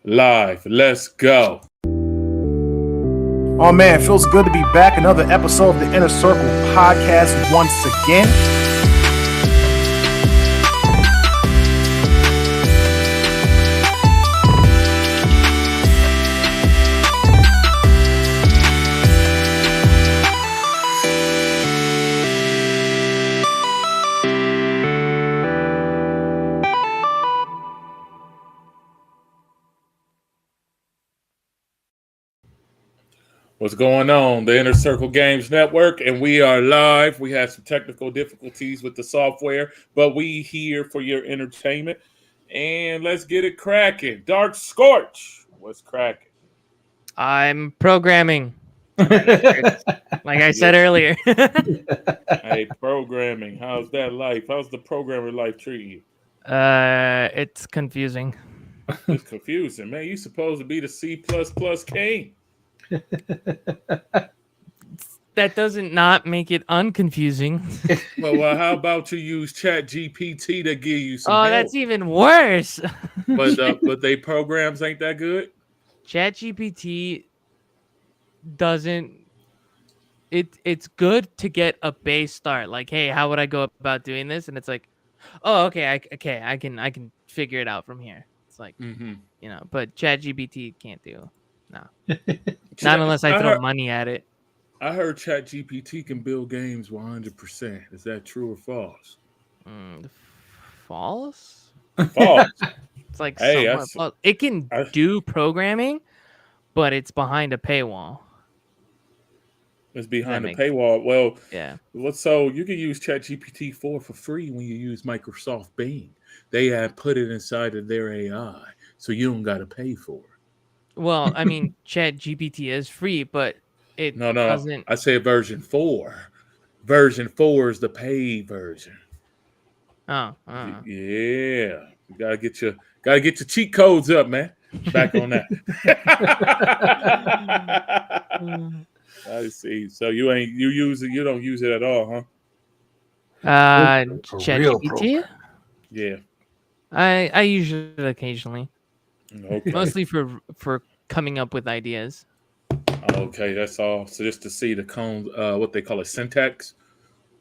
live. Let's go. Oh man, it feels good to be back. Another episode of the Inner Circle podcast once again. What's going on? The Inner Circle Games Network, and we are live. We had some technical difficulties with the software, but we here for your entertainment. And let's get it cracking. Dark Scorch, what's cracking? I'm programming. Like I said earlier. Hey, programming. How's that life? How's the programmer life treating you? It's confusing. It's confusing, man. You supposed to be the C++ king. That doesn't not make it unconfusing. Well, how about you use ChatGPT to give you some help? That's even worse. But they programs ain't that good? ChatGPT doesn't. It's good to get a base start. Like, hey, how would I go about doing this? And it's like, oh, okay, I can figure it out from here. It's like, but ChatGPT can't do. No, not unless I throw money at it. I heard ChatGPT can build games 100%. Is that true or false? False. False. It's like false. It can do programming, but it's behind a paywall. It's behind a paywall. Well, yeah. So you can use ChatGPT 4 for free when you use Microsoft Bing. They have put it inside of their AI, so you don't got to pay for it. Well, I mean, ChatGPT is free, but it doesn't. I say version 4. Version 4 is the paid version. Oh. Yeah. You gotta get your cheat codes up, man. Back on that. I see. So you don't use it at all, huh? ChatGPT? Yeah. I use it occasionally. Okay. Mostly for coming up with ideas. Okay, that's all. So just to see the what they call it, syntax.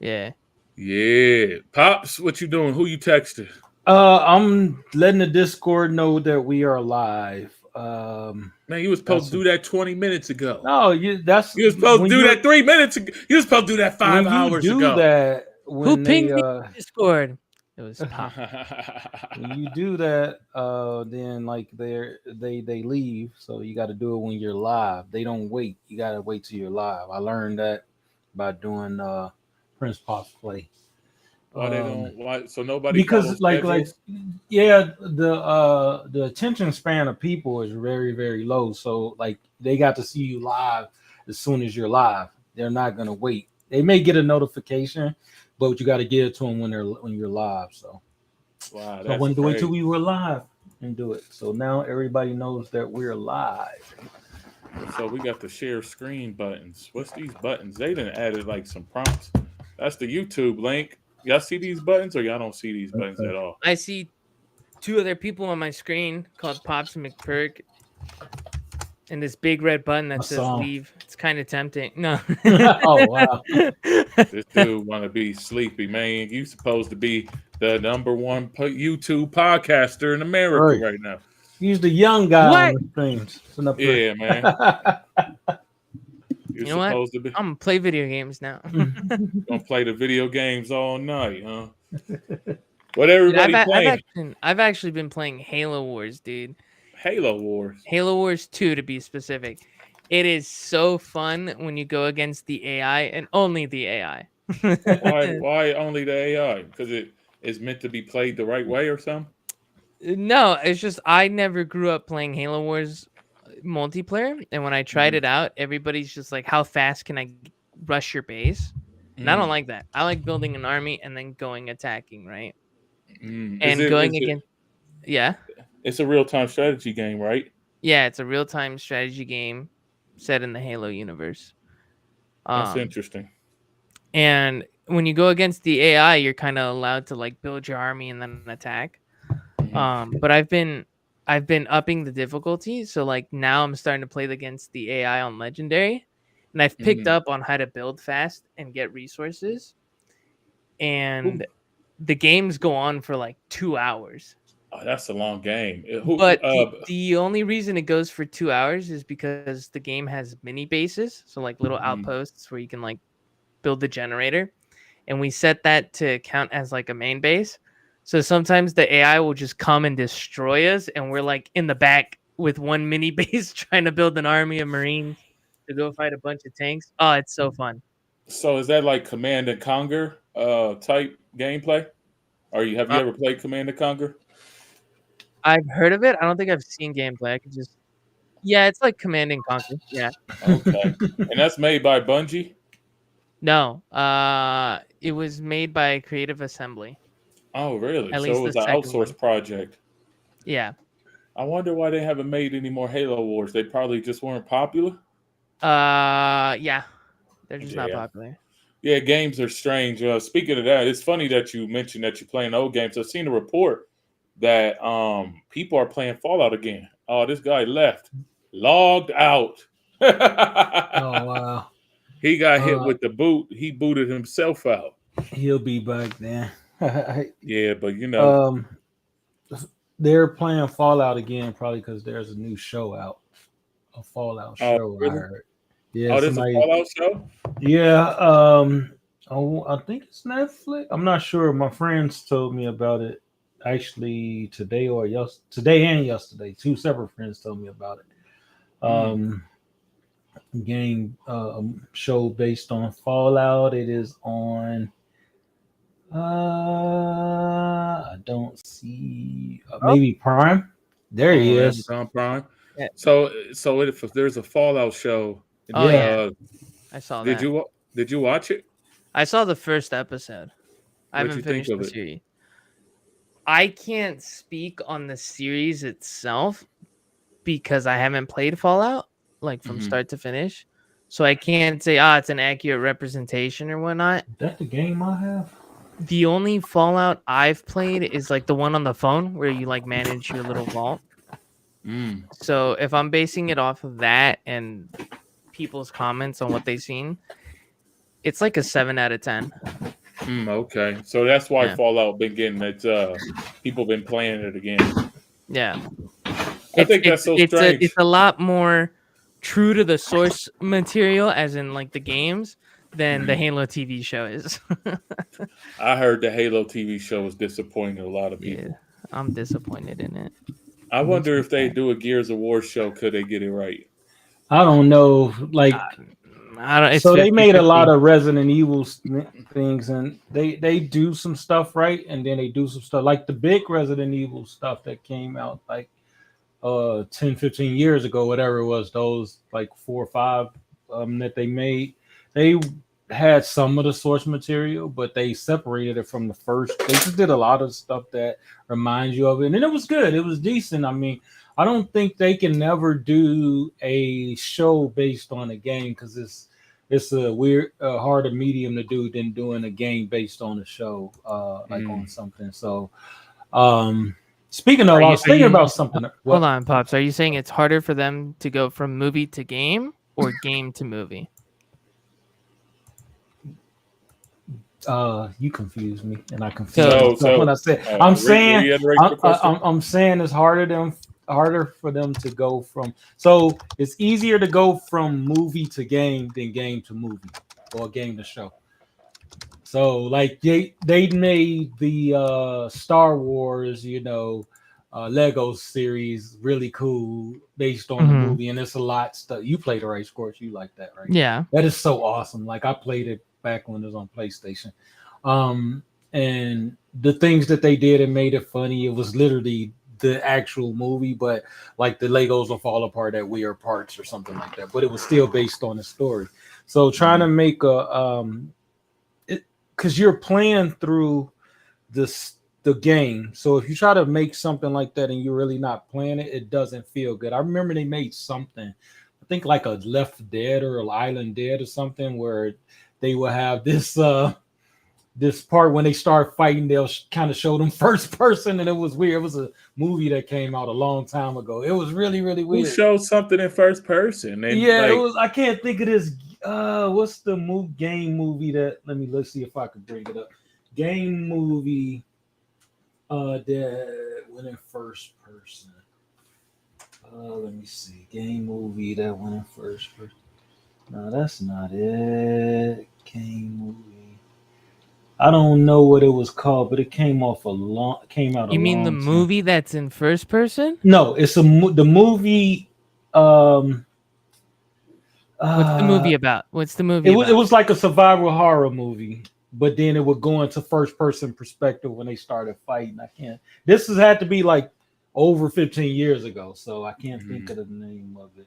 Yeah. Yeah. Pops, what you doing? Who you texting? I'm letting the Discord know that we are live. Man, you was supposed to do that 20 minutes ago. No, you was supposed to do that 3 minutes ago. You was supposed to do that 5 hours ago. Who pinged me on Discord? It was Pop. When you do that, then like they leave. So you got to do it when you're live. They don't wait. You got to wait till you're live. I learned that by doing Prince Pop's play. Why they don't? Why? So nobody because the attention span of people is very, very low. So like they got to see you live as soon as you're live. They're not gonna wait. They may get a notification, but you got to get it to them when you're live. So wow, I wanted to wait till we were live and do it. So now everybody knows that we're live. So we got the share screen buttons. What's these buttons? They done added like some prompts. That's the YouTube link. Y'all see these buttons, or y'all don't see these buttons at all? I see 2 other people on my screen called Pops and McPerk, and this big red button that says leave. It's kind of tempting. No. Oh, wow. This dude want to be sleepy, man. You supposed to be the #1 YouTube podcaster in America right now. He's the young guy on the streams. Yeah, man. You know what? I'm going to play video games now. Gonna play the video games all night, huh? What everybody playing? I've actually been playing Halo Wars, dude. Halo Wars? Halo Wars 2, to be specific. It is so fun when you go against the AI, and only the AI. Why only the AI? Because it is meant to be played the right way or something? No, it's just I never grew up playing Halo Wars multiplayer, and when I tried it out, everybody's just like, how fast can I rush your base? And I don't like that. I like building an army and then going attacking, right? Yeah, it's a real-time strategy game, right? Yeah, it's a real-time strategy game set in the Halo universe. That's interesting. And when you go against the AI, you're kind of allowed to like build your army and then attack. But I've been I've been upping the difficulty. So like now I'm starting to play against the AI on Legendary, and I've picked up on how to build fast and get resources. And Ooh. the games go on for like 2 hours. Oh, that's a long game. But the only reason it goes for 2 hours is because the game has mini bases, so like little outposts where you can like build the generator, and we set that to count as like a main base. So sometimes the AI will just come and destroy us, and we're like in the back with one mini base trying to build an army of Marines to go fight a bunch of tanks. Oh, it's so fun. So is that like Command and Conquer type gameplay? Or have you ever played Command and Conquer? I've heard of it. I don't think I've seen gameplay. I could just Yeah, it's like Command and Conquer. Yeah. Okay. And that's made by Bungie? No. It was made by Creative Assembly. Oh, really? At So least it was the an second one. outsourced project. Yeah. I wonder why they haven't made any more Halo Wars. They probably just weren't popular. Yeah. They're just not Yeah. popular. Yeah, games are strange. Speaking of that, it's funny that you mentioned that you're playing old games. I've seen a report that people are playing Fallout again. Oh, this guy left, logged out. Oh wow! He got hit with the boot. He booted himself out. He'll be back then. Yeah, but you know, they're playing Fallout again, probably because there's a new show out, a Fallout show. really? I heard. Yeah, oh, there's a Fallout show. Yeah, I think it's Netflix. I'm not sure. My friends told me about it actually today today and yesterday. Two separate friends told me about it. Game show based on Fallout. It is on. I don't see maybe Prime. There he is. Amazon Prime. Yeah. So if there's a Fallout show, Yeah, I saw that. Did you watch it? I saw the first episode. I haven't finished the series. I can't speak on the series itself because I haven't played Fallout like from start to finish. So I can't say it's an accurate representation or whatnot. Is that the game I have? The only Fallout I've played is like the one on the phone where you like manage your little vault. So if I'm basing it off of that and people's comments on what they've seen, it's like a 7 out of 10. Okay, so that's why Fallout been getting it. People been playing it again. Yeah, I think that's so strange. It's a lot more true to the source material, as in like the games, than the Halo TV show is. I heard the Halo TV show was disappointing a lot of people. Yeah, I'm disappointed in it. I wonder if they do a Gears of War show, could they get it right? I don't know. Like, so they made a lot of Resident Evil things, and they do some stuff right, and then they do some stuff like the big Resident Evil stuff that came out like 10, 15 years ago, whatever it was. Those like 4 or 5 that they made. They had some of the source material, but they separated it from the first. They just did a lot of stuff that reminds you of it, and it was good. It was decent. I mean, I don't think they can never do a show based on a game because it's a weird, harder medium to do than doing a game based on a show, like on something. So, speaking of, I was thinking about something. Hold on, Pops. Are you saying it's harder for them to go from movie to game or game to movie? You confused me, and I confused myself when I said I'm saying it's harder for them to go from. So it's easier to go from movie to game than game to movie or game to show. So like they made the Star Wars, Lego series really cool based on the movie, and it's a lot stuff. You played the race course, you like that, right? Yeah, that is so awesome. Like I played it back when it was on PlayStation, and the things that they did and made it funny. It was literally the actual movie, but like the Legos will fall apart at weird parts or something like that. But it was still based on the story. So trying to make because you're playing through the game. So if you try to make something like that and you're really not playing it, it doesn't feel good. I remember they made something, I think like a Left Dead or an Island Dead or something, where they will have this this part when they start fighting, they'll kind of show them first person, and it was weird. It was a movie that came out a long time ago. It was really, really Who weird. showed something in first person? And Yeah, it like, was. I can't think of this. What's the game movie that? Let's see if I can bring it up. Game movie. That went in first person. Let me see. Game movie that went in first person. No, that's not it. Game movie. I don't know what it was called, but it came out a long You mean the time. movie that's in first person? No, it's the movie. What's the movie about? What's the movie It about? was like a survival horror movie, but then it would go into first person perspective when they started fighting. I can't. This has had to be like over 15 years ago, so I can't think of the name of it.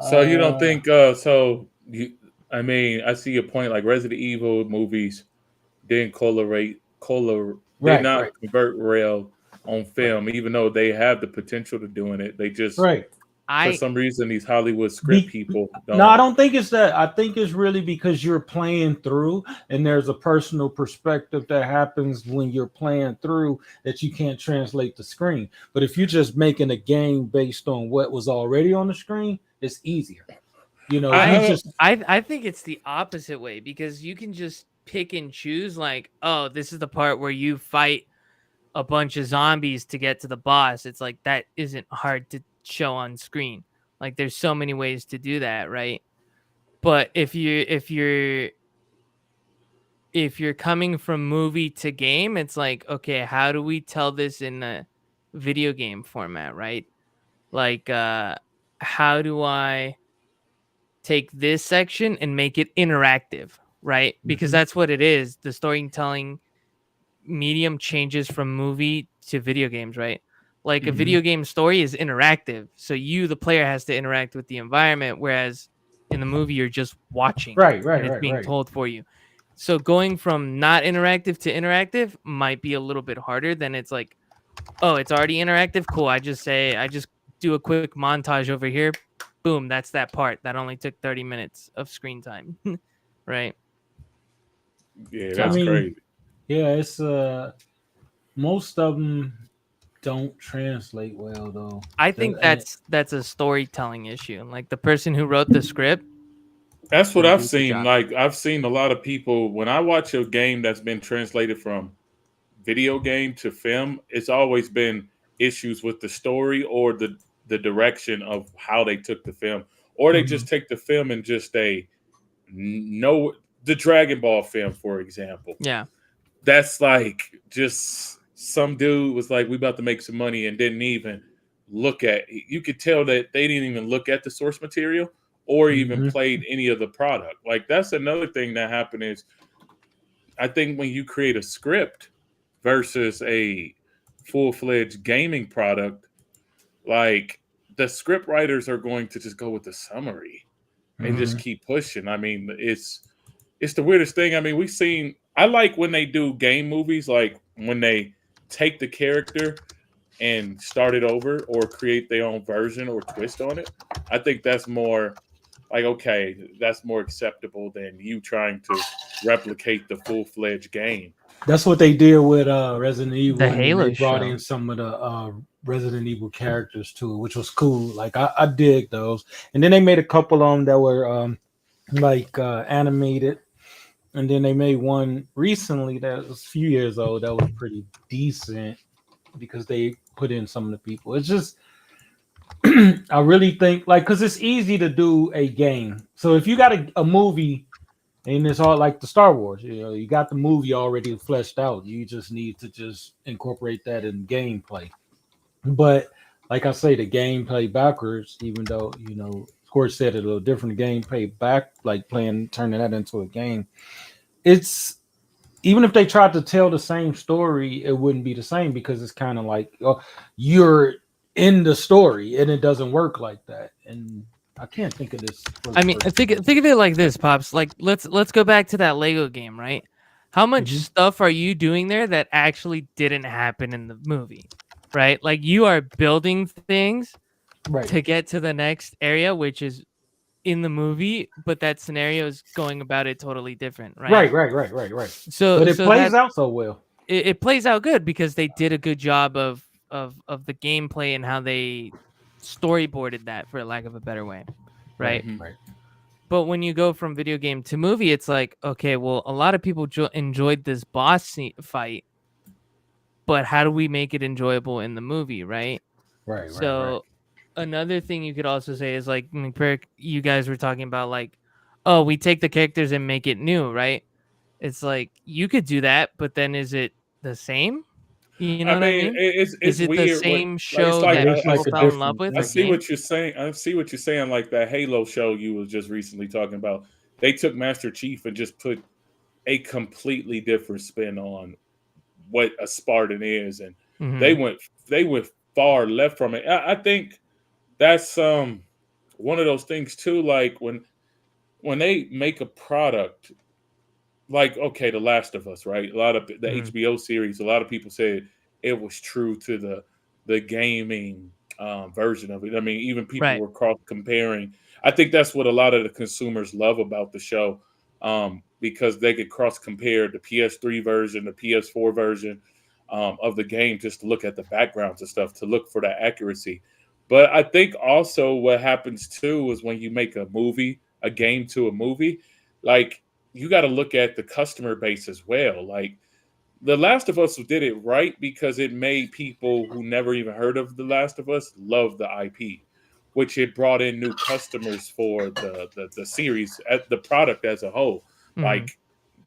So you don't think I mean, I see your point. Like Resident Evil movies didn't convert rail on film, even though they have the potential to doing it. They just for some reason these Hollywood script people don't. No, I don't think it's that. I think it's really because you're playing through, and there's a personal perspective that happens when you're playing through that you can't translate the screen. But if you're just making a game based on what was already on the screen, it's easier. You know, I think it's the opposite way, because you can just pick and choose, like, oh, this is the part where you fight a bunch of zombies to get to the boss. It's like that isn't hard to show on screen. Like there's so many ways to do that, right? But if you're coming from movie to game, it's like, okay, how do we tell this in a video game format, right? Like how do I take this section and make it interactive, right? Because that's what it is. The storytelling medium changes from movie to video games, right? Like a video game story is interactive, so you, the player, has to interact with the environment, whereas in the movie you're just watching, and it's being told for you. So going from not interactive to interactive might be a little bit harder than it's like, oh, it's already interactive, cool, I just do a quick montage over here, boom, that's that part that only took 30 minutes of screen time. Right? Yeah, that's crazy. Yeah, it's most of them don't translate well though. I think that's a storytelling issue. Like the person who wrote the script. That's what I've seen. Like I've seen a lot of people, when I watch a game that's been translated from video game to film, it's always been issues with the story or the direction of how they took the film, or they just take the film and just the Dragon Ball film, for example. Yeah, that's like just some dude was like, we about to make some money, and didn't even look at. You could tell that they didn't even look at the source material or even played any of the product. Like that's another thing that happened is, I think when you create a script versus a full-fledged gaming product, like the script writers are going to just go with the summary and just keep pushing. I mean, it's the weirdest thing. I mean, I like when they do game movies, like when they take the character and start it over or create their own version or twist on it. I think that's more like, okay, that's more acceptable than you trying to replicate the full-fledged game. That's what they did with Resident Evil. The Halo they brought show. in some of the Resident Evil characters too, which was cool. Like I dig those. And then they made a couple of them that were animated. And then they made one recently that was a few years old that was pretty decent because they put in some of the people. It's just, I really think, like, because it's easy to do a game. So if you got a movie and it's all like the Star Wars, you got the movie already fleshed out. You just need to just incorporate that in gameplay. But like I say, the gameplay backwards, even though, of course, said it a little different. The gameplay back, like turning that into a game. It's, even if they tried to tell the same story, it wouldn't be the same because it's kind of like you're in the story and it doesn't work like that. And I can't think of this. I mean, think of it like this, Pops. Like let's go back to that Lego game, right? How much stuff are you doing there that actually didn't happen in the movie, right? Like you are building things to get to the next area, which is in the movie, but that scenario is going about it totally different, right? Right. So But it so plays that out so well. it plays out good because they did a good job of the gameplay and how they storyboarded that, for lack of a better way, right? Right. But when you go from video game to movie, it's like, okay, well, a lot of people enjoyed this fight, but how do we make it enjoyable in the movie, right? Right. So another thing you could also say is like, you guys were talking about like, oh, we take the characters and make it new, right? It's like you could do that, but then is it the same? You know I what I mean, mean? it's Is it the weird. Same It's show like that It's people like a fell in love different with I or thing. see game? what you're saying. I see what you're saying. Like that Halo show you was just recently talking about. They took Master Chief and just put a completely different spin on what a Spartan is, and they Mm-hmm. went they went far left from it. I think that's one of those things too. Like when they make a product, like okay, The Last of Us, right? A lot of the Mm-hmm. HBO series, a lot of people said it was true to the gaming version of it. I mean, even people Right. were cross comparing. I think that's what a lot of the consumers love about the show, because they could cross compare the PS3 version, the PS4 version of the game, just to look at the backgrounds and stuff, to look for that accuracy. But I think also what happens too is when you make a game to a movie, like you got to look at the customer base as well. Like The Last of Us did it right because it made people who never even heard of The Last of Us love the IP, which it brought in new customers for the series, the product as a whole. Mm-hmm. Like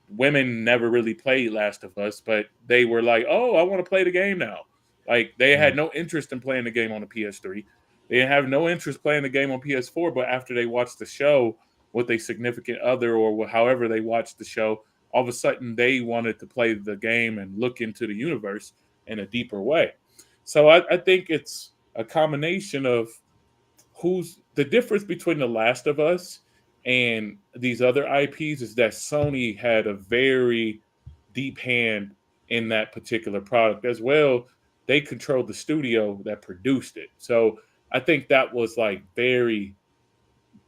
women never really played Last of Us, but they were like, "Oh, I want to play the game now." Like they had no interest in playing the game on the PS3. They have no interest playing the game on PS4, but after they watched the show with a significant other or however they watched the show, all of a sudden they wanted to play the game and look into the universe in a deeper way. So I think it's a combination of who's the difference between The Last of Us and these other IPs is that Sony had a very deep hand in that particular product as well. They controlled the studio that produced it. So I think that was like very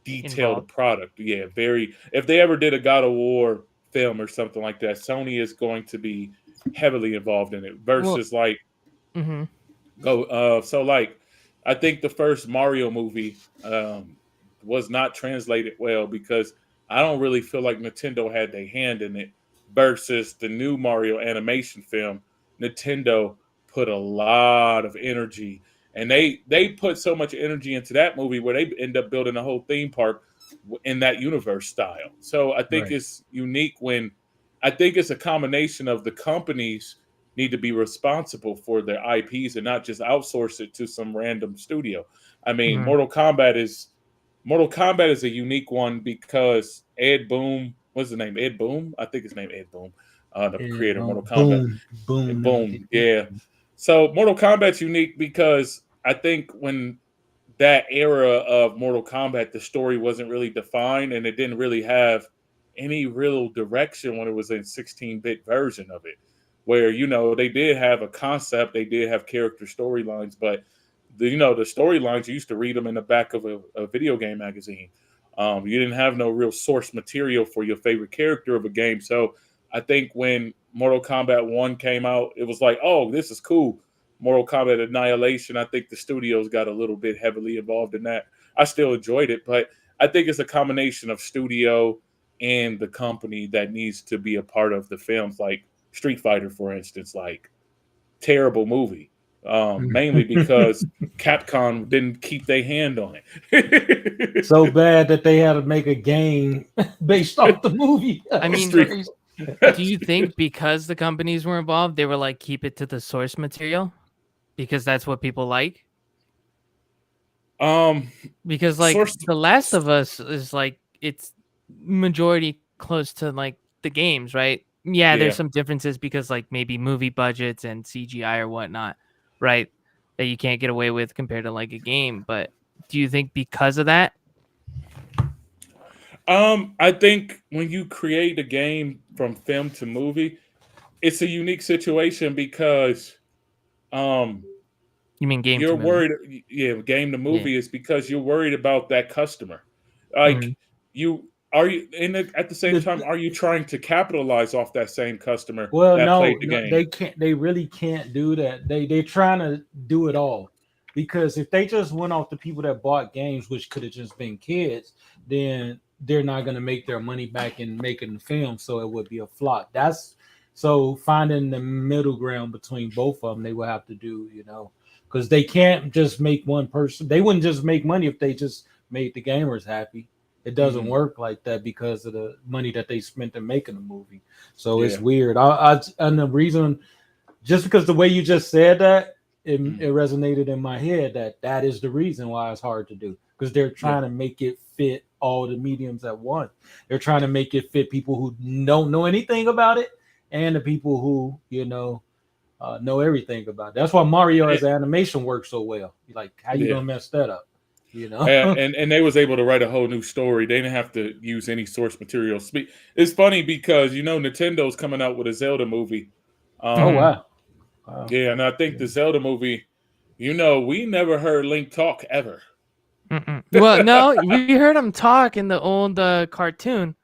detailed Involved. product. Yeah, very. If they ever did a God of War film or something like that, Sony is going to be heavily involved in it Well. versus like Mm-hmm. go so like I think the first Mario movie was not translated well because I don't really feel like Nintendo had their hand in it versus the new Mario animation film. Nintendo put a lot of energy and they put so much energy into that movie where they end up building a whole theme park in that universe style. So I think Right. it's unique when I think it's a combination of the companies need to be responsible for their IPs and not just outsource it to some random studio. I mean, Mm-hmm. Mortal Kombat is a unique one because Ed Boom, what's his name? Ed Boom? I think his name Ed Boom, the And creator of Mortal Kombat. boom, Boom, yeah. So Mortal Kombat's unique because I think when that era of Mortal Kombat, the story wasn't really defined and it didn't really have any real direction when it was in 16-bit version of it. Where, they did have a concept, they did have character storylines, but the storylines, you used to read them in the back of a video game magazine. You didn't have no real source material for your favorite character of a game. So I think when Mortal Kombat 1 came out, it was like, oh, this is cool. Mortal Kombat Annihilation, I think the studios got a little bit heavily involved in that. I still enjoyed it, but I think it's a combination of studio and the company that needs to be a part of the films. Like Street Fighter, for instance, like terrible movie, mainly because Capcom didn't keep their hand on it. So bad that they had to make a game based off the movie. I That was mean, Street. crazy. do you think because the companies were involved, they were like, keep it to the source material because that's what people like? um, Because like source. The Last of Us is like it's majority close to like the games, right? Yeah, there's Yeah. some differences because like maybe movie budgets and CGI or whatnot, right? That you can't get away with compared to like a game. But do you think because of that? I think when you create a game from film to movie, it's a unique situation because um You mean game to you're movie? worried. Yeah, game to Yeah. movie is because you're worried about that customer. Like Mhm. you at the same time, are you trying to capitalize off that same customer Well, that no, played the no, game? they can't. They really can't do that. They're trying to do it all, because if they just went off the people that bought games, which could have just been kids, then they're not going to make their money back in making the film, so it would be a flop. That's so finding the middle ground between both of them. They will have to do, because they can't just make one person. They wouldn't just make money if they just made the gamers happy. It doesn't Mhm. work like that because of the money that they spent in making the movie. So it's Yeah. weird. And the reason, just because the way you just said that, it resonated in my head that is the reason why it's hard to do, because they're trying to make it fit all the mediums at once. They're trying to make it fit people who don't know anything about it and the people who know everything about it. That's why Mario as an animation works so well. You're like, how you Yeah. gonna mess that up? And they was able to write a whole new story. They didn't have to use any source material. It's funny because Nintendo's coming out with a Zelda movie. Oh Mhm. wow. Yeah, and I think the Zelda movie, we never heard Link talk ever. Well, no, we heard him talk in the old cartoon.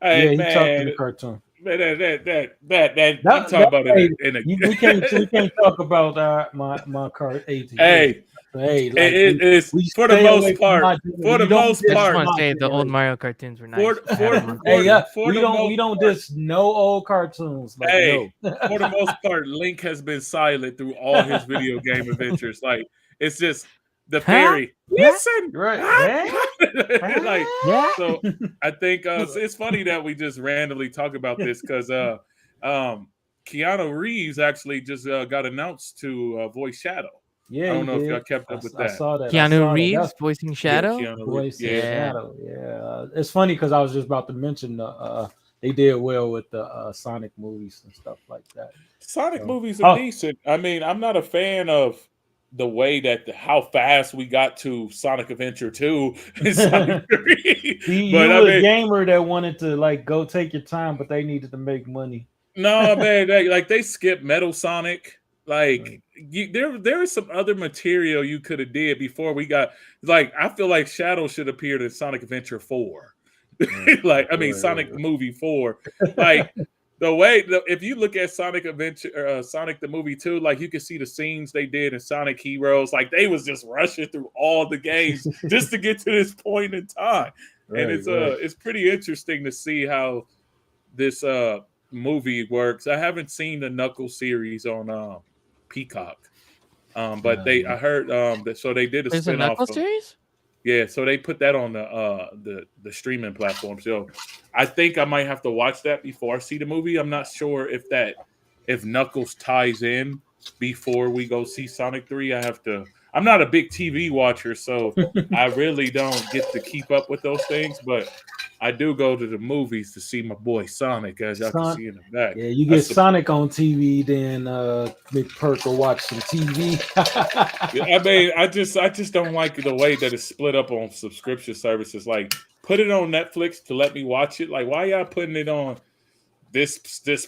Hey Yeah, he talked in man, the cartoon. that I'm That, talking about hey, in a we can't talk about my card age here. hey, Hey, like it's we for the stay away most from part. my For generation. the You don't most I diss just part, want to my say the old generation. Mario cartoons were for nice. I had them on Hey, TV. for we the don't most we don't part. diss no old cartoons. Like Hey, no. for the most part, Link has been silent through all his video game adventures. Like it's just the Huh? fairy. Huh? Listen, Right. like Yeah. so. I think it's funny that we just randomly talk about this because Keanu Reeves actually just got announced to voice Shadow. Yeah, I he don't know if y'all did. kept up with I that. saw that. I Keanu saw that. Reeves That's voicing Yeah, Shadow. Keanu Reeves. voicing Yeah, Yeah. Shadow. Yeah, it's funny because I was just about to mention they did well with the Sonic movies and stuff like that. Sonic So, movies are oh decent. I mean, I'm not a fan of the way that how fast we got to Sonic Adventure 2 and Sonic 3. see, But I you a mean, gamer that wanted to like go take your time, but they needed to make money. no, man, they skipped Metal Sonic. Right. Like there is some other material you could have did before we got I feel like Shadow should appear in Sonic Adventure 4. Right. Sonic Right. movie 4. Like the way if you look at Sonic Adventure Sonic the movie 2, like you can see the scenes they did in Sonic Heroes, like they was just rushing through all the games just to get to this point in time. And Right. Right. it's pretty interesting to see how this movie works. I haven't seen the Knuckles series on Peacock. But I heard that so they did a There's a spinoff Knuckles of series. yeah, so they put that on the streaming platform. So I think I might have to watch that before I see the movie. I'm not sure if Knuckles ties in before we go see Sonic 3. I'm not a big TV watcher, so I really don't get to keep up with those things, but I do go to the movies to see my boy Sonic, as y'all can Son, see in the back. yeah, you get Sonic on TV, then Big Perk will watch some TV. I mean, I just don't like the way that it's split up on subscription services. Like, put it on Netflix to let me watch it. Like, why y'all putting it on this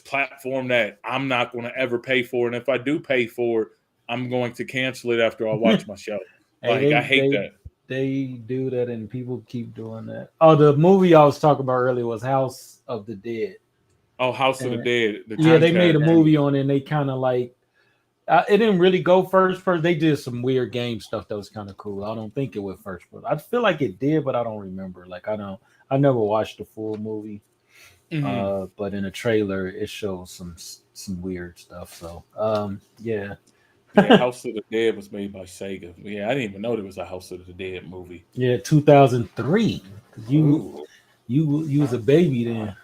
platform that I'm not going to ever pay for? And if I do pay for it, I'm going to cancel it after I watch my show. Hey, I hate that. They do that, and people keep doing that. Oh, the movie I was talking about earlier was House of the Dead. Oh, House of the Dead. Yeah, they made a Dreamcast. movie on it, and they kind of like it didn't really go first. They did some weird game stuff that was kind of cool. I don't think it went first, but I feel like it did, but I don't remember. Like I never watched the full movie. But in a trailer it shows some weird stuff. So yeah. Yeah, House of the Dead was made by Sega. Yeah, I didn't even know there was a House of the Dead movie. Yeah, 2003. You was a baby then.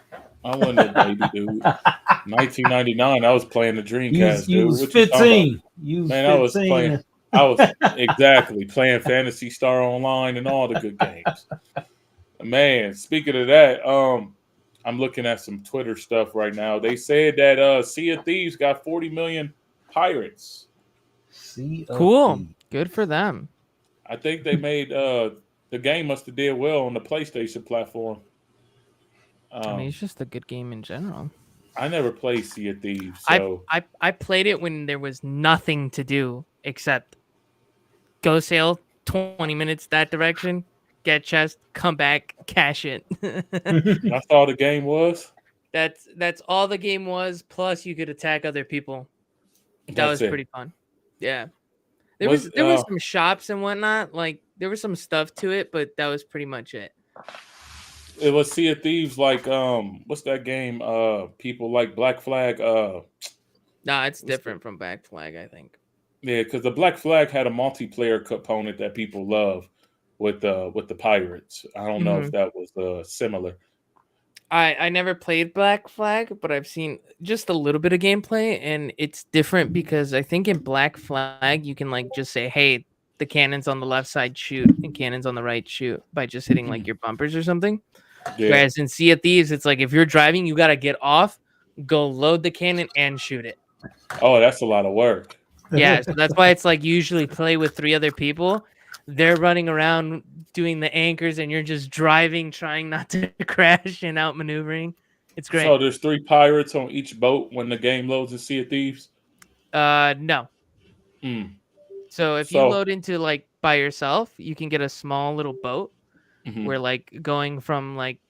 I wasn't a baby, dude. 1999, I was playing the Dreamcast, You dude. was What you 15. You was Man, 15. I was exactly playing Phantasy Star Online and all the good games. Man, speaking of that, I'm looking at some Twitter stuff right now. They said that Sea of Thieves got 40 million pirates. Cool. Good for them. I think they made the game must have did well on the PlayStation platform. I mean, it's just a good game in general. I never played Sea of Thieves, so I played it when there was nothing to do except go sail 20 minutes that direction, get chest, come back, cash it. That's all the game was. That's all the game was. Plus, you could attack other people. That That's was it. pretty fun. Yeah, Was there was some shops and whatnot. Like there was some stuff to it, but that was pretty much it. it was Sea of Thieves like what's that game? People like Black Flag. Nah, it's What's different from Back Flag, I think. Yeah, because the Black Flag had a multiplayer component that people love with the pirates. I don't know if that was similar. I never played Black Flag, but I've seen just a little bit of gameplay, and it's different because I think in Black Flag you can like just say, "Hey, the cannons on the left side shoot, and cannons on the right shoot" by just hitting like your bumpers or something. Yeah. Whereas in Sea of Thieves, it's like if you're driving, you gotta get off, go load the cannon, and shoot it. Oh, that's a lot of work. Yeah, so that's why it's like usually play with 3 other people. They're running around doing the anchors, and you're just driving, trying not to crash and outmaneuvering. It's great. So there's 3 pirates on each boat when the game loads in Sea of Thieves. No. Mm. So if you load into like by yourself, you can get a small little boat where like going from like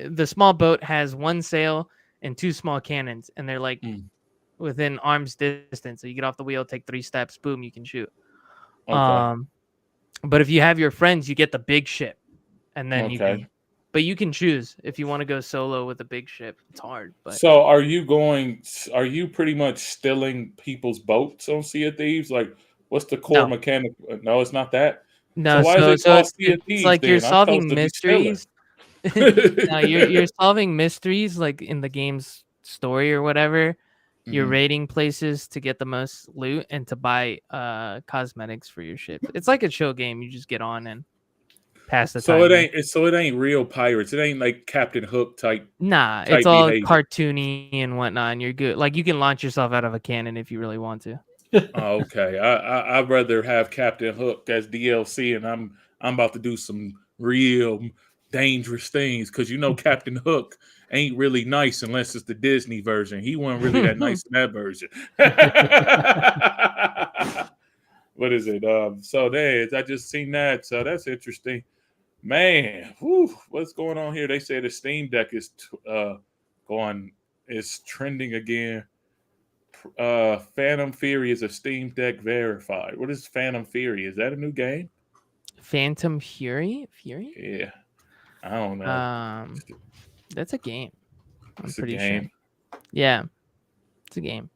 the small boat has 1 sail and 2 small cannons, and they're like within arm's distance. So you get off the wheel, take 3 steps, boom, you can shoot. Okay. But if you have your friends, you get the big ship, and then you Okay. can. But you can choose if you want to go solo with a big ship. It's hard, but So are you pretty much stealing people's boats on Sea of Thieves? Like, what's the core No. mechanic? No, it's not that. no. So why is it So called Sea of it's Thieves like you're then? I'm supposed solving to be stealing. mysteries. No, you're solving mysteries like in the game's story or whatever. You're raiding places to get the most loot and to buy cosmetics for your ship. It's like a chill game. You just get on and pass the time. So it ain't real pirates. It ain't like Captain Hook type. Nah, type it's all behavior. cartoony and whatnot, and you're good. Like you can launch yourself out of a cannon if you really want to. Oh, okay. I'd rather have Captain Hook as DLC, and I'm about to do some real dangerous things because Captain Hook ain't really nice unless it's the Disney version. He wasn't really that nice in that version. What is it? So there, I just seen that. So that's interesting, man. What's going on here? They say the Steam Deck is trending again. Phantom Fury is a Steam Deck verified. What is Phantom Fury? Is that a new game? Phantom Fury? Yeah, I don't know. That's a game. I'm It's pretty a game. sure. Yeah, it's a game.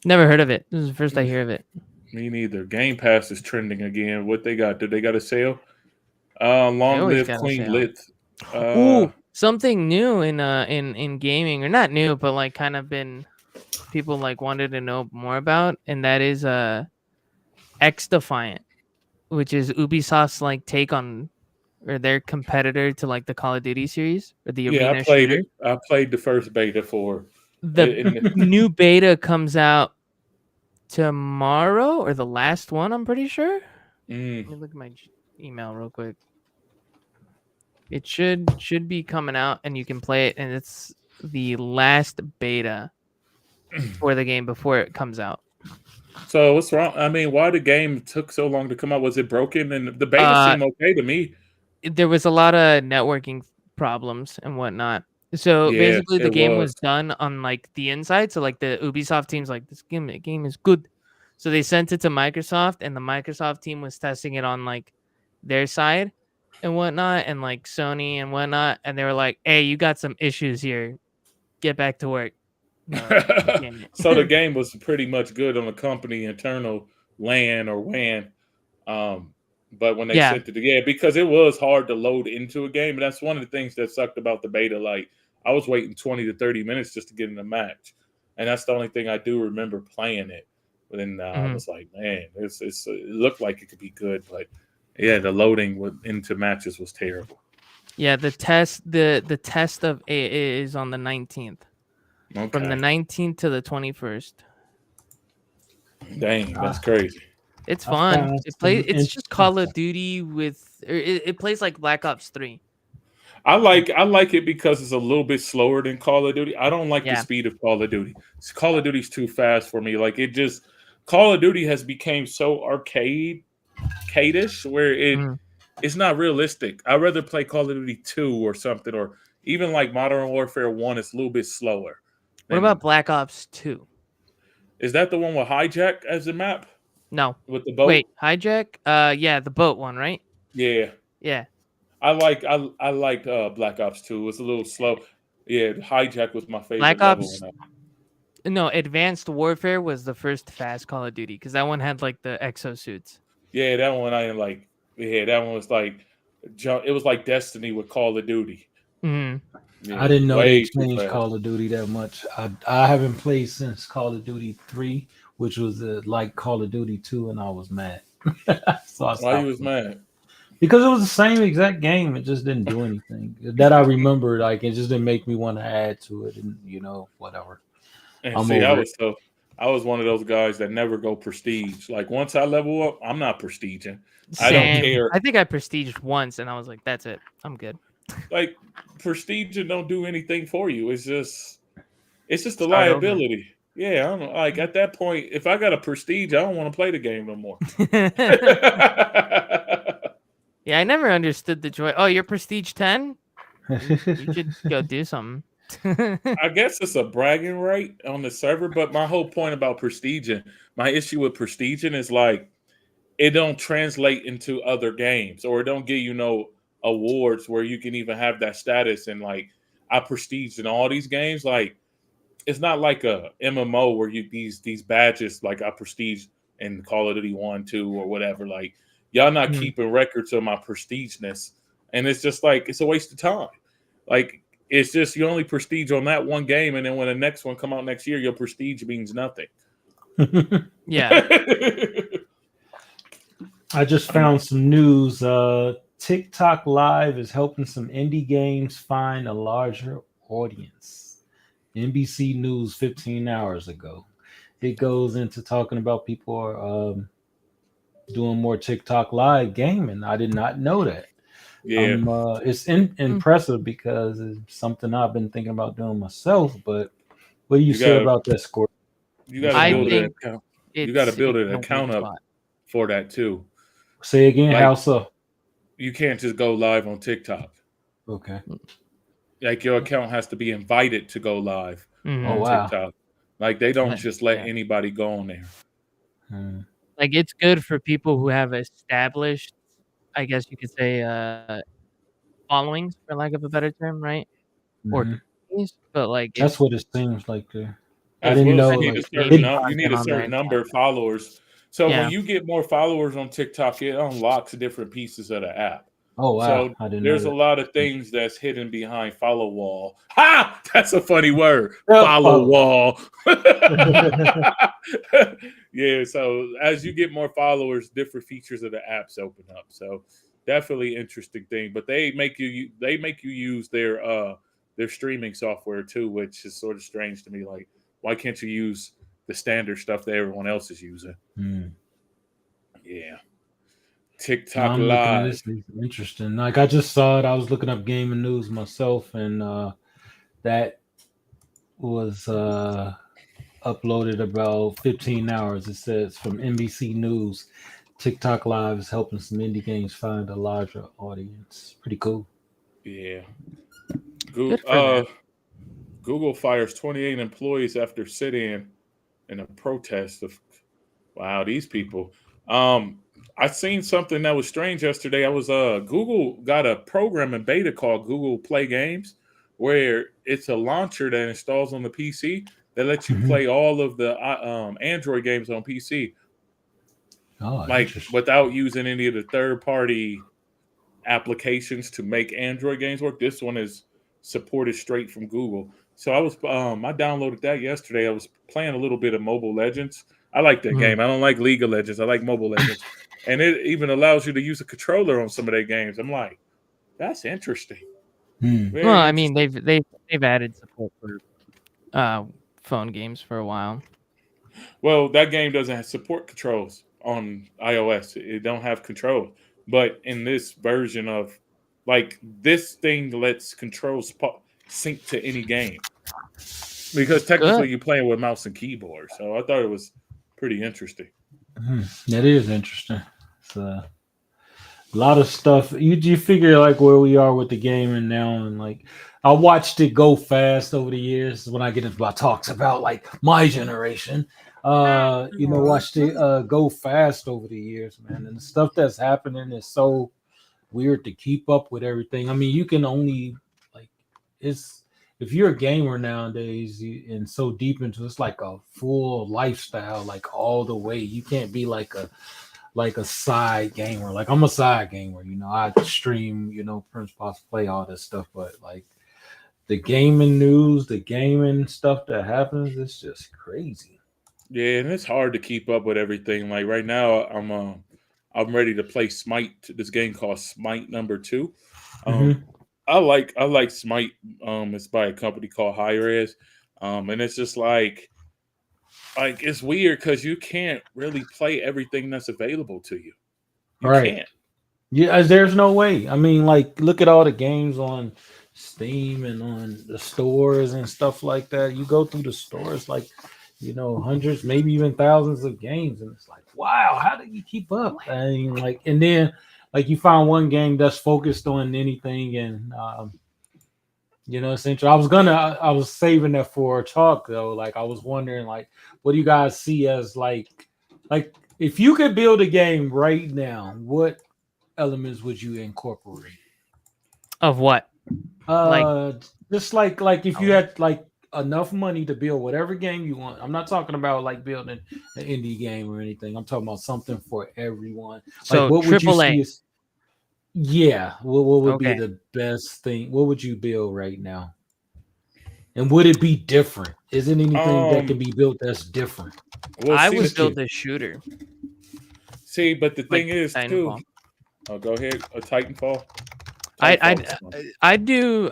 Never heard of it. This is the first I hear of it. Me neither. Game Pass is trending again. What they got? Did they got a sale? Long live Queen Lit. Ooh, something new in gaming, or not new, but like kind of been people like wanted to know more about, and that is X Defiant, which is Ubisoft's like take on or their competitor to like the Call of Duty series or the arena I played shooter. it. I played the first beta for the new beta comes out tomorrow or the last one. I'm pretty sure. Let me look at my email real quick. It should be coming out, and you can play it, and it's the last beta for the game before it comes out. So what's wrong? I mean, why the game took so long to come out? Was it broken? And the beta seemed okay to me. There was a lot of networking problems and whatnot. So basically, the game was done on like the inside. So like the Ubisoft team's like, this game is good. So they sent it to Microsoft, and the Microsoft team was testing it on like their side and whatnot, and like Sony and whatnot. And they were like, hey, you got some issues here. Get back to work. So the game was pretty much good on the company internal LAN or WAN. But when they sent it, because it was hard to load into a game. And that's one of the things that sucked about the beta. Like I was waiting 20 to 30 minutes just to get in the match. And that's the only thing I do remember playing it. But then I was like, man, it looked like it could be good. But yeah, the loading into matches was terrible. Yeah, the test of it is on the 19th. Okay. From the 19th to the 21st. Dang, that's crazy. It's fun. It's just Call of Duty it plays like Black Ops 3. I like it because it's a little bit slower than Call of Duty. I don't like the speed of Call of Duty. Call of Duty's too fast for me. Like Call of Duty has become so arcade-ish where it's not realistic. I'd rather play Call of Duty 2 or something, or even like Modern Warfare 1. It's a little bit slower. What about Black Ops 2? Is that the one with Hijack as the map? No. With the boat? Wait, Hijack? Yeah, the boat one, right? Yeah. Yeah. I liked Black Ops 2. It was a little slow. Yeah, Hijack was my favorite Black level. Ops. No, Advanced Warfare was the first fast Call of Duty because that one had like the exosuits. Yeah, that one I didn't like. Yeah, that one was like, it was like Destiny with Call of Duty. Mm-hmm. Yeah, I didn't know they way too changed fast. Call of Duty that much. I haven't played since Call of Duty 3, which was like Call of Duty 2, and I was mad. So I Why you was stopped. mad? Because it was the same exact game. It just didn't do anything. That I remember. Like, it just didn't make me want to add to it, and whatever. And I'm see, over I was one of those guys that never go prestige. Like once I level up, I'm not prestiging. Same. I don't care. I think I prestiged once, and I was like, "That's it. I'm good." Like prestige don't do anything for you. It's just a Start liability. Yeah, I don't like at that point. If I got a prestige, I don't want to play the game no more. Yeah, I never understood the joy. Oh, you're prestige 10? You it. should go do something. I guess it's a bragging right on the server, but my whole point about prestiging, my issue with prestiging is like it don't translate into other games, or it don't give you no awards where you can even have that status. And like I prestige in all these games, like it's not like a MMO where you these badges like I prestige in Call of Duty 1, 2, or whatever. Like y'all not keeping records of my prestigeness, and it's just like it's a waste of time. Like it's just you only prestige on that one game, and then when the next one come out next year, your prestige means nothing. Yeah. I just found some news. TikTok Live is helping some indie games find a larger audience. NBC News 15 hours ago. It goes into talking about people are doing more TikTok Live gaming. I did not know that. Yeah, It's impressive because it's something I've been thinking about doing myself. But what do you say about that, Score? You got to I build an think account. You got to build an it's in a account weird up spot. for that too. Say again, Like- how so? You can't just go live on TikTok. Okay. Like your account has to be invited to go live Mhm. on Oh, wow. TikTok. Like they don't Right, just let yeah. anybody go on there. Like it's good for people who have established, I guess you could say, followings, for lack of a better term, right? Or Mhm. communities, but like That's what it seems like. I As didn't well as know. you need Like, a certain maybe you need a content on there certain and number of followers. So Yeah. when you get more followers on TikTok, it unlocks different pieces of the app. oh wow, So I didn't there's know a that. lot of things that's hidden behind follow wall. Ha! That's a funny word. Yeah, Follow follow. wall. Yeah. So as you get more followers, different features of the apps open up. So definitely interesting thing. But they make you use their streaming software too, which is sort of strange to me. Like, why can't you use the standard stuff that everyone else is using? Yeah. TikTok I'm looking at Live. this. It's interesting. Like, I just saw it. I was looking up gaming news myself, and that was uploaded about 15 hours. It says from NBC News, TikTok Live is helping some indie games find a larger audience. Pretty cool. Yeah. Good for them. Google fires 28 employees after sit-in and a protest of wow, these people. I seen something that was strange yesterday. I was Google got a program in beta called Google Play Games, where it's a launcher that installs on the PC that lets you play all of the Android games on PC, Oh, like interesting. without using any of the third-party applications to make Android games work. This one is supported straight from Google. So I downloaded that yesterday. I was playing a little bit of Mobile Legends. I like that game. I don't like League of Legends. I like Mobile Legends. And it even allows you to use a controller on some of their games. I'm like, that's interesting. Very Well, I mean, interesting. they've added support for phone games for a while. Well, that game doesn't have support controls on iOS. It don't have controls. But in this version of, like, this thing lets controls sync to any game. Because technically you're playing with mouse and keyboard. So I thought it was pretty interesting. That is interesting. So, A lot of stuff. You figure like where we are with the gaming now, and like I watched it go fast over the years. When I get into my talks about like my generation, watched it go fast over the years, man. And the stuff that's happening is so weird to keep up with everything. I mean, you can only like it's if you're a gamer nowadays and so deep into it's like a full lifestyle, like all the way. You can't be like a side gamer. Like I'm a side gamer, I stream, Prince Pops play all this stuff, but like the gaming news, the gaming stuff that happens, it's just crazy. Yeah, and it's hard to keep up with everything. Like right now, I'm ready to play Smite. This game called Smite number 2. Mm-hmm. I like Smite. It's by a company called Hi-Rez. And it's just like it's weird because you can't really play everything that's available to you. You Right. can't. Yeah, there's no way. I mean, like, look at all the games on Steam and on the stores and stuff like that. You go through the stores, like, hundreds, maybe even thousands of games, and it's like, wow, how do you keep up? I mean, like, and then like you find one game that's focused on anything, and it's interesting. I was saving that for a talk though. Like, I was wondering, like, what do you guys see as like if you could build a game right now, what elements would you incorporate? Of what? Just like if you had like enough money to build whatever game you want. I'm not talking about like building an indie game or anything. I'm talking about something for everyone. So Like what would you AAA. see as what would be Okay. the best thing? What would you build right now? And would it be different? Isn't anything that can be built that's different? Well, I see, would build a shooter. See, but the Like thing is Titanfall. too. Oh, go ahead. A Titanfall. I'd do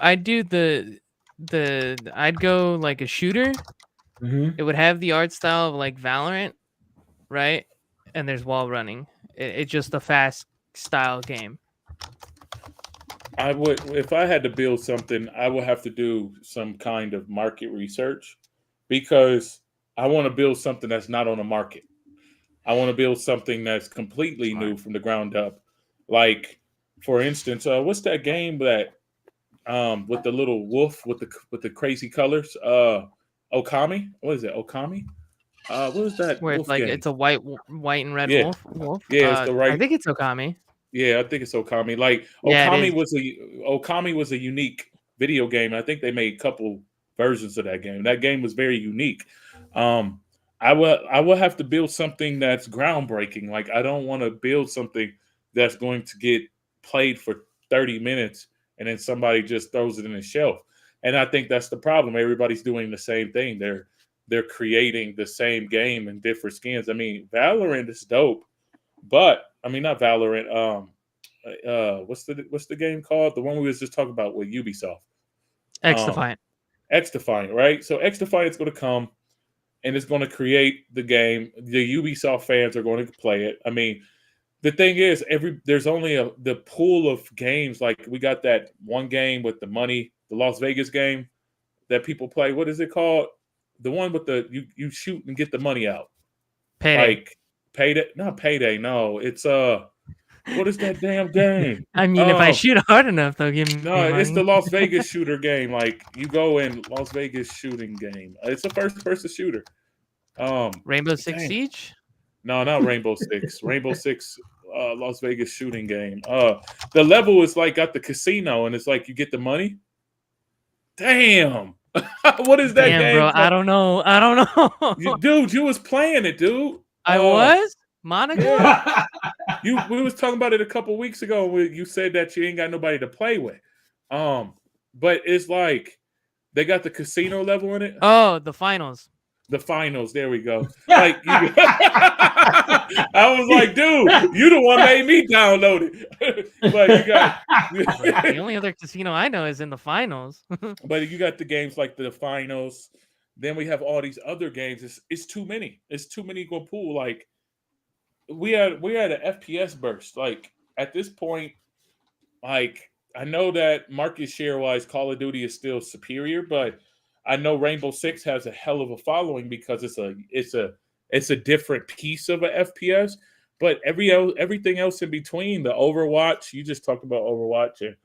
I'd go like a shooter. Mm-hmm. It would have the art style of like Valorant, right? And there's wall running. It's just a fast style game. I would, if I had to build something, I would have to do some kind of market research because I want to build something that's not on the market. I want to build something that's completely new from the ground up. Like, for instance, what's that game that with the little wolf with the crazy colors? Okami. What is it? Okami. What was that Where it's wolf like game? it's a white and red Yeah, wolf. yeah, it's the I right. think it's Okami. Yeah, I think it's Okami. Like Yeah, it is. Okami was a unique video game. I think they made a couple versions of that game. That game was very unique. I will have to build something that's groundbreaking. Like I don't want to build something that's going to get played for 30 minutes and then somebody just throws it in a shelf. And I think that's the problem. Everybody's doing the same thing. They're creating the same game in different skins. I mean, Valorant is dope. But I mean, not Valorant. What's the game called? The one we was just talking about with Ubisoft. X Defiant. X Defiant, right? So X Defiant's going to come and it's going to create the game. The Ubisoft fans are going to play it. I mean, the thing is, there's only the pool of games. Like we got that one game with the money, the Las Vegas game that people play. What is it called? The one with the you shoot and get the money out. Payday. Like Payday, not Payday. No, it's what is that damn game? I mean, if I shoot hard enough, they'll give me No, it's money. the Las Vegas shooter game. Like you go in Las Vegas shooting game. It's a first-person shooter. Rainbow Six dang. Siege. No, not Rainbow Six. Rainbow Six, Las Vegas shooting game. The level is like got the casino, and it's like you get the money. Damn, what is that game? Bro, I don't know. Dude, you was playing it, dude. I was Monica. Yeah. We was talking about it a couple weeks ago. Where you said that you ain't got nobody to play with. But it's like they got the casino level in it. Oh, the finals. The finals. There we go. Like I was like, dude, you the one made me download it. But you got the only other casino I know is in the finals. But you got the games like the finals. Then we have all these other games. It's too many. It's too many go pool. Like we had an FPS burst. Like at this point, like I know that market share wise, Call of Duty is still superior, but I know Rainbow Six has a hell of a following because it's a different piece of a FPS. But everything else in between, the Overwatch, you just talked about Overwatch, and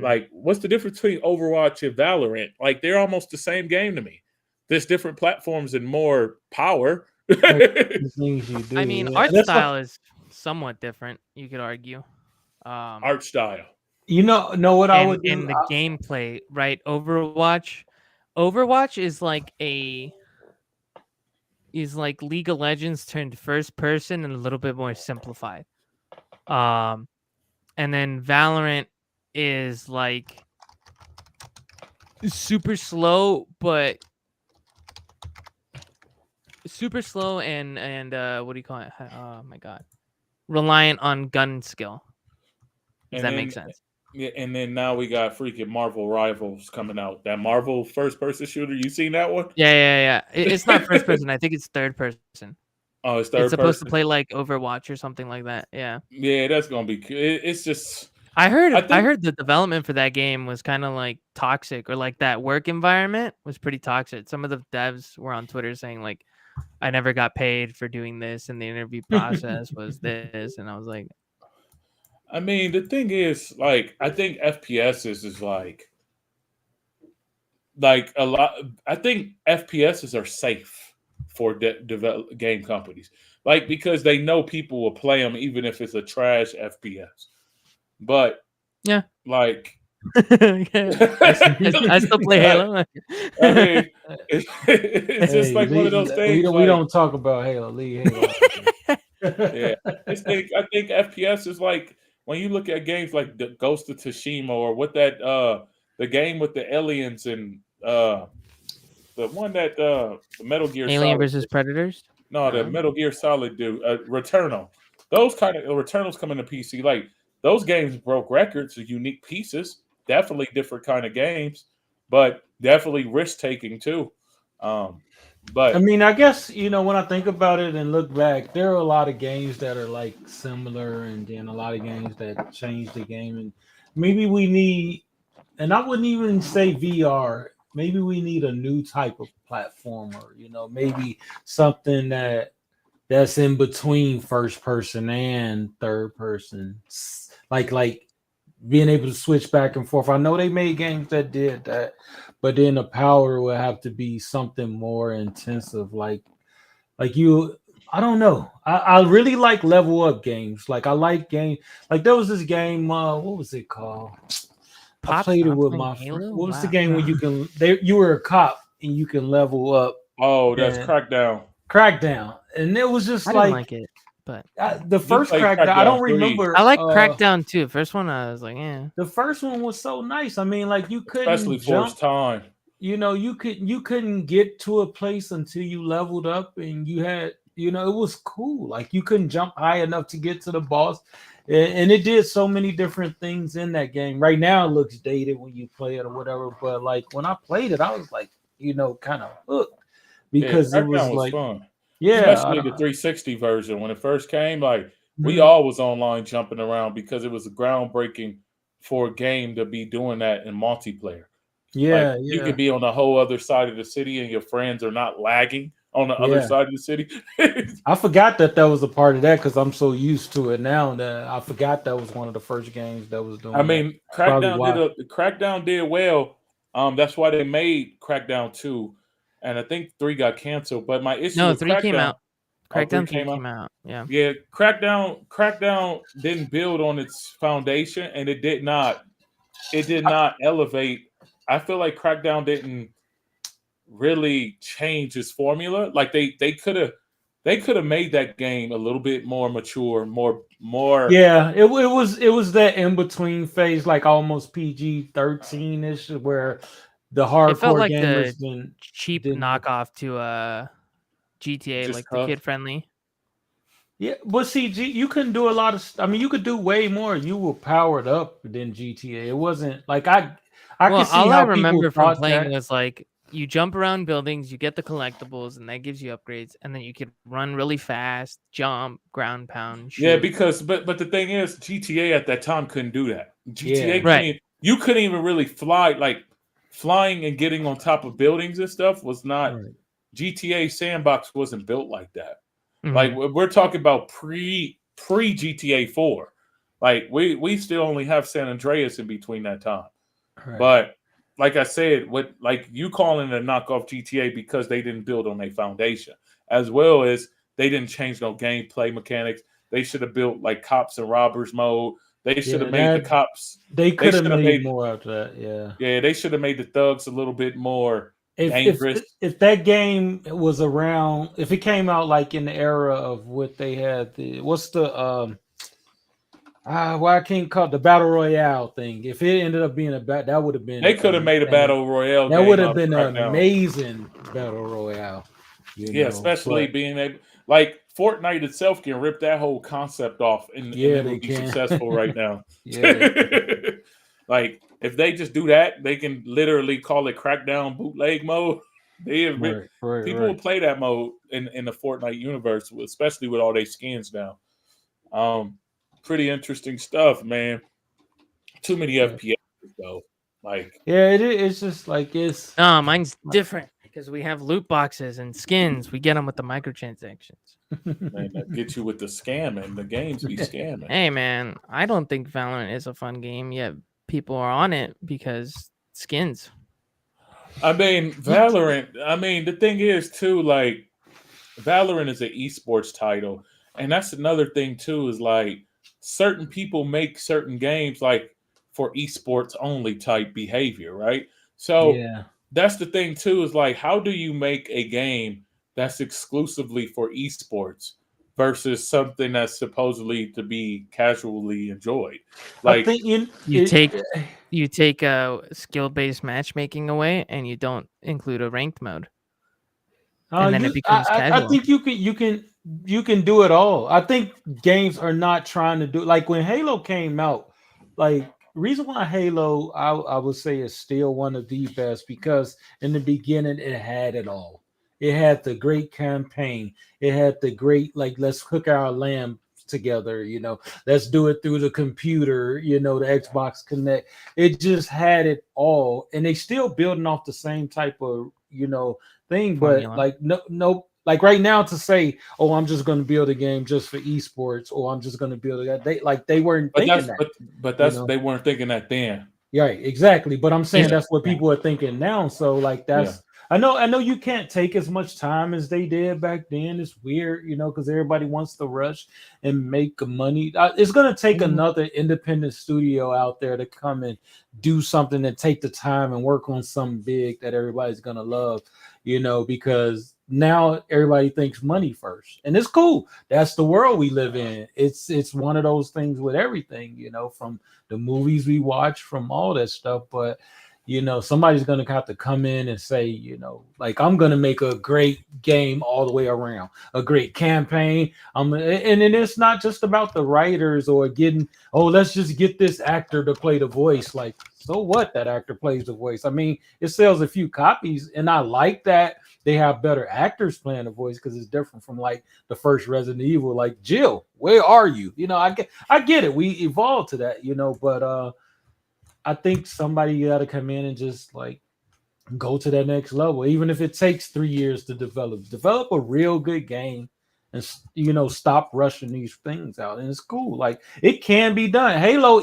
like, what's the difference between Overwatch and Valorant? Like, they're almost the same game to me. There's different platforms and more power. The things you do. I mean, yeah. art That's style is somewhat different. You could argue. Art style. You know what I would do? And the gameplay, right? Overwatch is like League of Legends turned first person and a little bit more simplified. And then Valorant is like super slow and what do you call it? Oh my god. Reliant on gun skill. Does that make sense? Yeah, and then now we got freaking Marvel Rivals coming out. That Marvel first-person shooter. You seen that one? Yeah. It's not first person. I think it's third person. Oh, it's third It's supposed person? to play like Overwatch or something like that. Yeah. Yeah, that's gonna be good. It's just I heard the development for that game was kind of like toxic, or like that work environment was pretty toxic. Some of the devs were on Twitter saying like, I never got paid for doing this, and the interview process was this, and I was like, I mean, the thing is, like, I think FPS is like a lot. I think FPSs are safe for develop game companies, like, because they know people will play them even if it's a trash FPS. But yeah, like, I still play Halo. I mean, it's just like one of those things. We don't talk about Halo. Leave Halo. Yeah, I think FPS is like when you look at games like the Ghost of Tsushima, or what that the game with the aliens and the one that the Metal Gear Alien Solid versus Predators. No, the Metal Gear Solid dude, Returnal. Those kind of Returnals come into PC. Like, those games broke records, unique pieces. Definitely different kind of games, but definitely risk taking too. But I mean, I guess, when I think about it and look back, there are a lot of games that are like similar, and then a lot of games that change the game. And maybe we need, and I wouldn't even say VR. Maybe we need a new type of platformer. Maybe something that's in between first person and third person, like being able to switch back and forth. I know they made games that did that, but then the power would have to be something more intensive, like you. I don't know. I really like level up games. Like, I like games. Like, there was this game. What was it called? I played it with my friend. What was the game where you were a cop and you can level up? Oh, that's Crackdown. Crackdown, and it was just I didn't like it. But the first Crackdown, I don't remember. I like Crackdown too. First one, I was like, yeah. The first one was so nice. I mean, like, you couldn't especially for its time. You couldn't get to a place until you leveled up, and you had, it was cool. Like, you couldn't jump high enough to get to the boss, and it did so many different things in that game. Right now, it looks dated when you play it or whatever, but like when I played it, I was like, kind of hooked, because it was like fun. Yeah, especially the 360 version when it first came. Like, we all was online jumping around because it was groundbreaking for a game to be doing that in multiplayer. Yeah, like, you could be on the whole other side of the city and your friends are not lagging on the other side of the city. I forgot that was a part of that, because I'm so used to it now that I forgot that was one of the first games that was doing. I mean, Crackdown did well. That's why they made Crackdown 2. And I think 3 got canceled, but my issue with 3 came out. Crackdown 3 came out. Yeah. Yeah, Crackdown didn't build on its foundation, and it did not elevate. I feel like Crackdown didn't really change its formula. Like, they could have made that game a little bit more mature, more. Yeah, it was that in between phase, like almost PG-13ish, where the hardcore it felt like gamers the cheap knockoff to GTA, just like tough. The kid friendly. Yeah, but see, you couldn't do a lot of. I mean, you could do way more. You were powered up than GTA. It wasn't like I can see all how I remember from playing that. was like, you jump around buildings, you get the collectibles, and that gives you upgrades, and then you could run really fast, jump, ground pound. Shoot. Yeah, because but the thing is, GTA at that time couldn't do that. GTA, you couldn't even really fly. Like, flying and getting on top of buildings and stuff was not. GTA Sandbox wasn't built like that. Mm-hmm. Like, we're talking about pre pre GTA 4. Like we still only have San Andreas in between that time. Right. But like I said, what like you calling it a knockoff GTA because they didn't build on their foundation, as well as they didn't change no gameplay mechanics. They should have built like cops and robbers mode. They should have made the cops. They could have made more out of that. Yeah. Yeah, they should have made the thugs a little bit more dangerous. If that game was around, if it came out like in the era of what they had, what's the why I can't call it the battle royale thing. If it ended up being that would have been. They could have made a battle royale. That would have been an amazing battle royale. Yeah, especially being able, like Fortnite itself can rip that whole concept off, and it would be successful right now. Like if they just do that, they can literally call it Crackdown bootleg mode. People will play that mode in the Fortnite universe, especially with all their skins now. Pretty interesting stuff, man. Too many FPS though. Like it's just like it's. Mine's different because we have loot boxes and skins. We get them with the microtransactions. Man, that get you with the scamming. The games be scamming. Hey, man, I don't think Valorant is a fun game yet. People are on it because skins. I mean, Valorant. I mean, the thing is too, like, Valorant is an esports title, and that's another thing too. Is like certain people make certain games like for esports only type behavior, right? So that's the thing too. Is like, how do you make a game that's exclusively for esports versus something that's supposedly to be casually enjoyed? Like, I think you take skill-based matchmaking away, and you don't include a ranked mode, and then it becomes casual. I think you can do it all. I think games are not trying to do like when Halo came out. Like reason why Halo, I would say, is still one of the best because in the beginning it had it all. It had the great campaign. It had the great, like, let's hook our lamb together, let's do it through the computer, the Xbox Connect. It just had it all. And they still building off the same type of, thing. Formula. But like, no, like right now to say, oh, I'm just going to build a game just for esports, or I'm just going to build a game. They weren't thinking that. But they weren't thinking that then. Yeah, exactly. But I'm saying that's what people are thinking now. So like that's, I know you can't take as much time as they did back then. It's weird, because everybody wants to rush and make money. It's going to take another independent studio out there to come and do something and take the time and work on something big that everybody's going to love, because now everybody thinks money first. And it's cool. That's the world we live in. It's one of those things with everything, from the movies we watch, from all that stuff. But somebody's going to have to come in and say, like, I'm going to make a great game all the way around, a great campaign. And then it's not just about the writers or let's just get this actor to play the voice. Like, so what that actor plays the voice? I mean, it sells a few copies, and I like that they have better actors playing the voice because it's different from like the first Resident Evil, like, Jill, where are you? I get it. We evolved to that, but I think somebody got to come in and just like go to that next level, even if it takes 3 years to develop a real good game, and stop rushing these things out. And it's cool, like it can be done. Halo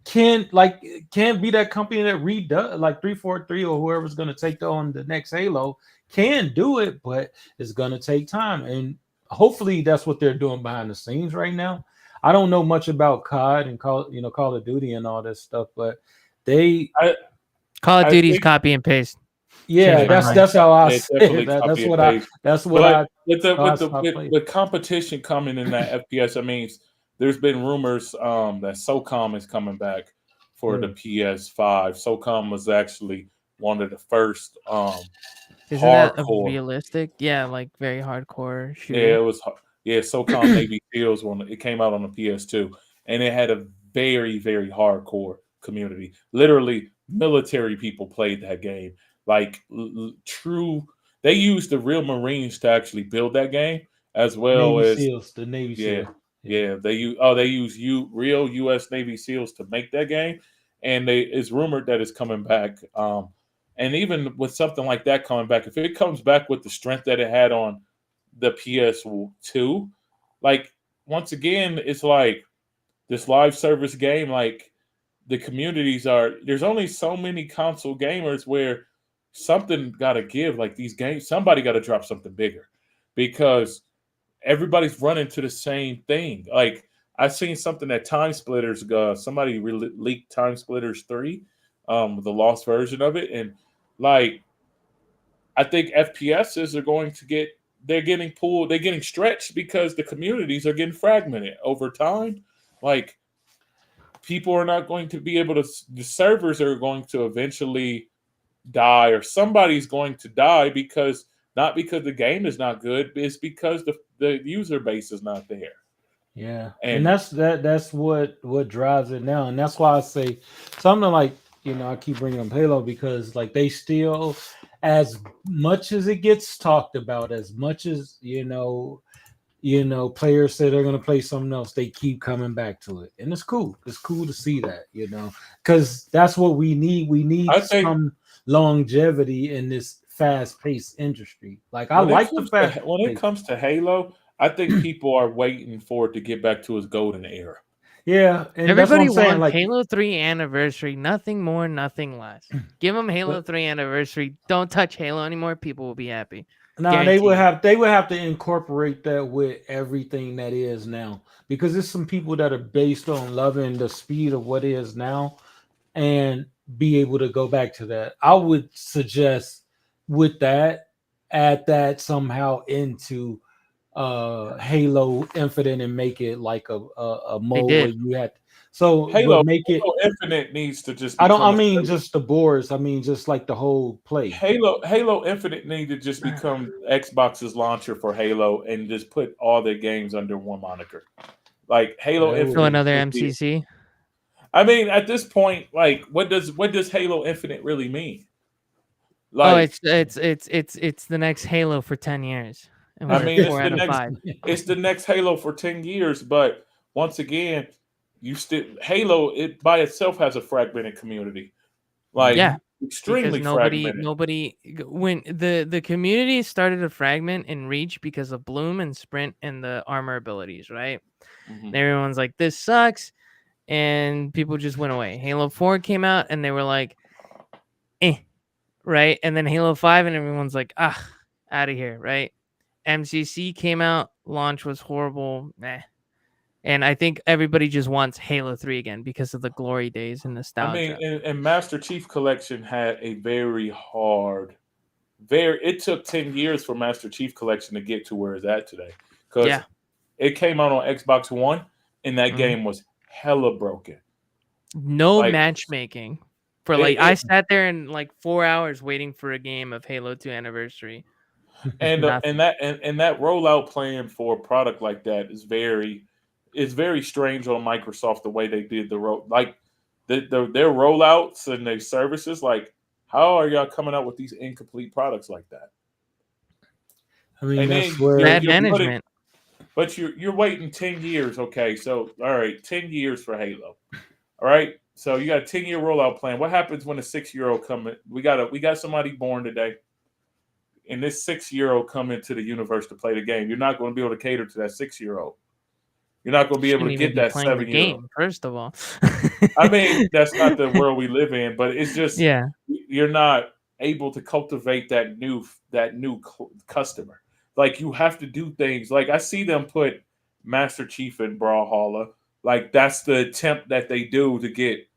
can't be that company that redoes, like 343 or whoever's going to take on the next Halo can do it, but it's going to take time, and hopefully that's what they're doing behind the scenes right now. I don't know much about COD and Call of Duty and all this stuff, but Call of Duty's copy and paste. Yeah, that's how I say it. That's what I with competition coming in that FPS. I mean, there's been rumors that SOCOM is coming back for the PS5. SOCOM was actually one of the first Isn't that a realistic? Yeah, like very hardcore shooter. Yeah, it was. Yeah, SOCOM Navy SEALs it came out on the PS2, and it had a very, very hardcore community. Literally, military people played that game. Like true, they used the real Marines to actually build that game, as well as the Navy SEALs. Yeah, they use real U.S. Navy SEALs to make that game, and it's rumored that it's coming back. And even with something like that coming back, if it comes back with the strength that it had on the PS2, like once again, it's like this live service game, like the communities are, there's only so many console gamers where something got to give. Like these games, somebody got to drop something bigger because everybody's running to the same thing. Like I seen something that Time Splitters, somebody leaked Time Splitters 3, the lost version of it, and like I think FPSs are going to get, they're getting pulled, they're getting stretched because the communities are getting fragmented over time. Like people are not going to be able to, the servers are going to eventually die, or somebody's going to die because not because the game is not good, it's because the user base is not there. Yeah, and And that's what drives it now, and that's why I say something like, I keep bringing up Halo because like they still, as much as it gets talked about, as much as players say they're going to play something else, they keep coming back to it, and it's cool. It's cool to see that, because that's what we need. We need I think some longevity in this fast-paced industry. Like I when it like the comes fast. to when it comes to Halo, I think people are waiting for it to get back to its golden era. Yeah, and that's what Everybody I'm saying. wants Like Halo 3 Anniversary, nothing more, nothing less. Give them Halo 3 Anniversary. Don't touch Halo anymore. People will be happy. no, they would Guaranteed. have to incorporate that with everything that is now, because there's some people that are based on loving the speed of what is now and be able to go back to that. I would suggest with that, add that somehow into Halo Infinite and make it like a They mode where did. you had so Halo, but make it. Halo Infinite needs to just I become mean just the boards. I mean just like the whole play. Halo Infinite need to just become Xbox's launcher for Halo and just put all their games under one moniker. Like Halo That would So Infinite be another should be. MCC. I mean, at this point, like, what does Halo Infinite really mean? Oh, Like, it's the next Halo for 10 years. And I we're mean, 4 out of 5. it's the next Halo for 10 years. But once again, you still Halo it by itself has a fragmented community, like Yeah, because extremely fragmented. when the community started to fragment and reach because of Bloom and Sprint and the armor abilities, right? And Mhm. everyone's like, this sucks, and people just went away. Halo 4 came out and they were like, eh, right? And then Halo 5 and everyone's like, out of here, right? MCC came out, launch was horrible, and I think everybody just wants Halo 3 again because of the glory days and I mean, nostalgia. and Master Chief Collection had a very. It took 10 years for Master Chief Collection to get to where it's at today, because Yeah. it came out on Xbox One, and that Mhm. game was hella broken. No Like matchmaking. For it, like, I it sat there in like 4 hours waiting for a game of Halo 2 Anniversary. and Nothing. that rollout plan for a product like that is very strange on Microsoft, the way they did like their rollouts and their services. Like, how are y'all coming out with these incomplete products like that? I mean And then that's where Bad you're putting, management. but you're waiting 10 years. Okay, so all right, 10 years for Halo. All right, so you got a 10-year rollout plan. What happens when a 6-year-old come in? We got somebody born today, and this 6-year-old come into the universe to play the game. You're not going to be able to cater to that 6-year-old. You're not going to be able Shouldn't to even get be that playing the 7-year-old. game, first of all. I mean, that's not the world we live in, but it's just Yeah. you're not able to cultivate that new customer. Like you have to do things. Like I see them put Master Chief in Brawlhalla. Like that's the attempt that they do to get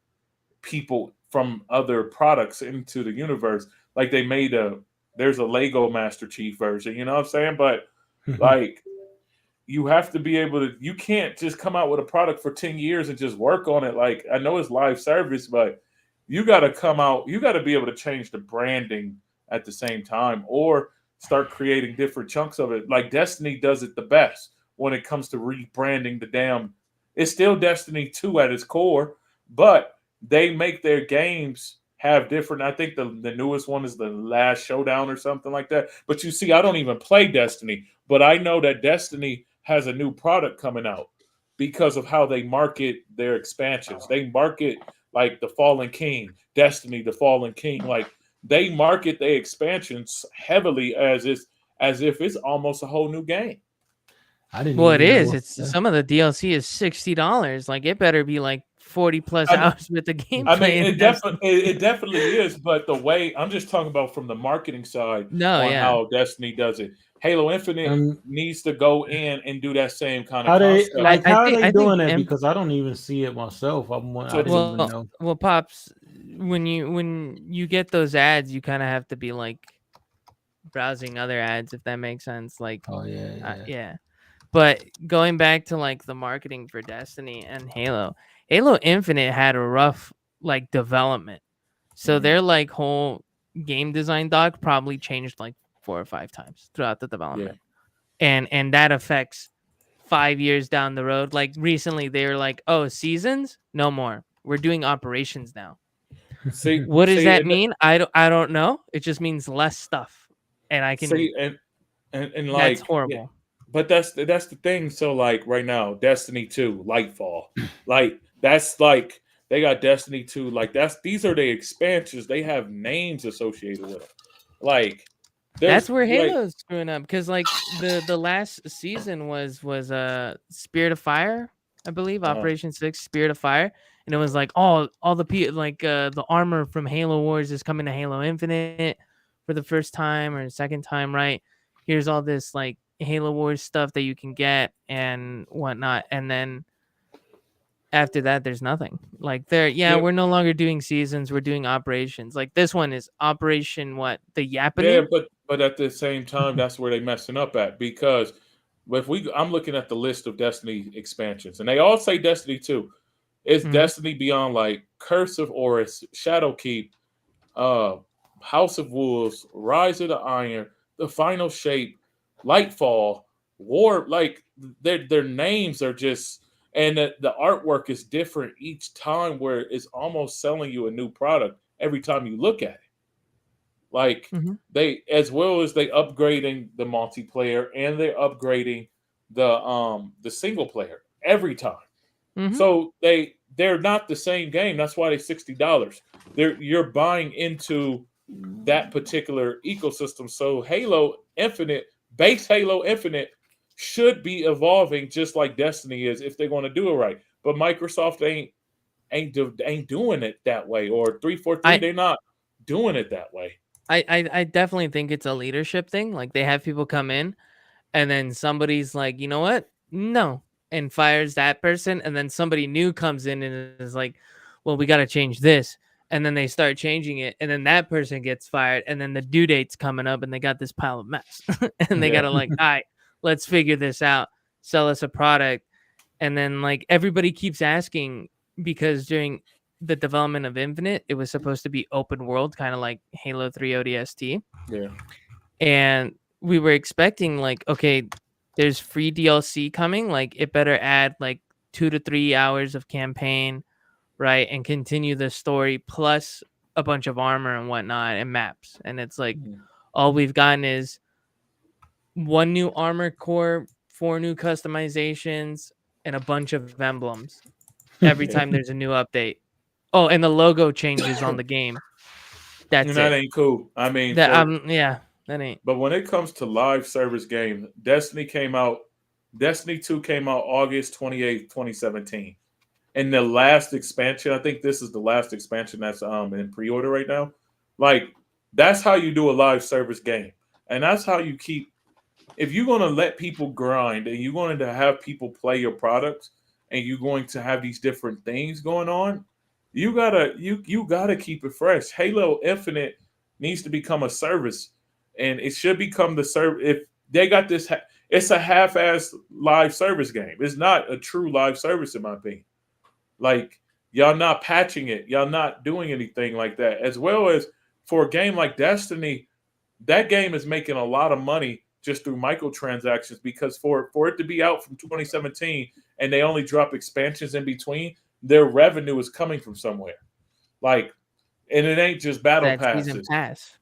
people from other products into the universe. Like there's a Lego Master Chief version, you know what I'm saying? But like you have to be able to, you can't just come out with a product for 10 years and just work on it. Like I know it's live service, but you got to come out, you got to be able to change the branding at the same time, or start creating different chunks of it. Like Destiny does it the best when it comes to rebranding the damn, it's still Destiny 2 at its core, but they make their games have different. I think the newest one is the Last Showdown or something like that. But you see, I don't even play Destiny, but I know that Destiny has a new product coming out because of how they market their expansions. They market like the Fallen King, Destiny, the Fallen King. Like they market their expansions heavily as if it's almost a whole new game. I didn't Well, it even is. know. It's some of the DLC is $60. Like it better be like 40 plus I, hours with the I mean, gameplay. it definitely is, but the way I'm just talking about from the marketing side No, on yeah. how Destiny does it. Halo Infinite Um, needs to go in and do that same kind of how they concept. like? How are they I think doing that? Because I don't even see it myself. I So didn't to even well, know. well, pops, when you get those ads, you kind of have to be like browsing other ads, if that makes sense. Like, Oh yeah, yeah. yeah. But going back to like the marketing for Destiny and Halo Infinite had a rough like development. So Mhm. their like whole game design doc probably changed like 4 or 5 times throughout the Yeah. development. And that affects 5 years down the road. Like recently they were like, "Oh, seasons? No more. We're doing operations now." What does See, that mean? I don't know. It just means less stuff. And I can see, and that's like, yeah, horrible. but that's the thing. So like right now, Destiny 2, Lightfall, like that's like they got Destiny 2, like these are the expansions. They have names associated with them. Like That's there's where like Halo's screwing up because like the last season was Spirit of Fire, I believe, Operation 6 Spirit of Fire, and it was like all the like the armor from Halo Wars is coming to Halo Infinite for the first time or second time, right? Here's all this like Halo Wars stuff that you can get and whatnot, and then after that there's nothing. Like yeah, we're no longer doing seasons, we're doing operations. Like this one is Operation what? The yeah, Yappening? but at the same time, that's where they messing up at because if I'm looking at the list of Destiny expansions, and they all say Destiny 2. It's Mhm. Destiny Beyond like Curse of Oris, Shadowkeep, uh, House of Wolves, Rise of the Iron, The Final Shape, Lightfall, War. Like their names are just, and the artwork is different each time, where it's almost selling you a new product every time you look at it. Like Mhm. they, as well as they upgrading the multiplayer and they're upgrading the single player every time. Mhm. So they're not the same game. That's why they're $60. You're buying into that particular ecosystem. So base Halo Infinite should be evolving just like Destiny is if they're going to do it right. But Microsoft ain't doing it that way. Or 343, I they're not doing it that way. I definitely think it's a leadership thing. Like they have people come in and then somebody's like, you know what? No. And fires that person. And then somebody new comes in and is like, well, we got to change this. And then they start changing it. And then that person gets fired. And then the due date's coming up and they got this pile of mess. And they got Yeah. to like, all right, let's figure this out. Sell us a product. And then like everybody keeps asking because during the development of Infinite, it was supposed to be open world, kind of like Halo 3 ODST. Yeah. And we were expecting like, okay, there's free DLC coming, like it better add like 2 to 3 hours of campaign, right, and continue the story plus a bunch of armor and whatnot and maps. And it's like Mhm. all we've gotten is one new armor core, 4 new customizations, and a bunch of emblems every Yeah. time there's a new update. Oh, and the logo changes on the game. And That's that it. ain't cool. I mean, That yeah, that ain't. but when it comes to live service games, Destiny 2 came out August 28th, 2017. And the last expansion, I think this is the last expansion that's in pre-order right now. Like that's how you do a live service game. And that's how you keep, if you're going to let people grind and you're going to have people play your products and you're going to have these different things going on, you gotta keep it fresh. Halo Infinite needs to become a service, and it should become the service. If they got this, it's a half-ass live service game. It's not a true live service, in my opinion. Like y'all not patching it, y'all not doing anything like that. As well as for a game like Destiny, that game is making a lot of money just through microtransactions because for it to be out from 2017 and they only drop expansions in between, their revenue is coming from somewhere. Like, and it ain't just battle That season passes. pass.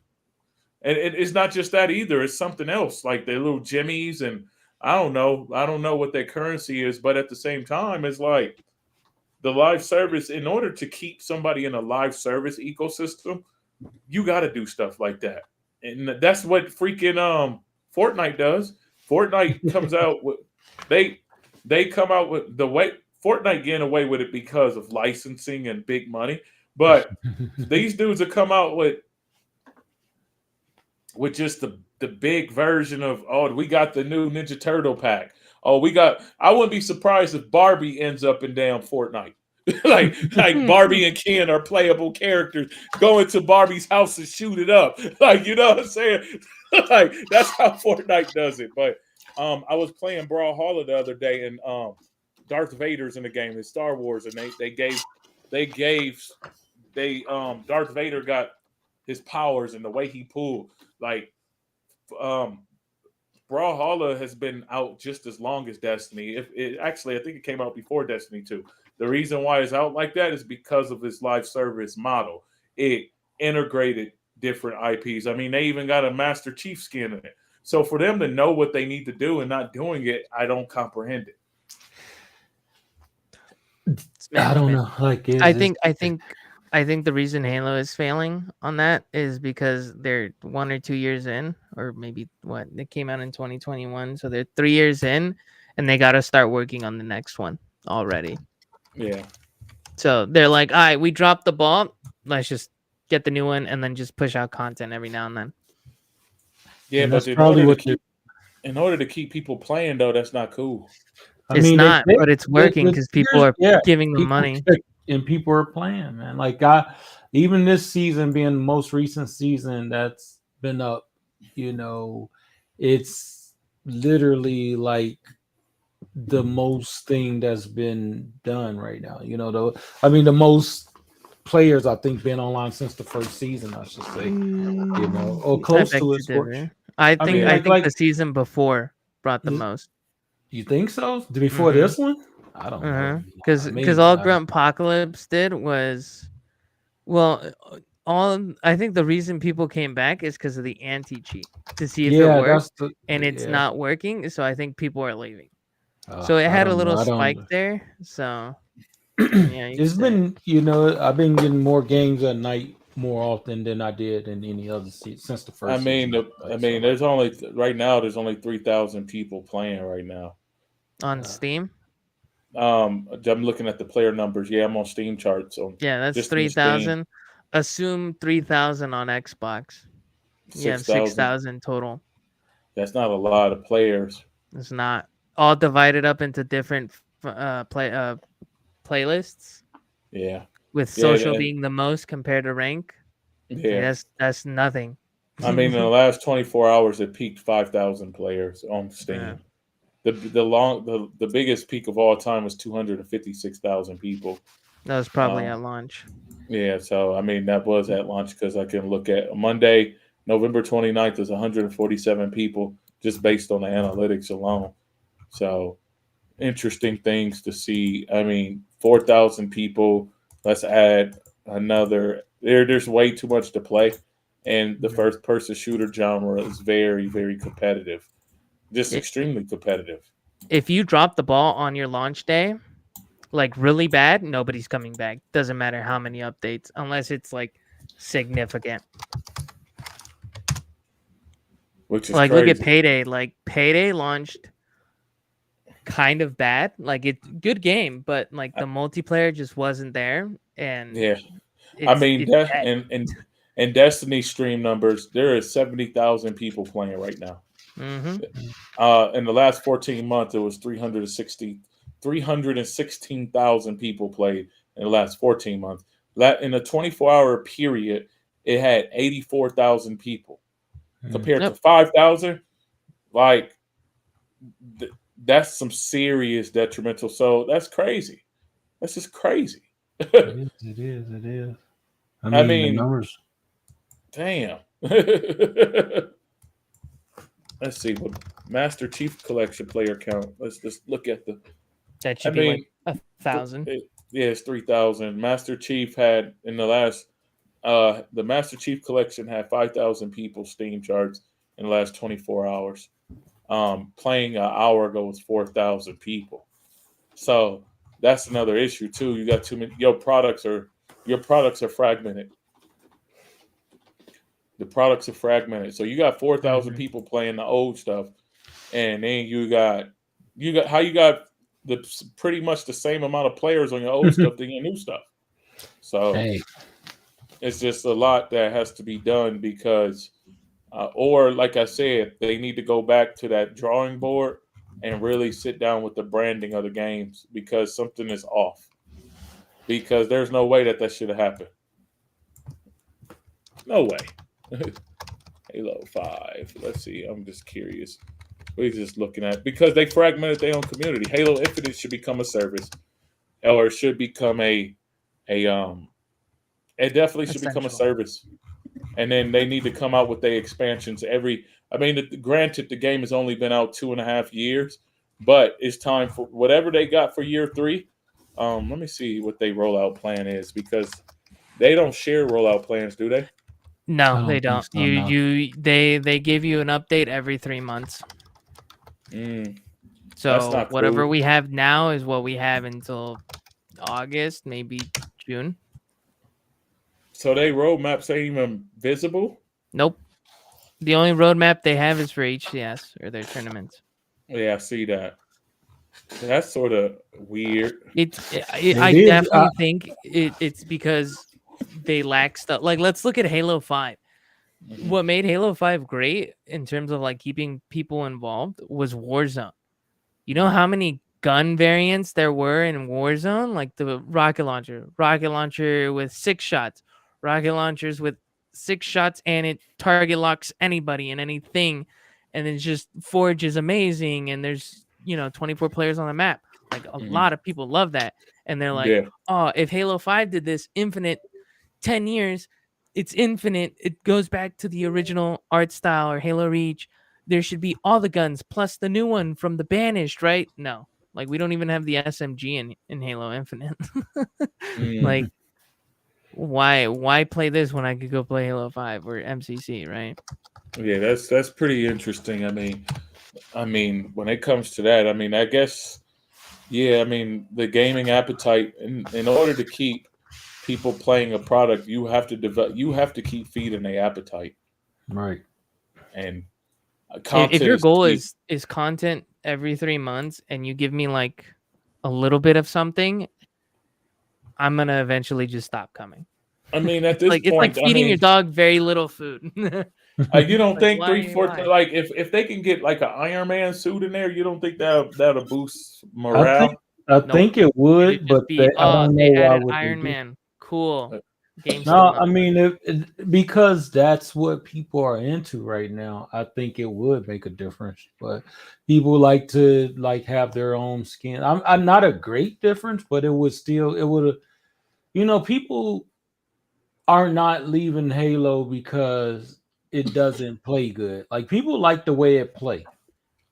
And it's not just that either. It's something else, like their little jimmies and I don't know. I don't know what their currency is, but at the same time, it's like the live service. In order to keep somebody in a live service ecosystem, you got to do stuff like that, and that's what freaking Fortnite does. Fortnite comes out with they come out with the way Fortnite getting away with it because of licensing and big money, but these dudes have come out with just the big version of, oh, we got the new Ninja Turtle pack. Oh, I wouldn't be surprised if Barbie ends up in damn Fortnite. like Barbie and Ken are playable characters. Go into Barbie's house and shoot it up. Like, you know what I'm saying? Like, that's how Fortnite does it. But I was playing Brawlhalla the other day, and Darth Vader's in the game. It's Star Wars, and Darth Vader got his powers and the way he pulled. Like, Brawlhalla has been out just as long as Destiny. I think it came out before Destiny 2. The reason why it's out like that is because of this live service model. It integrated different IPs. I mean, they even got a Master Chief skin in it. So for them to know what they need to do and not doing it, I don't comprehend it. I don't know. Like, I think the reason Halo is failing on that is because they're 1 or 2 years in, or maybe it came out in 2021, so they're 3 years in, and they got to start working on the next one already. Yeah. So they're like, all right, we dropped the ball. Let's just get the new one and then just push out content every now and then. Yeah, and but in order to keep people playing, though, that's not cool. It's not, but it's working because people are giving them money. And people are playing, man. Like, even this season being the most recent season that's been up, it's literally like the most thing that's been done right now. The most players I think been online since the first season, I should say. Or close to it. I think the season before brought the most. You think so? Before this one? I don't know. Because all Gruntpocalypse did was, I think the reason people came back is because of the anti-cheat to see if it works, and it's not working. So I think people are leaving. So it had a little spike there. So it's been, I've been getting more games at night more often than I did in any other season since the first. There's only 3,000 people playing right now on Steam. I'm looking at the player numbers. Yeah, I'm on Steam charts. So that's 3,000. Assume 3,000 on Xbox. You have 6,000 total. That's not a lot of players. It's not. All divided up into different playlists. Yeah. With social being the most compared to rank. Yeah. That's nothing. I mean, in the last 24 hours, it peaked 5,000 players on Steam. Yeah. The biggest peak of all time was 256,000 people. That was probably at launch. Yeah, so I mean that was at launch because I can look at Monday, November 29th is 147 people just based on the analytics alone. So interesting things to see. I mean, 4,000 people. Let's add another. There's way too much to play, and the first-person shooter genre is very, very competitive. Just extremely competitive. If you drop the ball on your launch day, like really bad, nobody's coming back. Doesn't matter how many updates, unless it's like significant. Which is like crazy. Look at Payday. Like Payday launched kind of bad. Like it's good game, but like the multiplayer just wasn't there. And in Destiny stream numbers, there is 70,000 people playing right now. Mm-hmm. In the last 14 months, it was 316,000 people played in the last 14 months. In a 24-hour period, it had 84,000 people compared to 5,000. Like, that's some serious detrimental. So that's crazy. That's just crazy. It is. I mean the numbers. Damn. Let's see what Master Chief Collection player count. Let's just look at the. That should be like 1,000. Yeah, it's 3,000. Master Chief had in the last. The Master Chief Collection had 5,000 people Steam charts in the last 24 hours. Playing an hour ago was 4,000 people. So that's another issue too. You got too many. Your products are fragmented. The products are fragmented. So you got 4,000 people playing the old stuff, and then you got you got pretty much the same amount of players on your old stuff than your new stuff. So Hey, it's just a lot that has to be done because, or like I said, they need to go back to that drawing board and really sit down with the branding of the games because something is off. Because there's no way that should have happened. No way. Halo 5. Let's see. I'm just curious. We're just looking at because they fragmented their own community. Halo Infinite should become a service, or it should become a It definitely should become a Essential. service, and then they need to come out with their expansions every. I mean, granted, the game has only been out 2.5 years, but it's time for whatever they got for year 3. Let me see what their rollout plan is because they don't share rollout plans, do they? No, I they don't think don't. so, no. They give you an update every 3 months. That's So not whatever cool. we have now is what we have until August, maybe June. So they roadmaps ain't even visible. Nope. The only roadmap they have is for HCS or their tournaments. Yeah, I see that. That's sort of weird. I is, definitely think it's because they lack stuff. Like, let's look at Halo 5. Mhm. What made Halo 5 great in terms of like keeping people involved was Warzone. You know how many gun variants there were in Warzone? Like the rocket launcher with 6 shots, rocket launchers with 6 shots, and it target locks anybody and anything. And it's just Forge is amazing. And there's, 24 players on the map. Like a Mhm. lot of people love that. And they're like, Yeah. oh, if Halo 5 did this infinite 10 years, it's infinite. It goes back to the original art style or Halo Reach. There should be all the guns plus the new one from the Banished, right? No. Like we don't even have the SMG in Halo Infinite. Like Mhm. why play this when I could go play Halo 5 or MCC, right? Yeah, that's pretty interesting. I mean, when it comes to that, I mean, I guess, yeah, I mean, the gaming appetite, in order to keep people playing a product, you have to you have to keep feeding their appetite, Right. and If content your is goal key. is content every 3 months and you give me like a little bit of something, I'm going to eventually just stop coming. I mean, at this It's like point, I feeding your mean, dog very little food. you don't Like think why 3/4 why? like if they can get like an Iron Man suit in there, you don't think that'll boost I think morale? I Nope. think it It'd would, just but be, I oh, don't know they why added would they Iron do. Man. Cool. Game's still No, not. I mean because that's what people are into right now. I think it would make a difference, but people like to like have their own skin. I'm not a great difference, but it would people are not leaving Halo because it doesn't play good. Like people like the way it play.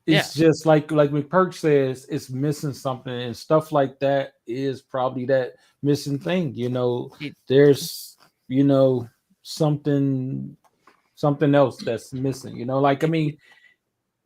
Yeah. It's just like McPerk says, it's missing something, and stuff like that is probably that missing thing. It, There's something else that's missing. Like I it, it- mean,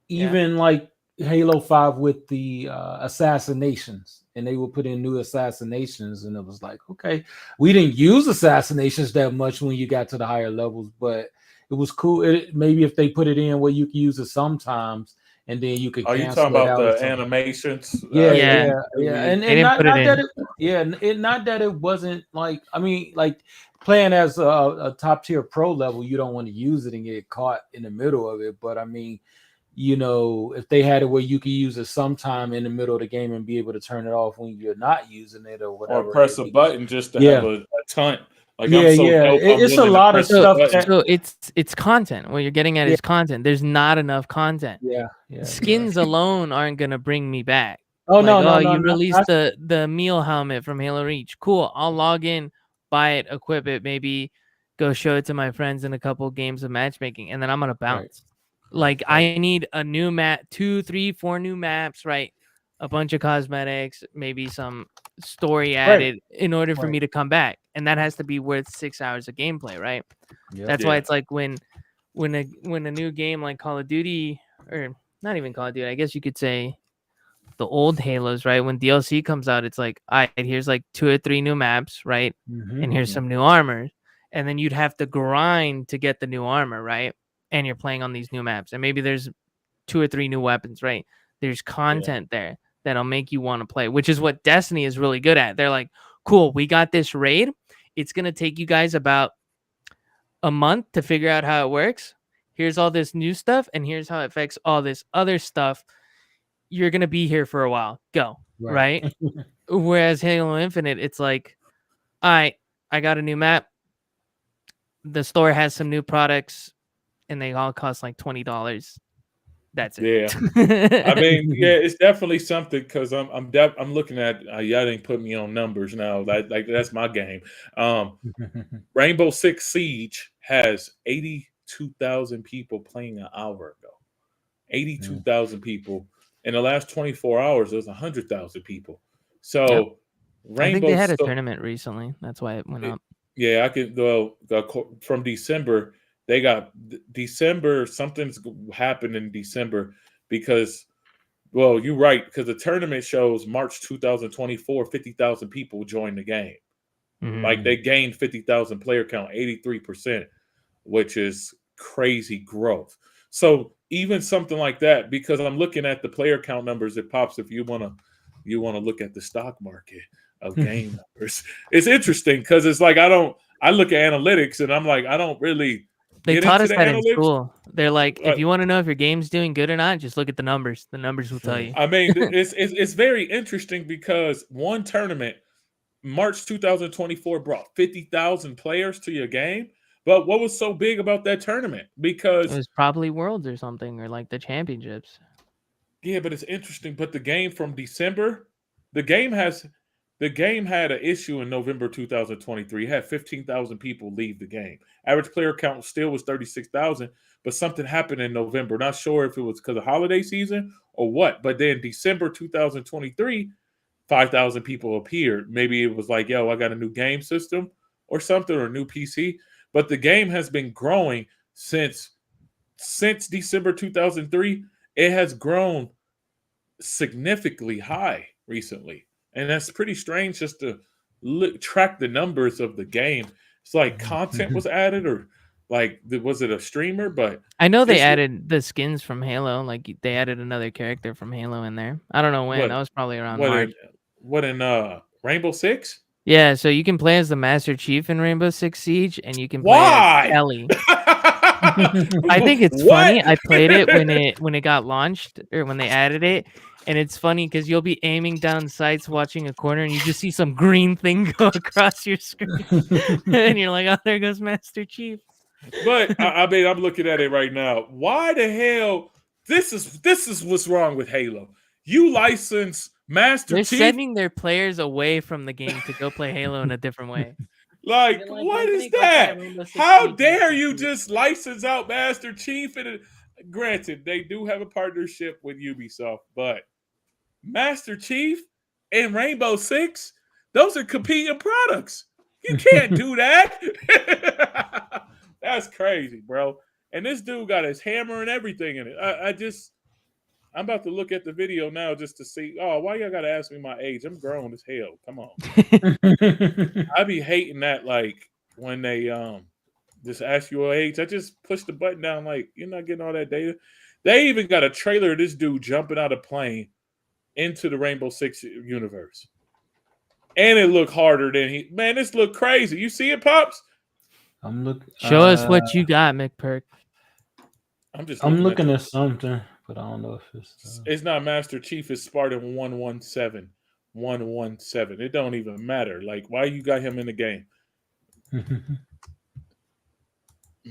yeah. even like Halo 5 with the assassinations, and they would put in new assassinations, and it was like, okay, we didn't use assassinations that much when you got to the higher levels, but it was cool. Maybe if they put it in where you can use it sometimes, and then you could Are you talking cancel it about out or the something. animations? Yeah, Yeah. Game yeah, preview? They and didn't not put it not that in. it, yeah, not that it wasn't like, I mean, like playing as a top tier pro level, you don't want to use it and get caught in the middle of it. But I mean, if they had it where you could use it sometime in the middle of the game and be able to turn it off when you're not using it or Or whatever, press a button just to have yeah, a ton. Like I'm yeah, so yeah. dope, I'm It's a willing to lot of press the So stuff button. that, so it's content. What you're getting at yeah, is content. There's not enough content. yeah, yeah. You're right. Skins alone aren't gonna bring me back. Oh Like, no, no, oh, no, you not, released the meal helmet from Halo Reach. Cool. I'll log in, buy it, equip it, maybe go show it to my friends in a couple games of matchmaking, and then I'm gonna right, bounce. right, Like right, I need a new map, 2, 3, 4 new maps, right? A bunch of cosmetics, maybe some story right, added in order for right. me to come back. And that has to be worth 6 hours of gameplay, right? Yep. That's why Yeah. it's like when a new game like Call of Duty, or not even Call of Duty, I guess you could say the old Halos, right? When DLC comes out, it's like, all right, here's like 2 or 3 new maps, right? And here's Mhm. some new armor. And then you'd have to grind to get the new armor, right? And you're playing on these new maps. And maybe there's 2 or 3 new weapons, right? There's content there that'll make you want to play, which is what Destiny is really good at. They're like, cool, we got this raid. It's going to take you guys about a month to figure out how it works. Here's all this new stuff, and here's how it affects all this other stuff. You're going to be here for a while. Go. Right? Whereas Halo Infinite, it's like, all right, I got a new map. The store has some new products, and they all cost like $20. That's it. Yeah, I mean, yeah, it's definitely something because I'm looking at y'all didn't put me on numbers now. That's my game. Rainbow Six Siege has 82,000 people playing an hour ago. 82,000 people in the last 24 hours. There's 100,000 people. So I think they had a tournament recently. That's why it went up. Yeah, I could. Well, from December. They got December, something's happened in December because, well, you're right, because the tournament shows March 2024, 50,000 people joined the game. Mm-hmm. Like they gained 50,000 player count, 83%, which is crazy growth. So even something like that, because I'm looking at the player count numbers, it pops if you want to look at the stock market of game numbers. It's interesting because it's like I look at analytics and I'm like, I don't really. They taught us that in school. They're like, if you want to know if your game's doing good or not, just look at the numbers. The numbers will tell you. I mean, it's very interesting because one tournament, March 2024, brought 50,000 players to your game. But what was so big about that tournament? Because it was probably Worlds or something, or like the championships. Yeah, but it's interesting. But the game from December, the game had an issue in November 2023. It had 15,000 people leave the game. Average player count still was 36,000, but something happened in November. Not sure if it was because of holiday season or what, but then December 2023, 5,000 people appeared. Maybe it was like, yo, I got a new game system or something, or a new PC. But the game has been growing since December 2003. It has grown significantly high recently. And that's pretty strange just to track the numbers of the game. It's like content was added, or like was it a streamer? But I know they added the skins from Halo. Like they added another character from Halo in there. I don't know when. That was probably around March. In Rainbow Six? Yeah, so you can play as the Master Chief in Rainbow Six Siege, and you can play as Ellie. I think it's funny. I played it when it got launched, or when they added it. And it's funny because you'll be aiming down sights, watching a corner, and you just see some green thing go across your screen. And you're like, oh, there goes Master Chief. But, I mean, I'm looking at it right now. Why the hell? This is what's wrong with Halo. You license Master Chief. They're sending their players away from the game to go play Halo in a different way. Like what is that? How dare you just license out Master Chief? And granted, they do have a partnership with Ubisoft, but Master Chief and Rainbow Six, those are competing products. You can't do that. That's crazy, bro. And this dude got his hammer and everything in it. I'm about to look at the video now just to see. Oh, why y'all gotta ask me my age? I'm grown as hell. Come on. I be hating that, like when they just ask your age. I just push the button down, like you're not getting all that data. They even got a trailer of this dude jumping out of a plane into the Rainbow Six universe. And it looked harder than man, this look crazy. You see it, Pops? I'm looking. Show us what you got, McPerk. I'm looking at something, but I don't know if it's not Master Chief, it's Spartan 117. 117. It don't even matter. Like, why you got him in the game?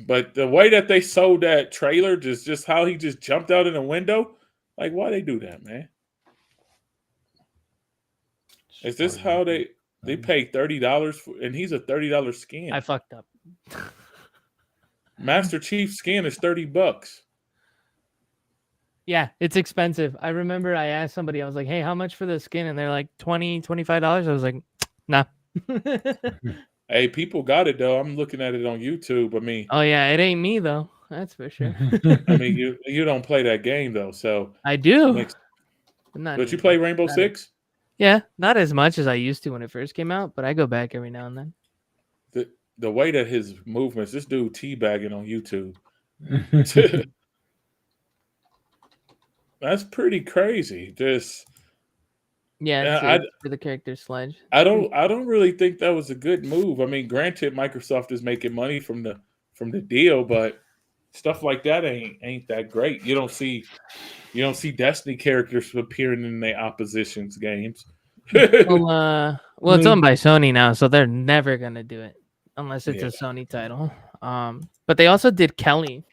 But the way that they sold that trailer, just how he just jumped out in a window, like, why they do that, man? Is this how they pay $30 for, and he's a $30 skin? I fucked up. Master Chief skin is $30. Yeah, it's expensive. I remember I asked somebody, I was like, hey, how much for the skin? And they're like, $20, $25. I was like, nah. Hey, people got it though. I'm looking at it on YouTube. I mean, oh yeah, it ain't me though. That's for sure. I mean, you don't play that game though, so I do. But you play Rainbow Six? Yeah, not as much as I used to when it first came out, but I go back every now and then. The way that his movements, this dude teabagging on YouTube. That's pretty crazy. Just Yeah, I, it's for the character Sledge. I don't really think that was a good move. I mean, granted, Microsoft is making money from the deal, but stuff like that ain't that great. You don't see Destiny characters appearing in the opposition's games. Well, it's mean- owned by Sony now, so they're never gonna do it unless it's Yeah. a Sony title. But they also did Kelly.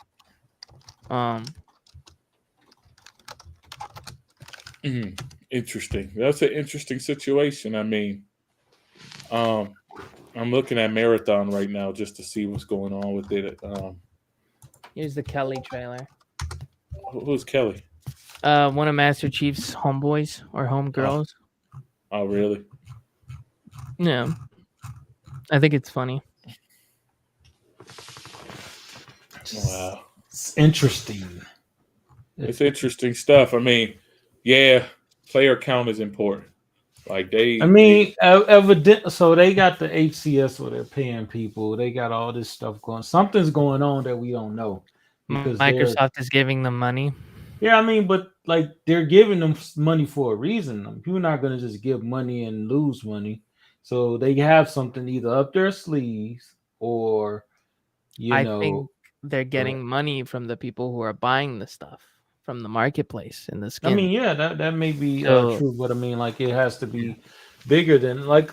Interesting. That's an interesting situation. I mean, I'm looking at Marathon right now just to see what's going on with it. Here's the Kelly trailer. Who's Kelly? One of Master Chief's homeboys or homegirls. Oh, really? Yeah, I think it's funny. Wow. It's interesting. It's interesting stuff. I mean, yeah, player count is important. Like evident. So they got the HCS where they're paying people. They got all this stuff going. Something's going on that we don't know. Because Microsoft is giving them money. Yeah, I mean, but like they're giving them money for a reason. People are not going to just give money and lose money. So they have something either up their sleeves or, I think they're getting money from the people who are buying the stuff from the marketplace in the skin. I mean, yeah, that may be true, but I mean, like it has to be bigger than like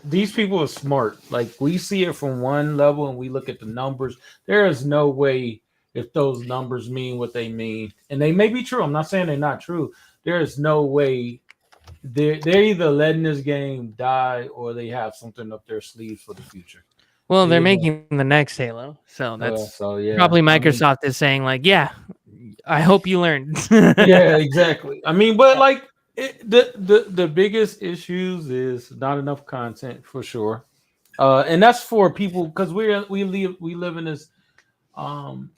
these people are smart. Like we see it from one level and we look at the numbers. There is no way if those numbers mean what they mean, and they may be true. I'm not saying they're not true. There is no way they're either letting this game die or they have something up their sleeves for the future. Well, they're making the next Halo, so that's probably Microsoft is saying like, yeah, I hope you learned. Yeah, exactly. I mean, but like the biggest issues is not enough content for sure, and that's for people because we live in this realm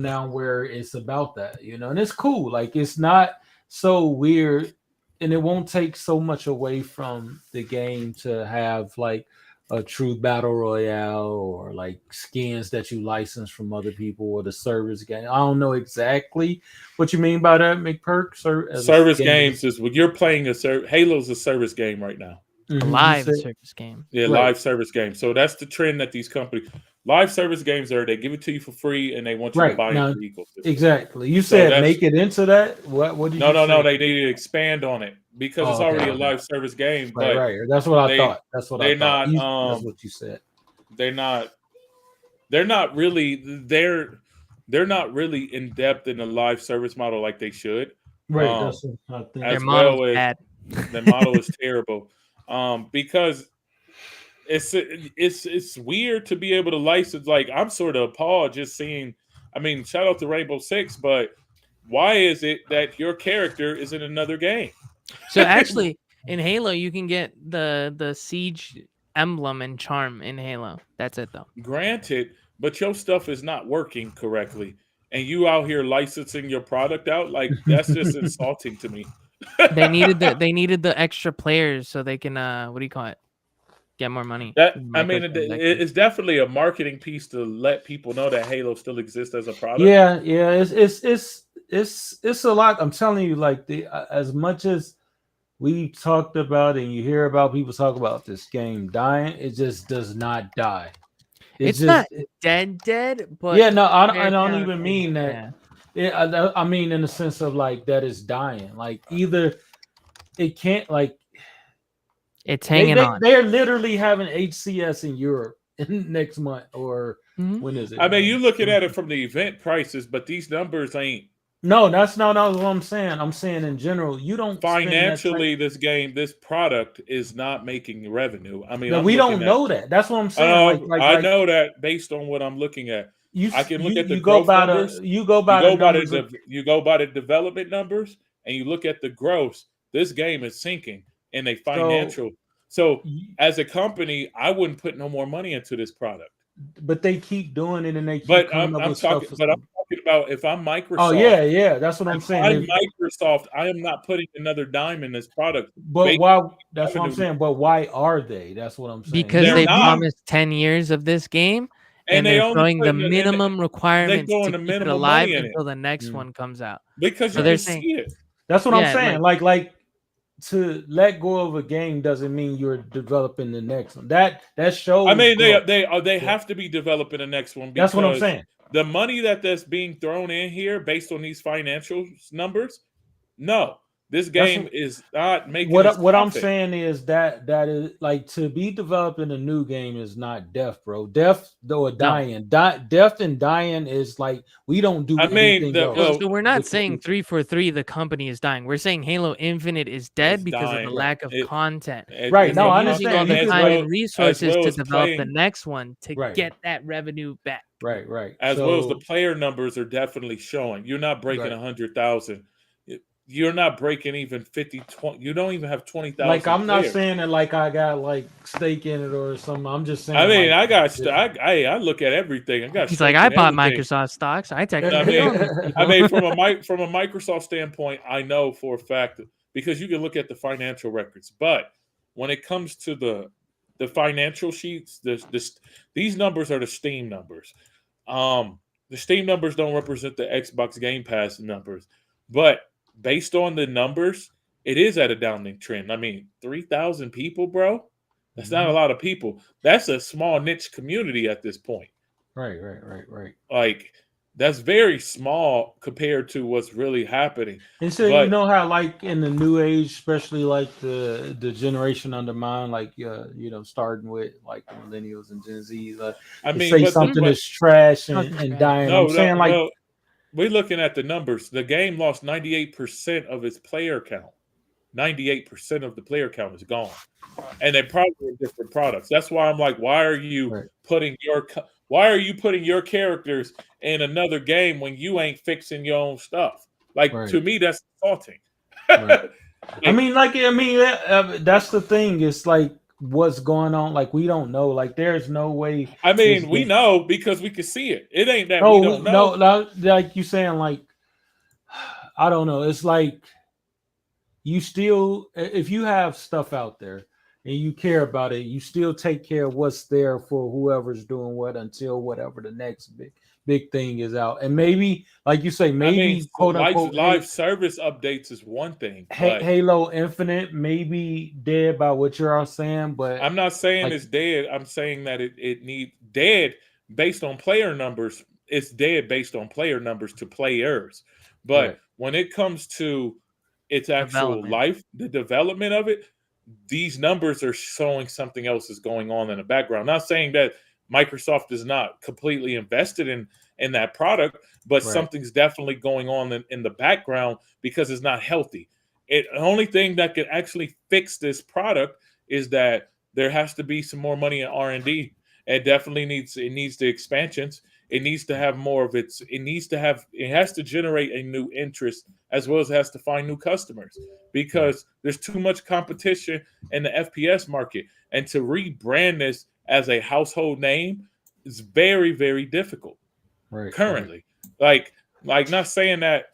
now where it's about that, and it's cool. Like it's not so weird, and it won't take so much away from the game to have like a true battle royale or like skins that you license from other people or the service game. I don't know exactly what you mean by that, McPerk. Service games is when you're playing Halo's a service game right now. Mm-hmm. Live service game. Yeah, right. Live service game. So that's the trend that these companies live service games they give it to you for free and they want you to buy it for equal. Exactly. You said make it into that. What did you say? No. They need to expand on it because it's already a live service game. But right. That's what I thought. That's what I thought. That's what you said. They're not really in depth in the live service model like they should. Right. That's what I think. Their model is bad. Their model is terrible. Because it's weird to be able to license. Like I'm sort of appalled just seeing. I mean, shout out to Rainbow Six, but why is it that your character is in another game? So actually, in Halo, you can get the Siege emblem and charm in Halo. That's it, though. Granted, but your stuff is not working correctly, and you out here licensing your product out like that's just insulting to me. They needed the extra players so they can what do you call it? Get more money. It's definitely a marketing piece to let people know that Halo still exists as a product. Yeah, it's a lot. I'm telling you, like as much as we talked about and you hear about people talk about this game dying, it just does not die. It's not dead, but yeah, no, I don't even mean that. Yeah, I mean in the sense of like that is dying. Like either it can't like. It's hanging on. They're literally having HCS in Europe next month or when is it? I mean, you're looking at it from the event prices, but these numbers ain't. No, that's not what I'm saying. I'm saying in general, you don't financially this product is not making revenue. I mean, we don't know that. That's what I'm saying. I know that based on what I'm looking at. I can look at the growth numbers. You go by the development numbers, and you look at the gross. This game is sinking in a financial. So as a company, I wouldn't put no more money into this product. But they keep doing it, and they keep I'm talking about if I'm Microsoft. Oh yeah, that's what I'm saying. I'm Microsoft. I am not putting another dime in this product. But why? That's what I'm saying. But why are they? That's what I'm saying. Because they promised 10 years of this game, and they they're only throwing the putting it minimum they requirements throwing to the keep it minimum alive money in it until the next Mm. one comes out. because So you they're can saying, see it. That's what I'm yeah, saying. Like to let go of a game doesn't mean you're developing the next one. That I shows mean, growth. they Yeah. have to be developing the next one That's what I'm because saying. the money that's being thrown in here based on these financial numbers, no, this That's game is not making its what I'm profit. saying is that is like to be developing a new game is not death, bro. Death or no. dying. Death and dying is like we don't do I mean, anything else. So we're not with the saying future. 343 the company is dying. We're saying Halo Infinite is dead it's because of the dying. lack of It, content. Right. And it's they're No, I using all understand. the You could time like and as resources well to as develop the playing next one to right, get that revenue back. right. as well as the So player numbers are definitely showing. You're not breaking right. 100,000. You're not breaking even 50, 20. You don't even have Like 20,000 I'm not players. saying that like I got like stake in it or something. I'm just I saying mean, like I got I look at everything. I got He's like, stake I in bought everything. Microsoft stocks. I I technically mean, own these I people. mean, from a Microsoft standpoint, I know for a fact because you can look at the financial records. But when it comes to the financial sheets, these numbers are the Steam numbers. The Steam numbers don't represent the Xbox Game Pass numbers, but based on the numbers, it is at a downward trend. I mean, 3,000 people, bro. That's not a Mhm. lot of people. That's a small niche community at this point. right. Like that's very small compared to what's really happening. And so you But know how like in the new age, especially like the generation under mine, like starting with like the millennials and Gen Z, I to mean, say but the something but is trash Talking and trash. dying. I'm no, saying like well, we're looking at the numbers. The game lost 98% of its player count. 98% of the player count is gone. And they probably in different products. That's why I'm like, right, why are you putting your characters in another game when you ain't fixing your own stuff? Like right, to me, that's insulting. right. I Like, mean, that's the thing. It's like what's going on. Like we don't know. Like there's no way I this mean, we game. know because we can see it. It ain't that we No, don't no, know. no. Like you saying, like I don't know. It's like you still, if you have stuff out there and you care about it, you still take care of what's there for whoever's doing what until whatever the next big thing is out. And maybe, like you say, I mean, maybe quote unquote, live service updates is one thing, but Halo Infinite may be dead by what you're all saying, but I'm not saying like it's dead. I'm saying that it needs dead based on player numbers. It's dead based on player numbers to players. But right, when it comes to its actual Development. life, the development of it, these numbers are showing something else is going on in the background. Not saying that Microsoft is not completely invested in that product, but right, something's definitely going on in the background because it's not healthy. The only thing that could actually fix this product is that there has to be some more money in R&D. It needs the expansions. It needs to have more of it has to generate a new interest as well as it has to find new customers because there's too much competition in the FPS market. And to rebrand this as a household name is very, very difficult right, currently. Like not saying that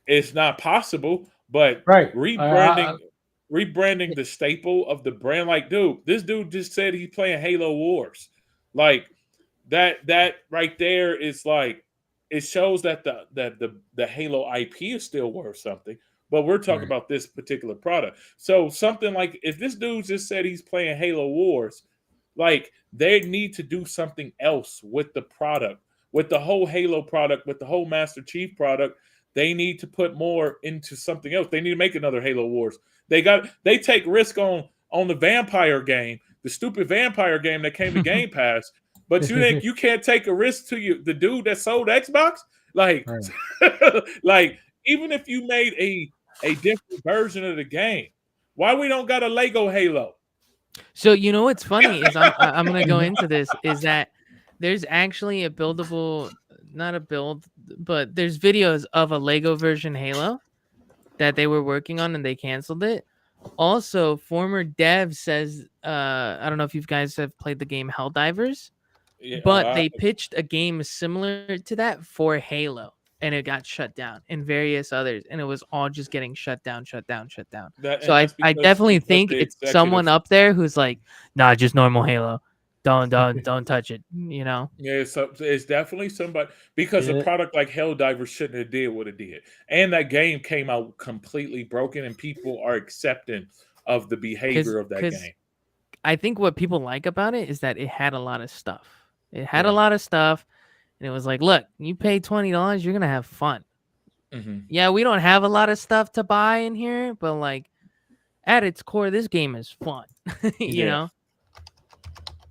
it's not possible, but right. rebranding the staple of the brand. Like, dude, this dude just said he's playing Halo Wars. Like that right there is like it shows that the Halo IP is still worth something. But we're talking Right. about this particular product. So something like if this dude just said he's playing Halo Wars, like they need to do something else with the product, with the whole Halo product, with the whole Master Chief product. They need to put more into something else. They need to make another Halo Wars. They take risk on the vampire game, the stupid vampire game that came to Game Pass. But you think you can't take a risk to the dude that sold Xbox? Like, Right. like even if you made a different version of the game, why we don't got a Lego Halo? So you know what's funny is I'm gonna go into this is that there's actually a buildable, not a build, but there's videos of a Lego version Halo that they were working on and they canceled it. Also, former dev says, I don't know if you guys have played the game Helldivers, Yeah, but they pitched a game similar to that for Halo, and it got shut down, and various others, and it was all just getting shut down. So and I that's definitely because think the it's someone executive. up there who's like, nah, just normal Halo. don't touch it. You know. Yeah, it's definitely somebody, because a Yeah. product like Helldivers shouldn't have did what it did, and that game came out completely broken, and people are accepting of the behavior of that Because game. I think what people like about it is that it had a lot of stuff. It had a Yeah. lot of stuff, and it was like, look, you pay $20, you're gonna have fun. Hmm. Yeah, we don't have a lot of stuff to buy in here, but like at its core, this game is fun. You Yeah, know.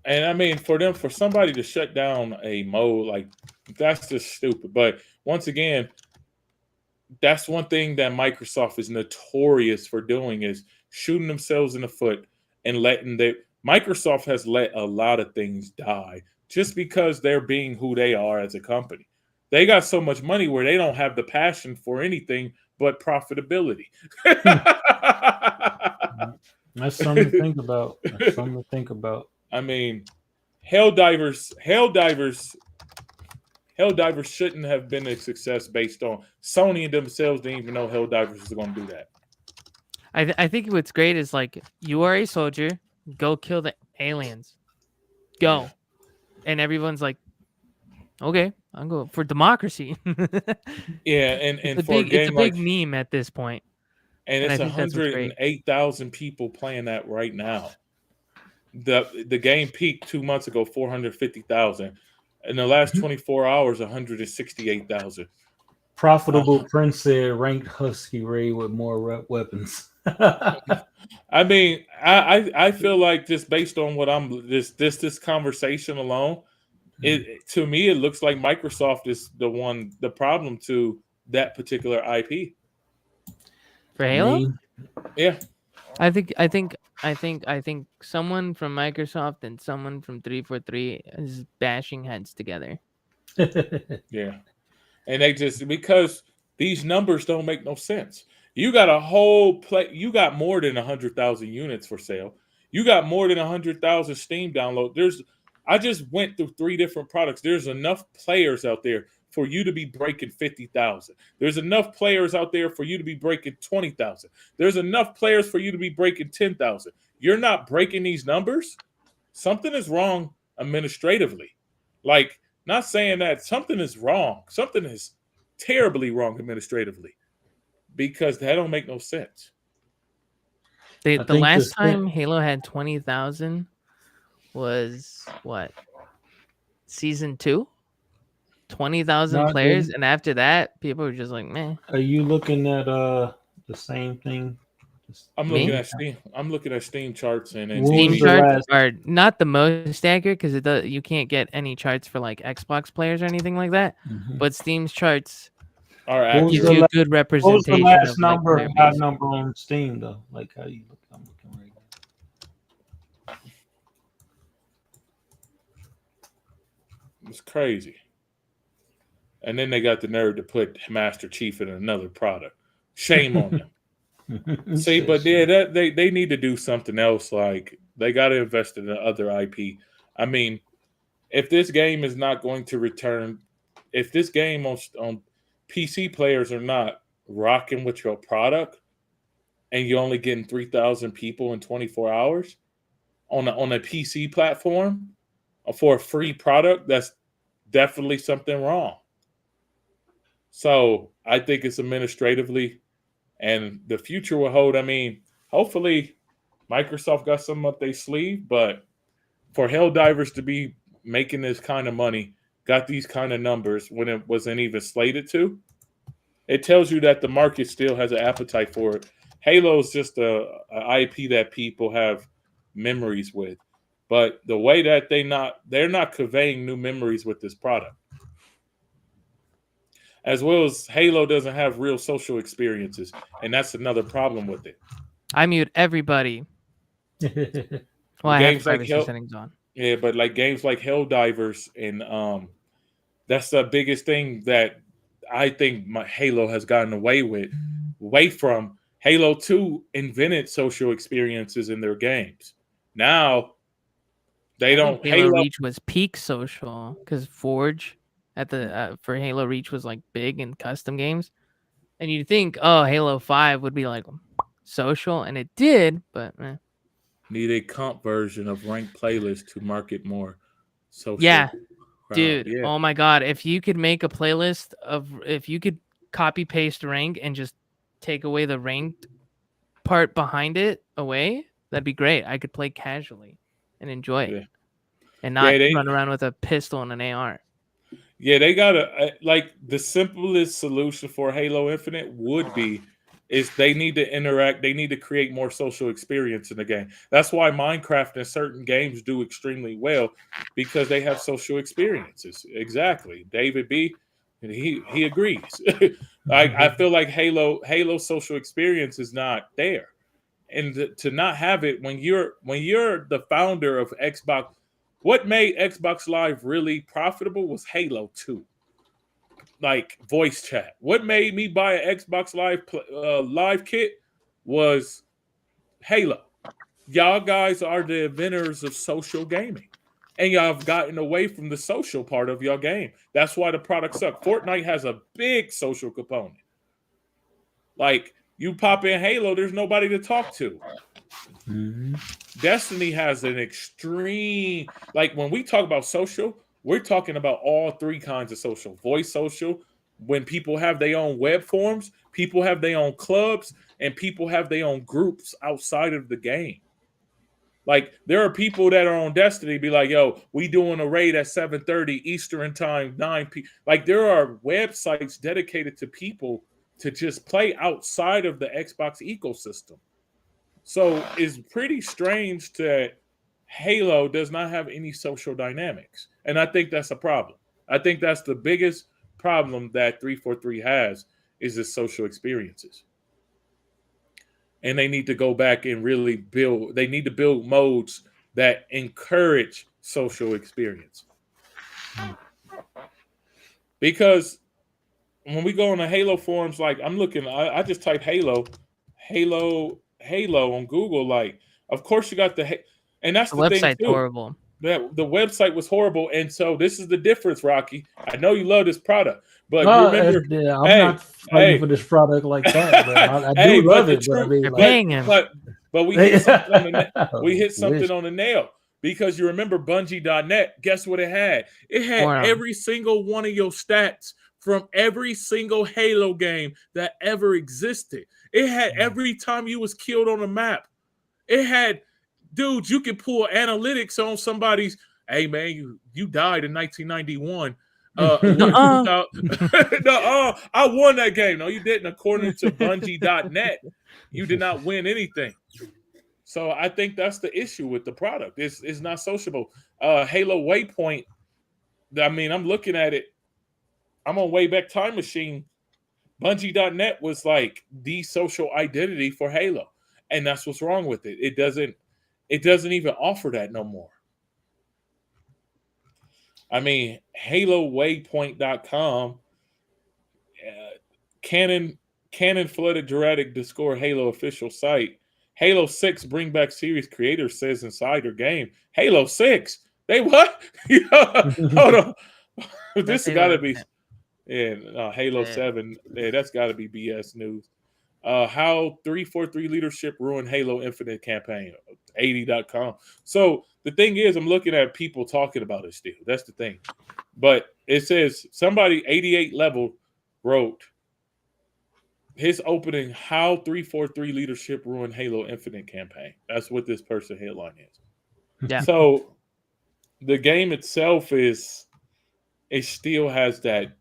and I mean, for somebody to shut down a mode, like, that's just stupid. But once again, that's one thing that Microsoft is notorious for doing, is shooting themselves in the foot and letting their Microsoft has let a lot of things die just because they're being who they are as a company. They got so much money where they don't have the passion for anything but profitability. That's something to think about. That's something to think about. I mean, Helldivers shouldn't have been a success based on Sony and themselves didn't even know Helldivers was going to do that. I think what's great is like you are a soldier, go kill the aliens, go, Yeah. and everyone's like, okay, I'm going for democracy. Yeah, and for a It's a game big like, meme at this point, and and I it's think that's what's great. 108,000 people playing that right now. The game peaked 2 months ago, 450,000. In the last 24 hours, 168,000. Profitable Prince said ranked Husky Ray with more weapons. I mean, I feel like, just based on what I'm this conversation alone, it to me it looks like Microsoft is the problem to that particular IP. For I Halo, mean, Yeah, I think someone from Microsoft and someone from 343 is bashing heads together. yeah, and they just, because these numbers don't make no sense. You got a whole play. You got more than 100,000 units for sale. You got more than 100,000 Steam download. I just went through 3 different products. There's enough players out there for you to be breaking 50,000. There's enough players out there for you to be breaking 20,000. There's enough players for you to be breaking 10,000. You're not breaking these numbers. Something is wrong administratively. Like, not saying that something is wrong. Something is terribly wrong administratively, because that don't make no sense. I The think last time Halo had 20,000 was what? Season 2? 20,000 No, players, and after that, people were just like, "Meh." are you looking at the same thing? I'm Me? looking at Steam. I'm looking at Steam charts and What Steam was the charts last? are not the most accurate because you can't get any charts for like Xbox players or anything like that. Mhm. But Steam's charts are What was gives the accurate. you a good What was the representation last of like number? player High base. number on Steam though. Like how you look? I'm looking right now. It's crazy. And then they got the nerve to put Master Chief in another product. Shame on them. See, but yeah, that they need to do something else. Like, they got to invest in the other IP. I mean, if this game is not going to return, if this game on PC players are not rocking with your product, and you're only getting 3,000 people in 24 hours on a PC platform for a free product, that's definitely something wrong. So I think it's administratively, and the future will hold. I mean, hopefully Microsoft got something up their sleeve, but for Helldivers to be making this kind of money, got these kind of numbers when it wasn't even slated to, it tells you that the market still has an appetite for it. Halo is just a IP that people have memories with, but the way that they're not conveying new memories with this product. As well as Halo doesn't have real social experiences, and that's another problem with it. I mute everybody. Well, I have Games like privacy settings on. Yeah, but like games like Helldivers, and that's the biggest thing that I think Halo has gotten away from. Halo 2 invented social experiences in their games. Now they I don't. think Halo Halo, Reach was peak social because Forge at the for Halo Reach was like big in custom games, and you'd think, oh, Halo 5 would be like social, and it did, but Need a comp version of ranked playlist to market more social. Yeah, crowd. dude. Yeah. Oh my god, if you could make a playlist if you could copy paste rank and just take away the ranked part behind it away, that'd be great. I could play casually and enjoy it Yeah. and not they run around with a pistol and an AR. Yeah, they gotta like the simplest solution for Halo Infinite would be is they need to interact. They need to create more social experience in the game. That's why Minecraft and certain games do extremely well because they have social experiences. Exactly, David B. And he agrees. I feel like Halo social experience is not there, and to not have it when you're the founder of Xbox. What made Xbox Live really profitable was Halo 2, like voice chat. What made me buy an Xbox Live kit was Halo. Y'all guys are the inventors of social gaming, and y'all have gotten away from the social part of your game. That's why the product sucks. Fortnite has a big social component. Like you pop in Halo, there's nobody to talk to. Mm-hmm. Destiny has an extreme, like when we talk about social, we're talking about all three kinds of social. Voice social, when people have their own web forms, people have their own clubs, and people have their own groups outside of the game. Like there are people that are on Destiny be like, yo, we doing a raid at 7:30 Eastern time, 9 p. Like there are websites dedicated to people to just play outside of the Xbox ecosystem. So it's pretty strange that Halo does not have any social dynamics. And I think that's a problem. I think that's the biggest problem that 343 has is its social experiences. And they need to go back and really they need to build modes that encourage social experience. Because when we go on the Halo forums, like I'm looking, I just type Halo on Google. Like, of course you got and that's The the thing website's too. horrible. That the website was horrible, and so this is the difference, Rocky. I know you love this product, but you remember, yeah, I'm not fighting for this product like that, but I do love it. But I mean, They're like, paying him. but we hit something on the Wish. on the nail because you remember Bungie.net. Guess what it had? It had Forum. every single one of your stats from every single Halo game that ever existed. It had every time you was killed on a map. It had, dude, you could pull analytics on somebody's, hey man, you died in 1991. I won that game. No, you didn't. According to Bungie.net, you did not win anything. So I think that's the issue with the product. It's not sociable. Halo Waypoint, I mean, I'm looking at it. I'm on Wayback Time Machine. Bungie.net was like the social identity for Halo. And that's what's wrong with it. It doesn't even offer that no more. I mean, HaloWaypoint.com, Canon flooded Juratic Discord Halo official site. Halo 6 bring back series creator says inside their game. Halo 6? They what? Hold on. This has got to be... Yeah, Halo 7. Yeah, that's got to be BS news. How 343 leadership ruined Halo Infinite campaign. 80.com. So the thing is, I'm looking at people talking about it still. That's the thing. But it says somebody 88 level wrote his opening, how 343 leadership ruined Halo Infinite campaign. That's what this person headline is. Yeah. So the game itself it still has that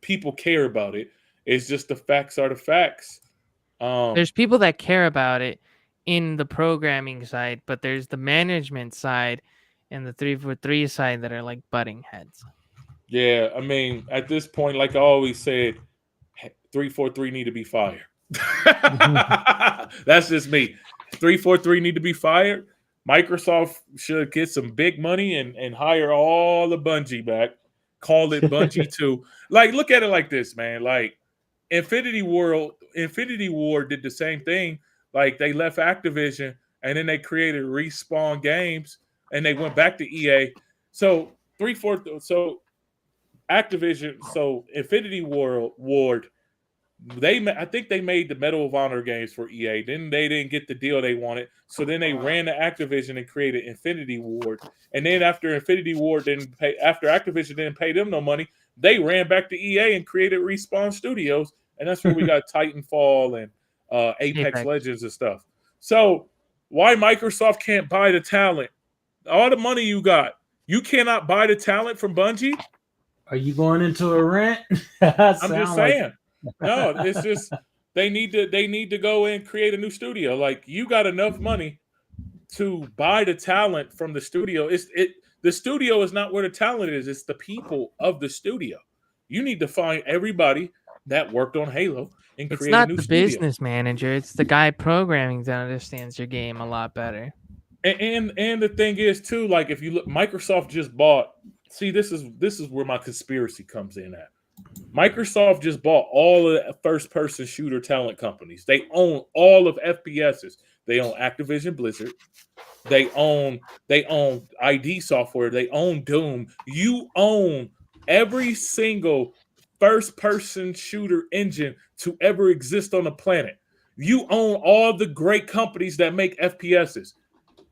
people care about it. It's just the facts are the facts. There's people that care about it in the programming side, but there's the management side and the 343 side that are like butting heads. Yeah, I mean, at this point, like I always said, 343 need to be fired. That's just me. 343 need to be fired. Microsoft should get some big money and hire all the Bungie back. Call it Bungie 2. Like, look at it like this, man. Like, Infinity War did the same thing. Like, they left Activision and then they created Respawn Games and they went back to EA. So Activision, so Infinity Ward I think they made the Medal of Honor games for EA. Then they didn't get the deal they wanted, so then they ran to Activision and created Infinity Ward. And then after Activision didn't pay them no money, they ran back to EA and created Respawn Studios, and that's where we got Titanfall and Apex Legends and stuff. So why Microsoft can't buy the talent? All the money you got, you cannot buy the talent from Bungie? Are you going into a rant? I'm just saying. No, it's just they need to go and create a new studio. Like, you got enough money to buy the talent from the studio. The studio is not where the talent is, it's the people of the studio. You need to find everybody that worked on Halo and create a new studio. It's not the business manager, it's the guy programming that understands your game a lot better. And the thing is too, like, if you look, Microsoft just bought. See, this is where my conspiracy comes in at. Microsoft just bought all of the first-person shooter talent companies. They own all of FPSs. They own Activision Blizzard. They own ID Software. They own Doom. You own every single first-person shooter engine to ever exist on the planet. You own all the great companies that make FPSs,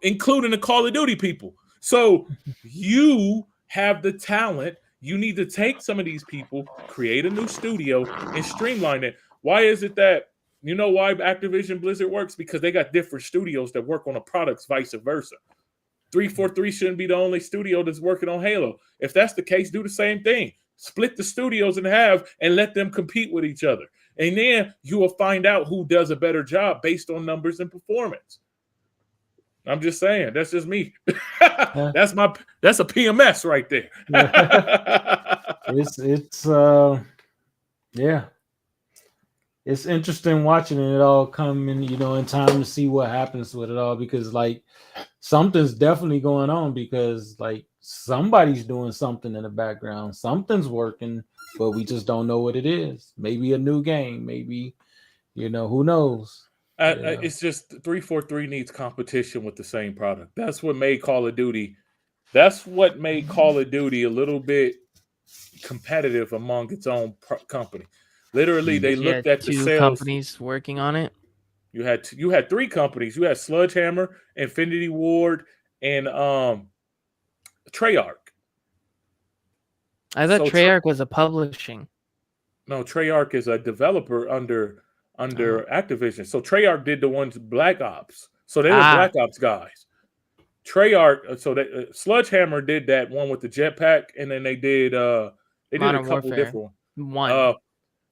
including the Call of Duty people. So you have the talent. You need to take some of these people, create a new studio, and streamline it. Why is it that, you know why Activision Blizzard works? Because they got different studios that work on the products, vice versa. 343 shouldn't be the only studio that's working on Halo. If that's the case, do the same thing. Split the studios in half and let them compete with each other. And then you will find out who does a better job based on numbers and performance. I'm just saying, that's just me. That's a PMS right there. It's interesting watching it all come in, in time to see what happens with it all, because like something's definitely going on, because like somebody's doing something in the background, something's working, but we just don't know what it is. Maybe a new game, maybe, who knows. It's just 343 needs competition with the same product. That's what made Call of Duty. That's what made Call of Duty a little bit competitive among its own company. Literally, they looked at the sales. 2 companies working on it. You had 3 companies. You had Sledgehammer, Infinity Ward, and Treyarch. I thought Treyarch was a publishing. No, Treyarch is a developer under Activision. So Treyarch did the ones Black Ops. So they're the Black Ops guys. Treyarch, so Sledgehammer did that one with the jetpack, and then they did a couple different ones.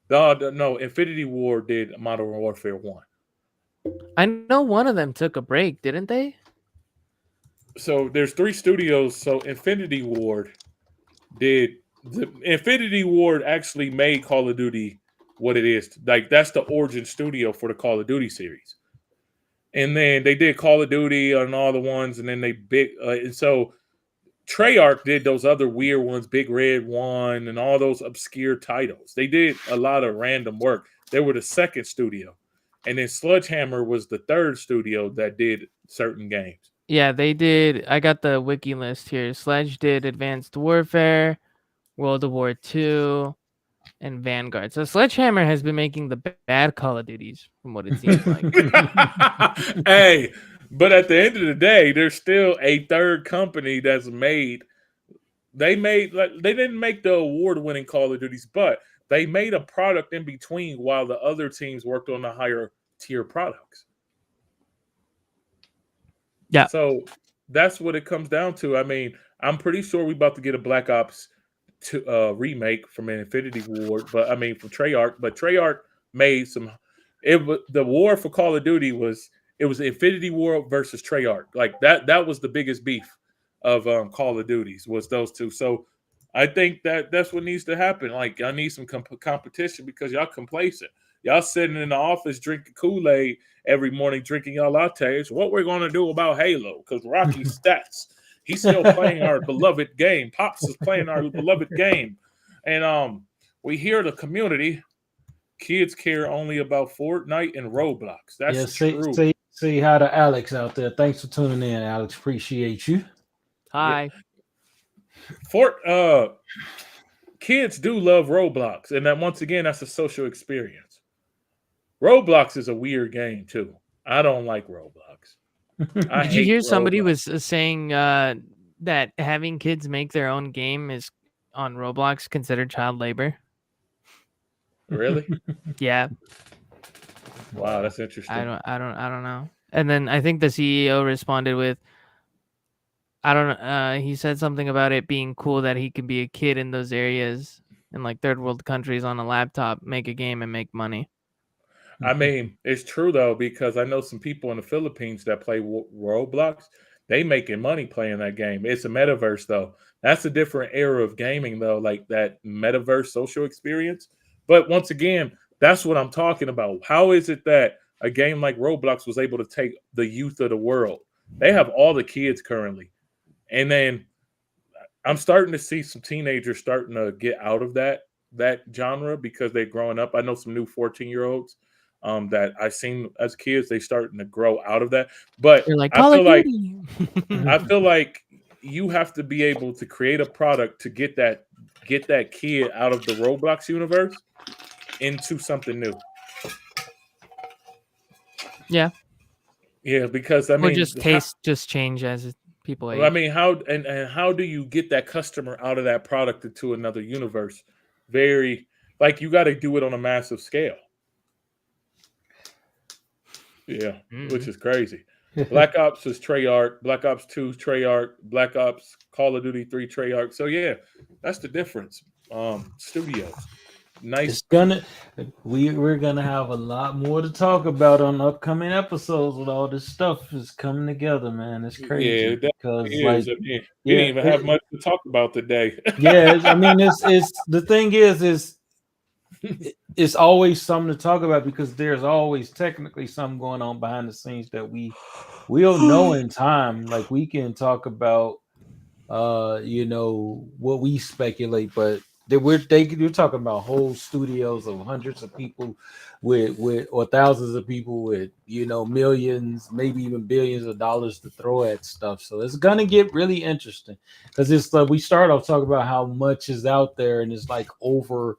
No, Infinity Ward did Modern Warfare 1. I know one of them took a break, didn't they? So there's 3 studios. So Infinity Ward actually made Call of Duty what it is. Like, that's the origin studio for the Call of Duty series. And then they did Call of Duty on all the ones, and then and so Treyarch did those other weird ones, Big Red 1, and all those obscure titles. They did a lot of random work. They were the second studio. And then Sledgehammer was the third studio that did certain games. Yeah, they did. I got the wiki list here. Sledge did Advanced Warfare, World of War II, and Vanguard. So Sledgehammer has been making the bad Call of Duties, from what it seems like. Hey, but at the end of the day, there's still a third company that's made. They didn't make the award-winning Call of Duties, but they made a product in between while the other teams worked on the higher tier products. Yeah. So that's what it comes down to. I mean, I'm pretty sure we're about to get a Black Ops remake from an Infinity Ward, from Treyarch. But Treyarch made some. The war for Call of Duty was Infinity Ward versus Treyarch. Like that was the biggest beef of Call of Duties, was those two. So I think that's what needs to happen. Like, I need some competition, because y'all complacent. Y'all sitting in the office drinking Kool-Aid every morning, drinking y'all lattes. What we're going to do about Halo? Because Rocky stats. He's still playing our beloved game. Pops is playing our beloved game. And we hear the community. Kids care only about Fortnite and Roblox. That's true. Say hi to Alex out there. Thanks for tuning in, Alex. Appreciate you. Hi. Yeah. Kids do love Roblox. And that, once again, that's a social experience. Roblox is a weird game too. I don't like Roblox. I Did you hate hear somebody Roblox. was saying that having kids make their own game is on Roblox considered child labor? Really? Yeah, Wow, that's I interesting. don't know. And then I think the CEO responded with, I don't know. He said something about it being cool that he could be a kid in those areas in like third world countries on a laptop, make a game and make money. I mean, it's true though, because I know some people in the Philippines that play Roblox. They making money playing that game. It's a metaverse though. That's a different era of gaming though, like that metaverse social experience. But once again, that's what I'm talking about. How is it that a game like Roblox was able to take the youth of the world? They have all the kids currently. And then I'm starting to see some teenagers starting to get out of that genre because they're growing up. I know some new 14-year-olds that I seen as kids. They starting to grow out of that. But You're like I Call feel of like Duty. I feel like you have to be able to create a product to get that kid out of the Roblox universe into something new. Yeah, Yeah, because I or mean, just taste just change as people I age. mean, how and how do you get that customer out of that product into another universe? Very like you got to do it on a massive scale. Yeah, which is crazy. Black Ops is Treyarch, Black Ops 2 Treyarch, Black Ops Call of Duty 3 Treyarch. So yeah, that's the difference. Studios. Nice. It's gonna we're gonna have a lot more to talk about on upcoming episodes with all this stuff is coming together, man. It's Yeah, crazy it because definitely is. like I mean, we yeah, didn't even have much to talk about today. I mean it's the thing is it's always something to talk about because there's always technically something going on behind the scenes that we'll know in time. Like we can talk about what we speculate, but you're talking about whole studios of hundreds of people with or thousands of people with millions, maybe even billions of dollars to throw at stuff. So it's gonna get really interesting because it's like we start off talking about how much is out there and it's like over,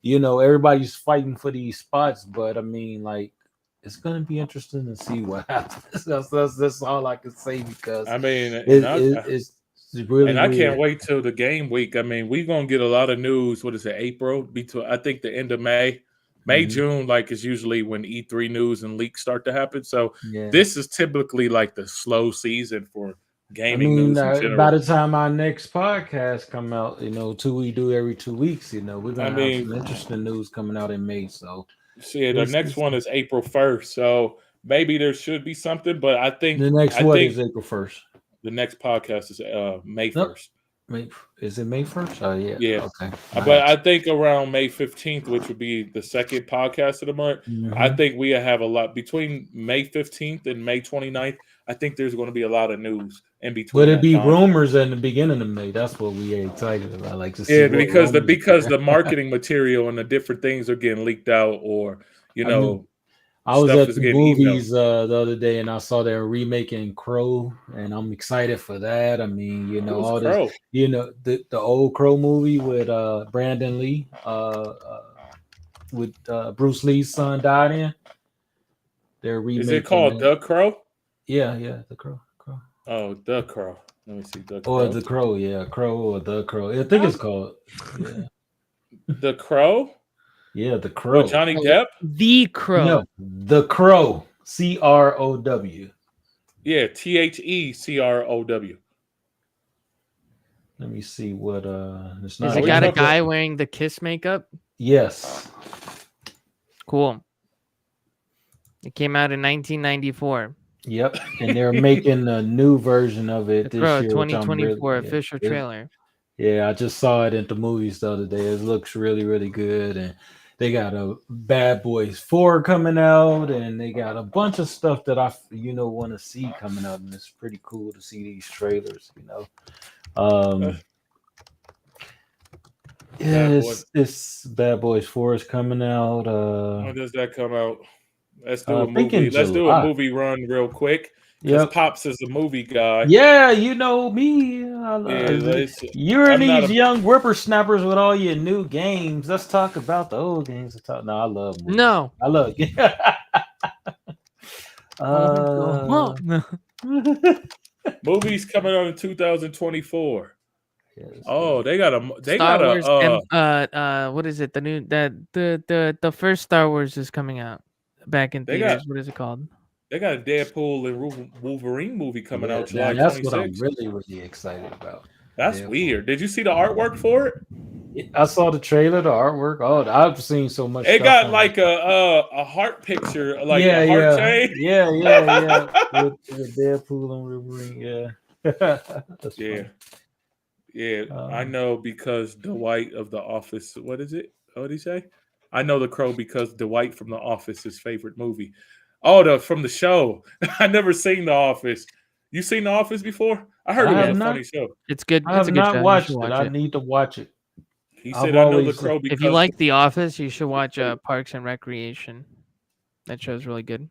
everybody's fighting for these spots, but I mean like it's gonna be interesting to see what happens. That's all I can say because I mean, it's really and I weird. can't wait till the game week. I mean, we're gonna get a lot of news. What is it, April? Between I think the end of May. May, June, like is usually when E3 news and leaks start to happen. So Yeah. this is typically like the slow season for gaming I mean, news in general. by the time our next podcast come out, we do every 2 weeks. We're gonna have some interesting news coming out in May. So, see, the next one is April 1st. So maybe there should be something, but I think the next is April 1st. The next podcast is May 1st. Is it May 1st? Oh yeah. Yeah. Okay. But I think around May 15th, which would be the second podcast of the month, I think we have a lot between May 15th and May 29th. I think there's going to be a lot of news in between. Would it be rumors in the beginning of May? That's what we are excited about. Like to see. Yeah, because the marketing material and the different things are getting leaked out, or I was at the movies the other day and I saw they're remaking Crow, and I'm excited for that. I mean, all Crow? this, the old Crow movie with Brandon Lee, with Bruce Lee's son died in. They're remaking. Is it called The Crow? Yeah, The Crow. Oh, The Crow. Let me see. The Crow. Or The Crow, yeah, Crow or The Crow. I think it's called The Crow. Yeah, The Crow. With Johnny Depp? The Crow. No, The Crow. CROW. Yeah, THECROW. Let me see what it's not. Is it got a guy wearing the Kiss makeup? Yes. Cool. It came out in 1994. Yep, and they're making a new version of it this year. 2024 official trailer. Yeah, I just saw it at the movies the other day. It looks really, really good, and they got a Bad Boys 4 coming out, and they got a bunch of stuff that I want to see coming out, and it's pretty cool to see these trailers. It's Bad Boys 4 is coming out. When does that come out? Let's do a movie. Let's do a movie run real quick. because Yep. Pops is a movie guy. Yeah, you know me. You're I'm not these a- young whippersnappers with all your new games. Let's talk about the old games. No, I love movies. No. I love. I wanna go home. No. Movies coming out in 2024. Yeah, that's Oh, good. they got Star a Wars what is it? The new the first Star Wars is coming out back in They theaters. got- What is it called? they got a Deadpool and Wolverine movie coming Yeah, out July that's what I'm 26th. really excited about. That's Deadpool. weird. Did you see the artwork for it? I saw the trailer, the artwork. Oh, I've seen so much. It stuff got on like a heart picture, like yeah, a heart yeah, chain. yeah, with Deadpool and Wolverine. Yeah, that's Yeah. funny. Yeah, I know because Dwight of The Office. What is it? What did he say? I know The Crow because Dwight from The Office is favorite movie. Oh, from the show. I never seen The Office. You seen The Office before? I heard I it was have a not. funny show. It's good. I It's have a good not show. You watched should it. watch I it. need to watch it. He I've said, "I know The always- Crow because." If you like The Office, you should watch Parks and Recreation. That show's really good.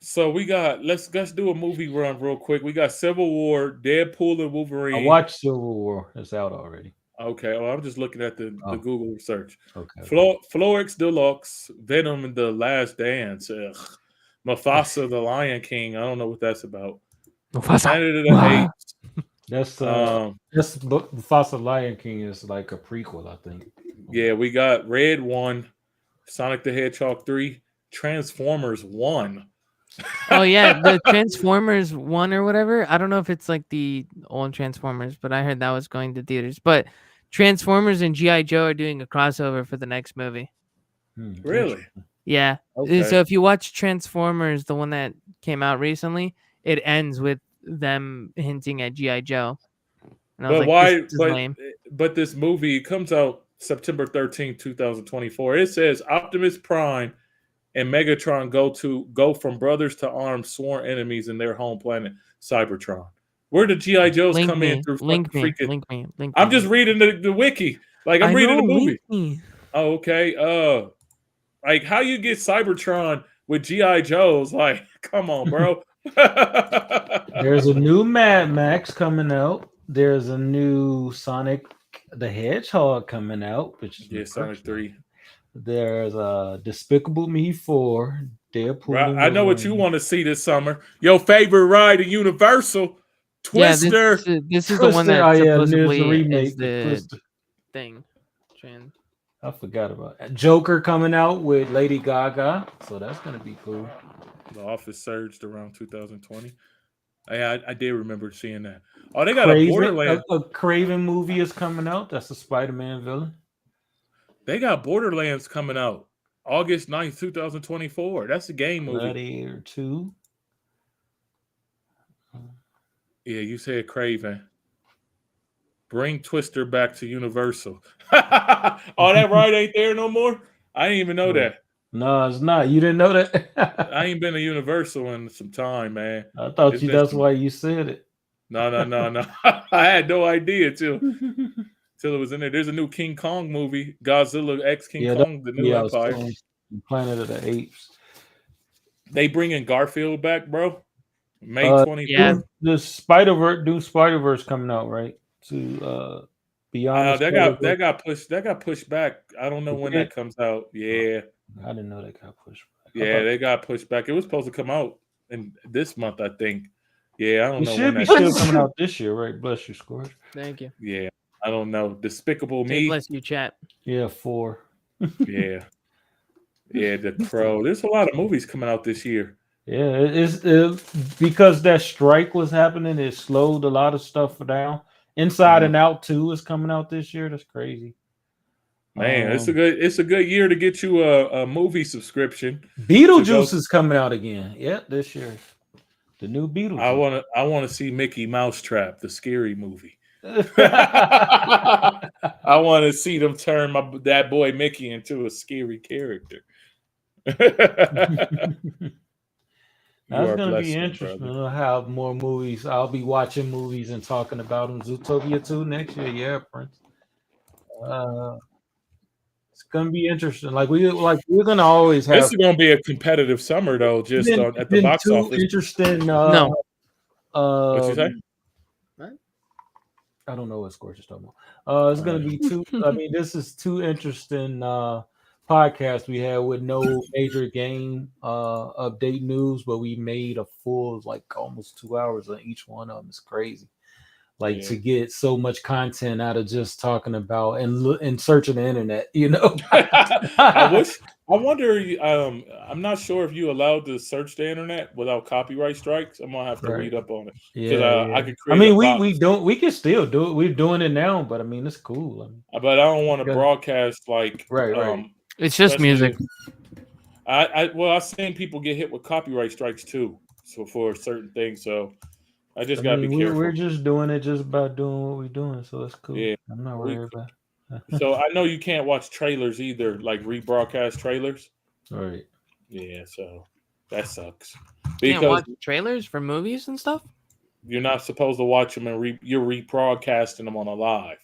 So we got let's do a movie run real quick. We got Civil War, Deadpool and Wolverine. I watched Civil War. It's out already. Okay, well, I'm just looking at the Google search. Okay. Florix Deluxe, Venom and the Last Dance, Mufasa the Lion King. I don't know what that's about. Planet of the Apes. That's Mufasa Lion King is like a prequel, I think. Yeah, we got Red 1, Sonic the Hedgehog 3, Transformers 1. Oh yeah, the Transformers 1 or whatever. I don't know if it's like the old Transformers, but I heard that was going to theaters. But Transformers and G.I. Joe are doing a crossover for the next movie. Really? Yeah. Okay. So if you watch Transformers, the one that came out recently, it ends with them hinting at G.I. Joe. And I was But like, why? this is lame. But this movie comes out September 13th, 2024. It says Optimus Prime and Megatron go from brothers to armed sworn enemies in their home planet, Cybertron. Where did G.I. Joes come in through Link me. I'm just reading the wiki. Like I'm reading the movie. Me. Oh, okay. Like how you get Cybertron with G.I. Joes? Like, come on, bro. There's a new Mad Max coming out. There's a new Sonic the Hedgehog coming out, which is Sonic 3. There's Despicable Me 4, Deadpool. Right. I know what you want to see this summer. Your favorite ride at Universal, Twister. Yeah, this is the one that supposedly remake is the thing. I forgot about it. Joker coming out with Lady Gaga, so that's gonna be cool. The Office surged around 2020. I did remember seeing that. Oh, they got a Borderlands. A Craven movie is coming out. That's a Spider-Man villain. They got Borderlands coming out August 9th, 2024. That's a game movie. Gladiator 2. Yeah, you said Craven. Bring Twister back to Universal. Oh, that ride ain't there no more? I didn't even know that. No, it's not. You didn't know that? I ain't been to Universal in some time, man. I thought that's why you said it. No. I had no idea till it was in there. There's a new King Kong movie, Godzilla X King Kong, the new Empire. Planet of the Apes. They bringing Garfield back, bro. May 24th. Yeah. The Spider-Verse coming out, right? To Beyond. That got pushed back. I don't know when that comes out. Yeah. I didn't know that got pushed back. Yeah, they got pushed back. It was supposed to come out in this month, I think. Yeah, I don't know It when should be that still coming out this year, right? Bless you, Scourge. Thank you. Yeah, I don't know. Despicable Me. Bless you, chat. Yeah, 4. Yeah. Yeah, The Crow. There's a lot of movies coming out this year. Yeah, it's because that strike was happening. It slowed a lot of stuff down. Inside and Out 2 is coming out this year. That's crazy. Man, it's a good year to get you a movie subscription. Beetlejuice is coming out again. Yeah, this year. The new Beetlejuice. I want to see Mickey Mousetrap, the scary movie. I want to see them turn that boy Mickey into a scary character. That's going to be interesting. We'll have more movies. I'll be watching movies and talking about them. Zootopia 2 next year. Yeah, Prince. It's going to be interesting. We're going to always have. This is going to be a competitive summer, though, just at the box office. Interesting. No. What you say? I don't know what Scorch is talking about. It's going to be two. I mean, this is two interesting podcasts we had with no major game update news, but we made a full like almost 2 hours on each one of them. It's crazy. Like to get so much content out of just talking about and searching the internet, you know. I wonder. I'm not sure if you allowed to search the internet without copyright strikes. I'm gonna have to read up on it. Yeah, I could create. I mean, we can still do it. We're doing it now, but I mean, it's cool. I mean, but I don't want to broadcast like right. It's just music. I've seen people get hit with copyright strikes too, so for certain things. So I just gotta be careful. We're just doing it just by doing what we're doing, so it's cool. Yeah, I'm not worried about it. So I know you can't watch trailers either, like rebroadcast trailers. Right. Yeah, so that sucks. You can't watch trailers for movies and stuff? You're not supposed to watch them and you're rebroadcasting them on a live.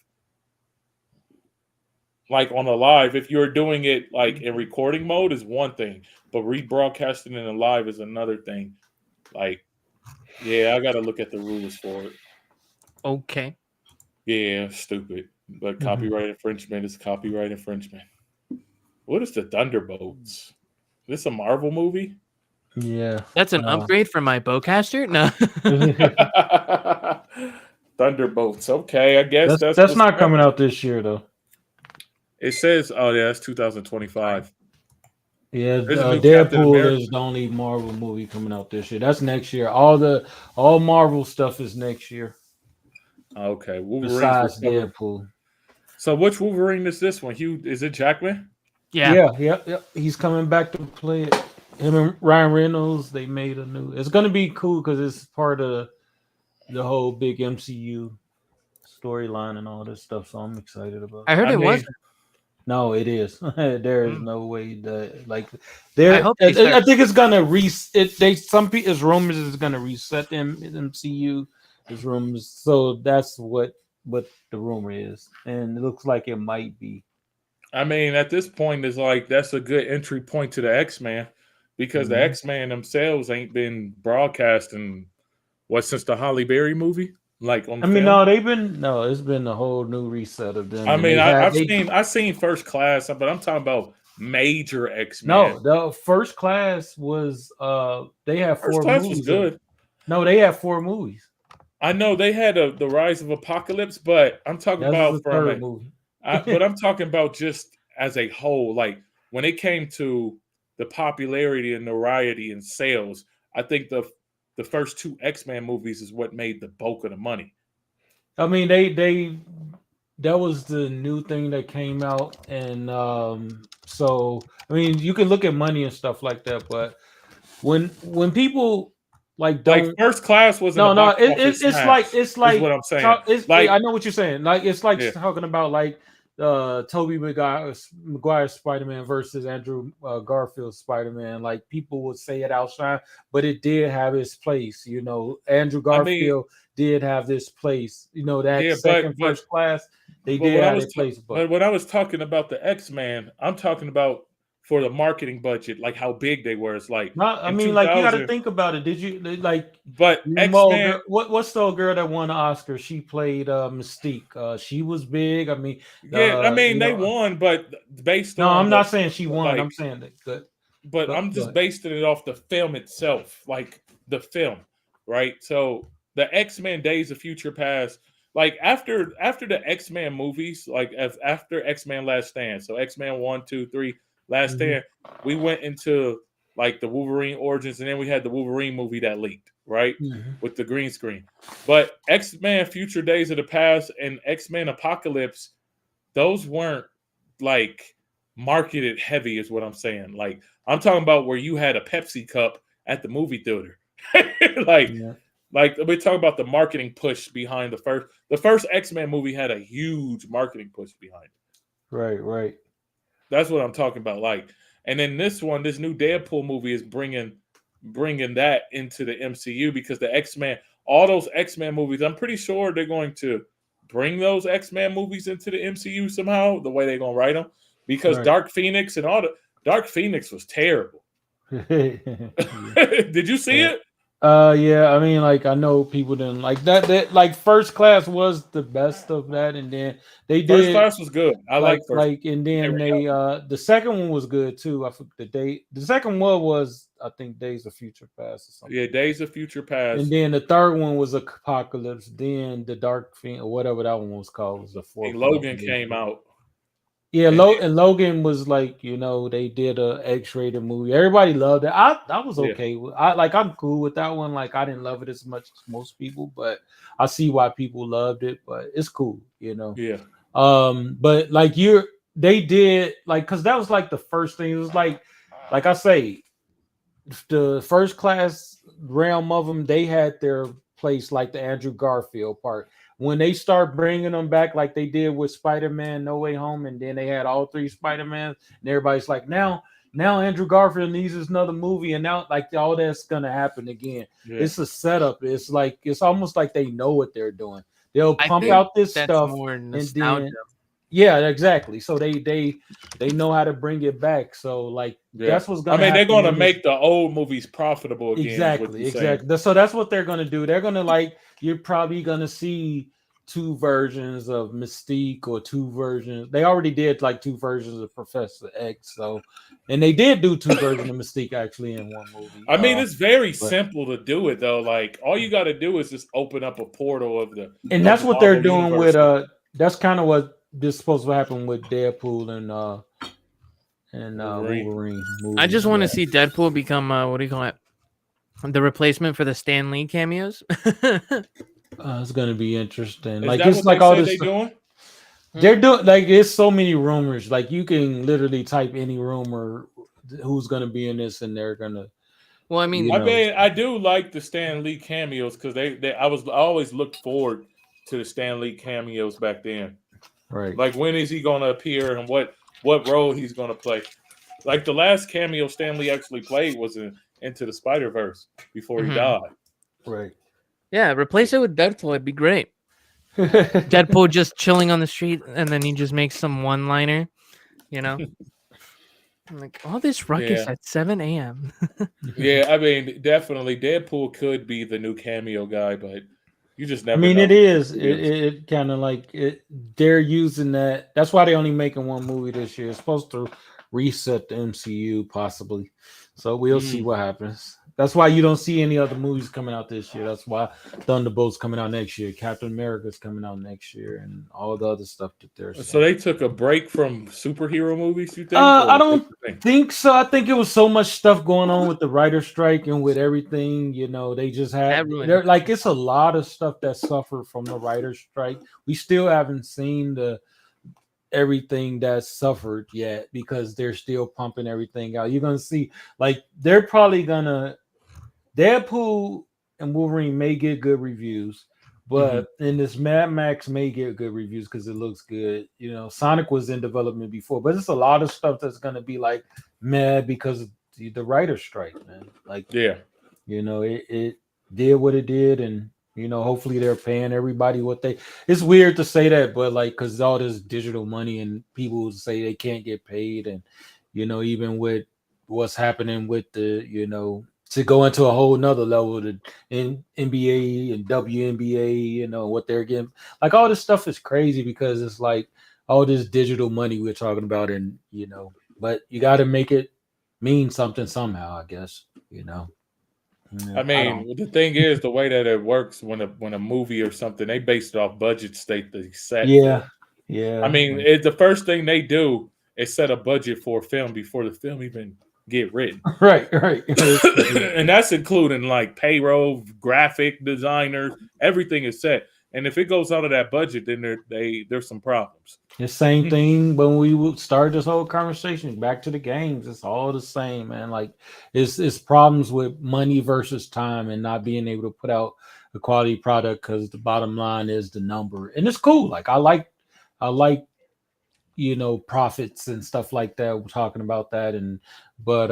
Like on a live, if you're doing it like in recording mode is one thing, but rebroadcasting in a live is another thing. Like, yeah, I got to look at the rules for it. Okay. Yeah, stupid. But copyright infringement is copyright infringement. What is the Thunderbolts? Is this a Marvel movie? Yeah. That's an upgrade for my bowcaster? No. Thunderbolts. Okay, I guess that's not coming out this year though. It says, that's 2025. Yeah, Deadpool is the only Marvel movie coming out this year. That's next year. All Marvel stuff is next year. Okay, besides Deadpool. So which Wolverine is this one? Hugh? Is it Jackman? Yeah. He's coming back to play it. Him and Ryan Reynolds. They made a new. It's gonna be cool because it's part of the whole big MCU storyline and all this stuff. So I'm excited about it. I heard it was. No, it is. There is no way that I think it's gonna reset. It's rumors is gonna reset them MCU. There's rumors, so that's what the rumor is, and it looks like it might be. I mean, at this point, it's like that's a good entry point to the X-Men because the X-Men themselves ain't been broadcasting since the Halle Berry movie. Like on it's been a whole new reset of them. I mean, I've seen First Class, but I'm talking about major X-Men. No, the First Class was they have 4 First Class movies. Was good. No, they have 4 movies. I know they had the Rise of Apocalypse, but I'm talking about from it. But I'm talking about just as a whole, like when it came to the popularity and notoriety and sales, I think the first 2 X-Men movies is what made the bulk of the money. I mean, that was the new thing that came out, and so I mean, you can look at money and stuff like that, but when people like First Class wasn't it's like what I'm saying. I know what you're saying. Like it's like talking about like Tobey Maguire's Spider-Man versus Andrew Garfield's Spider-Man. Like people would say it outshine, but it did have its place. You know, Andrew Garfield did have this place. You know, that First Class, they did have a place. But when I was talking about the X-Men, I'm talking about for the marketing budget, like how big they were. It's like, I mean, like you got to think about it. Did you like? But X-Men, what's the girl that won the Oscar? She played Mystique. She was big. I mean, they won, but based on. No, I'm not saying she won. I'm saying that. But I'm just basing it off the film itself, like the film, right? So the X-Men Days of Future Past, like after the X-Men movies, like after X-Men Last Stand, so X-Men 1, 2, 3. Last Stand, we went into like the Wolverine origins, and then we had the Wolverine movie that leaked, right? With the green screen. But X-Men Future Days of the Past and X-Men Apocalypse, those weren't like marketed heavy, is what I'm saying. Like I'm talking about where you had a Pepsi cup at the movie theater. Like we're talking about the marketing push behind the first X-Men movie had a huge marketing push behind it. Right. That's what I'm talking about. Like, and then this new Deadpool movie is bringing that into the MCU because the X-Men, all those X-Men movies, I'm pretty sure they're going to bring those X-Men movies into the MCU somehow, the way they're going to write them, because Dark Phoenix and Dark Phoenix was terrible. Did you see it? Yeah, I mean, like I know people didn't like that. That like First Class was the best of that, and then they First did Class was good. I like first. and then they the second one was good too. I forget the date. The second one was I think Days of Future Past or something. Yeah, Days of Future And Past. then the third one was Apocalypse. Then the Dark Fiend or whatever that one was called was the fourth And one. I Logan believe. came out. Yeah, And And Logan was like, they did a X-rated movie. Everybody loved it. I was Yeah. okay with. I'm cool with that one. Like I didn't love it as much as most people, but I see why people loved it. But it's cool. Yeah. But like they did like because that was like the first thing. It was like I say, the First Class realm of them. They had their place like the Andrew Garfield part. When they start bringing them back like they did with Spider-Man No Way Home, and then they had all three Spider-Mans, and everybody's like, now Andrew Garfield needs another movie, and now like all that's gonna happen again. Yeah. It's a setup. It's like it's almost like they know what they're doing. They'll I pump think out this that's stuff, more and nostalgia. then yeah, exactly. So they know how to bring it back. So like that's what's gonna. I mean, they're happen gonna in make the old movies profitable again. Exactly. So that's what they're gonna do. They're gonna you're probably gonna see two versions of Mystique or two versions. They already did like two versions of Professor X. So, and they did do two versions of Mystique actually in one movie. I mean, it's very simple to do it though. Like all you got to do is just open up a portal of the. And that's what they're doing universe. With That's kind of what this is supposed to happen with Deadpool and Wolverine. I just want to see Deadpool become what do you call it? The replacement for the Stan Lee cameos. It's gonna be interesting. Is like that it's what like they all say this. They doing? They're doing like there's so many rumors. Like you can literally type any rumor who's gonna be in this, and they're gonna. Well, I mean, I do like the Stan Lee cameos because I always looked forward to the Stan Lee cameos back then. Right. Like when is he gonna appear and what role he's gonna play? Like the last cameo Stan Lee actually played was in Into the Spider-Verse before he died. Right. Yeah, replace it with Deadpool. It'd be great. Deadpool just chilling on the street, and then he just makes some one-liner, like all this ruckus at 7 a.m. Yeah, I mean, definitely Deadpool could be the new cameo guy, but you just never. I mean, know. it is. It kind of like it. They're using that. That's why they're only making one movie this year. It's supposed to reset the MCU possibly. So we'll see what happens. That's why you don't see any other movies coming out this year. That's why Thunderbolt's coming out next year. Captain America's coming out next year, and all the other stuff that they're. So they took a break from superhero movies. You think? I don't think so. I think it was so much stuff going on with the writer's strike and with everything. They just had. Like it's a lot of stuff that suffered from the writer's strike. We still haven't seen everything that suffered yet because they're still pumping everything out. You're gonna see like they're probably gonna. Deadpool and Wolverine may get good reviews, but and this Mad Max may get good reviews because it looks good. Sonic was in development before, but it's a lot of stuff that's gonna be like mad because of the writer's strike, man. Like, it did what it did, and hopefully they're paying everybody what they. It's weird to say that, but like because all this digital money and people say they can't get paid, and even with what's happening with the to go into a whole nother level, the NBA and WNBA, what they're getting. Like all this stuff is crazy because it's like all this digital money we're talking about, and but you got to make it mean something somehow, I guess. I mean, the thing is, the way that it works when a movie or something, they base it off budget state they set. Yeah. I mean, the first thing they do is set a budget for a film before the film even get written. Right. And that's including like payroll, graphic designers, everything is set. And if it goes out of that budget, then there's some problems. The same thing when we started this whole conversation. Back to the games, it's all the same, man. Like it's problems with money versus time and not being able to put out a quality product because the bottom line is the number. And it's cool. Like I like profits and stuff like that. We're talking about that, but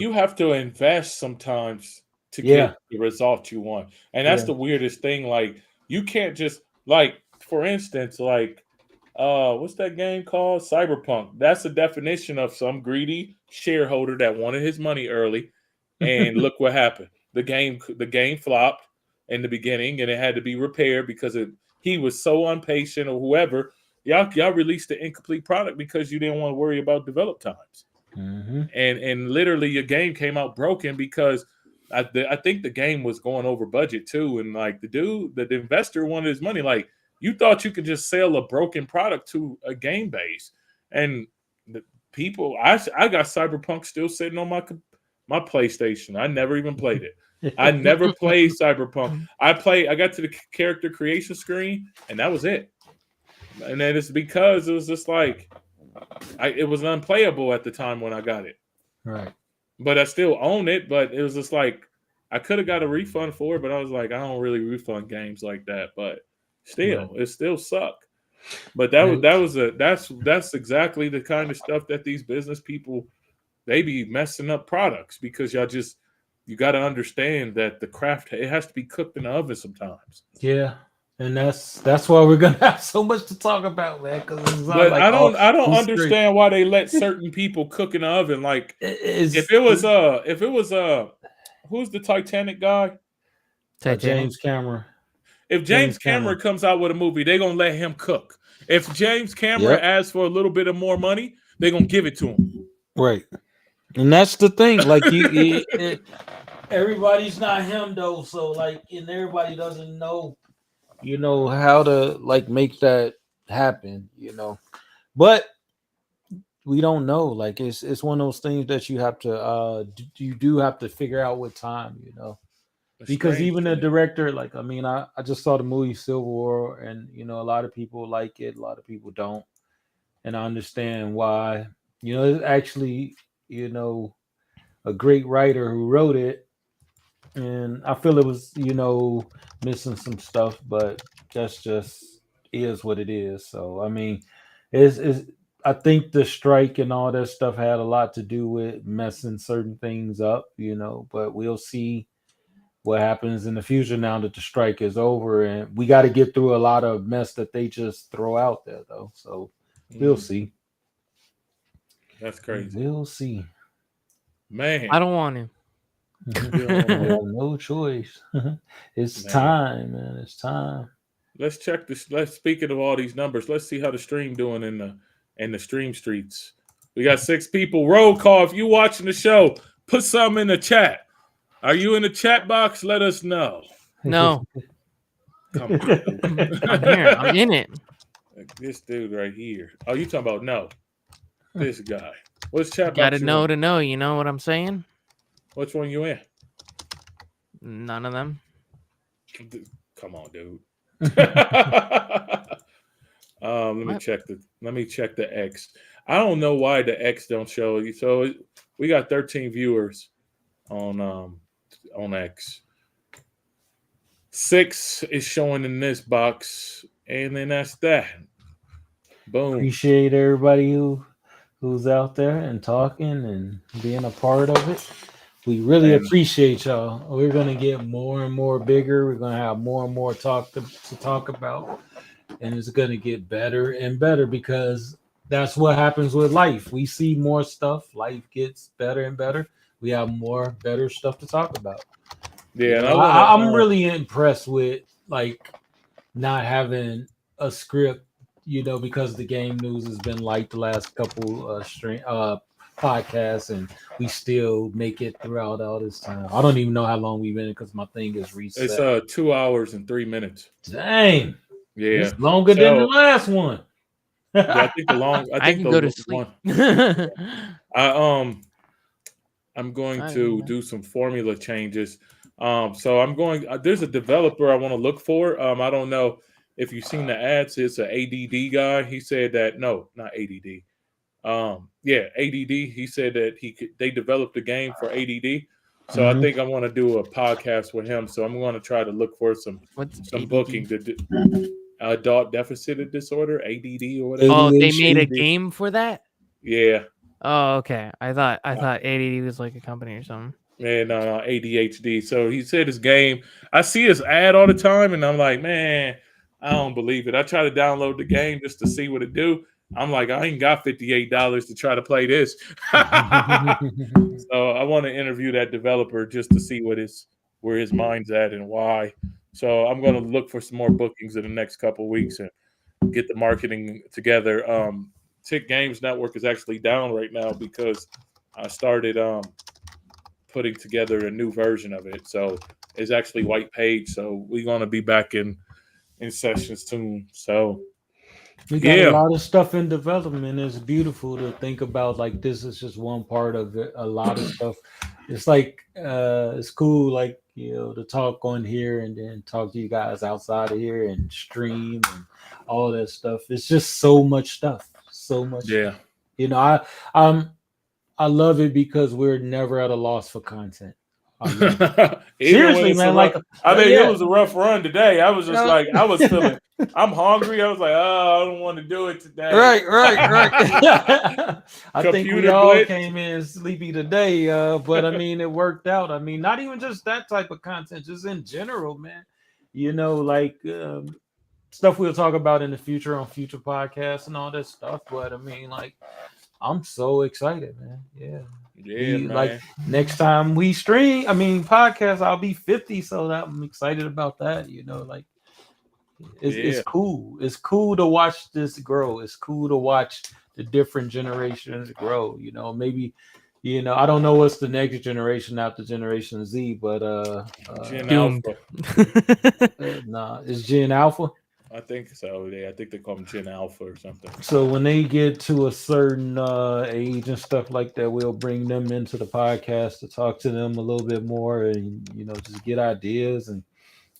you have to invest sometimes to get the result you want, and that's the weirdest thing. Like you can't just like, for instance, like what's that game called? Cyberpunk. That's the definition of some greedy shareholder that wanted his money early, and look what happened. the game flopped in the beginning, and it had to be repaired because he was so impatient or whoever. Y'all released the incomplete product because you didn't want to worry about develop times. Mm-hmm. And literally your game came out broken because I think the game was going over budget too, and like the investor wanted his money. Like, you thought you could just sell a broken product to a game base, and the people, I got Cyberpunk still sitting on my PlayStation. I never even played it. I never played Cyberpunk. I got to the character creation screen, and that was it. And then it's because it was just like it was unplayable at the time when I got it. Right. But I still own it. But it was just like I could have got a refund for it, but I was like, I don't really refund games like that. But still, it still sucked. But that's exactly the kind of stuff that these business people, they be messing up products because you got to understand that the craft, it has to be cooked in the oven sometimes. Yeah. And that's why we're gonna have so much to talk about, man. Because but like, I don't understand why they let certain people cook in the oven. Like, if it was who's the Titanic guy? James Cameron. If James Cameron comes out with a movie, they're gonna let him cook. If James Cameron asks for a little bit of more money, they're gonna give it to him. Right. And that's the thing. Like, everybody's not him though. So like, and everybody doesn't know, how to like make that happen, but we don't know. Like, it's one of those things that you have to you do have to figure out with time, because even the director, like, I mean, I just saw the movie Civil War, and a lot of people like it, a lot of people don't, and I understand why. It's actually a great writer who wrote it, and I feel it was missing some stuff, but that's just is what it is. So I mean, is I think the strike and all that stuff had a lot to do with messing certain things up, but we'll see what happens in the future now that the strike is over, and we got to get through a lot of mess that they just throw out there though. So we'll see. That's crazy. We'll see. Man, I don't want to. No choice. It's time, man. It's time. Let's check this. Speaking of all these numbers, let's see how the stream doing in the stream streets. We got 6 people. Roll call. If you watching the show, put something in the chat. Are you in the chat box? Let us know. No. Come on. I'm here. I'm in it. This dude right here. Oh, you talking about no? This guy. What's chat box? Gotta know to know. You know what I'm saying? Which one you in? None of them. Come on, dude. Let me check the X. I don't know why the X don't show you. So we got 13 viewers on X. 6 is showing in this box, and then that's that. Boom. Appreciate everybody who's out there and talking and being a part of it. We really appreciate y'all. We're gonna get more and more bigger. We're gonna have more and more talk to talk about, and it's gonna get better and better because that's what happens with life. We see more stuff. Life gets better and better. We have more better stuff to talk about. Yeah, I'm really impressed with like not having a script, because the game news has been like the last couple podcasts, and we still make it throughout all this time. I don't even know how long we've been because my thing is reset. It's 2 hours and 3 minutes. Dang. Yeah, it's longer than the last one. I think I can go to sleep. I'm going to do some formula changes. So I'm going. There's a developer I want to look for. I don't know if you've seen the ads. It's an ADD guy. He said that no, not ADD. ADD. He said that they developed a game for ADD. So I think I want to do a podcast with him. So I'm going to try to look for some booking to adult deficit disorder, ADD or whatever. Oh, they made a game for that? Yeah. Oh, okay. I thought ADD was like a company or something. Yeah, no, ADHD. So he said his game. I see his ad all the time, and I'm like, man, I don't believe it. I try to download the game just to see what it do. I'm like, I ain't got $58 to try to play this. So I want to interview that developer just to see what his where his mind's at and why. So I'm going to look for some more bookings in the next couple of weeks and get the marketing together. TiC Games Network is actually down right now because I started putting together a new version of it. So it's actually white page. So we're going to be back in sessions soon. So we got a lot of stuff in development. It's beautiful to think about. Like, this is just one part of it. A lot of stuff. It's like it's cool, like, you know, to talk on here and then talk to you guys outside of here and stream and all that stuff. It's just so much stuff. So much. Yeah. Stuff. You know, I love it because we're never at a loss for content. Seriously, man. It was a rough run today. I was just I was feeling, I'm hungry. I was like, oh, I don't want to do it today. Right. I think we all came in sleepy today, but I mean, it worked out. I mean, not even just that type of content, just in general, man. You know, like stuff we'll talk about in the future on future podcasts and all that stuff. But I mean, like, I'm so excited, man. Yeah, man. Like, next time we stream, podcast, I'll be 50, so I'm excited about that. You know, like, it's cool. It's cool to watch this grow. It's cool to watch the different generations grow. You know, maybe, you know, I don't know what's the next generation after Generation Z, but Gen Alpha. It's Gen Alpha. I think so. I think they call them Gen Alpha or something. So when they get to a certain age and stuff like that, we'll bring them into the podcast to talk to them a little bit more and, you know, just get ideas and,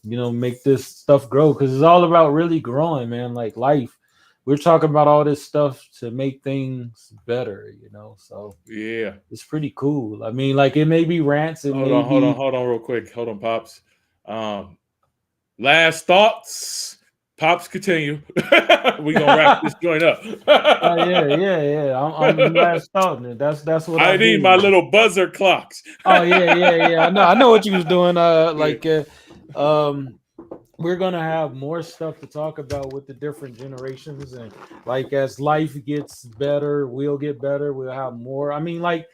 you know, make this stuff grow, because it's all about really growing, man. Like life, we're talking about all this stuff to make things better, you know. So yeah, it's pretty cool. I mean, like, it may be rants. Hold on, real quick. Hold on, Pops. Last thoughts. Pops, continue. We gonna wrap this joint up. Yeah. I'm last thought. That's what I need. My little buzzer clocks. Oh yeah. I know what you was doing. We're gonna have more stuff to talk about with the different generations, and like, as life gets better, we'll get better. We'll have more. I mean, like,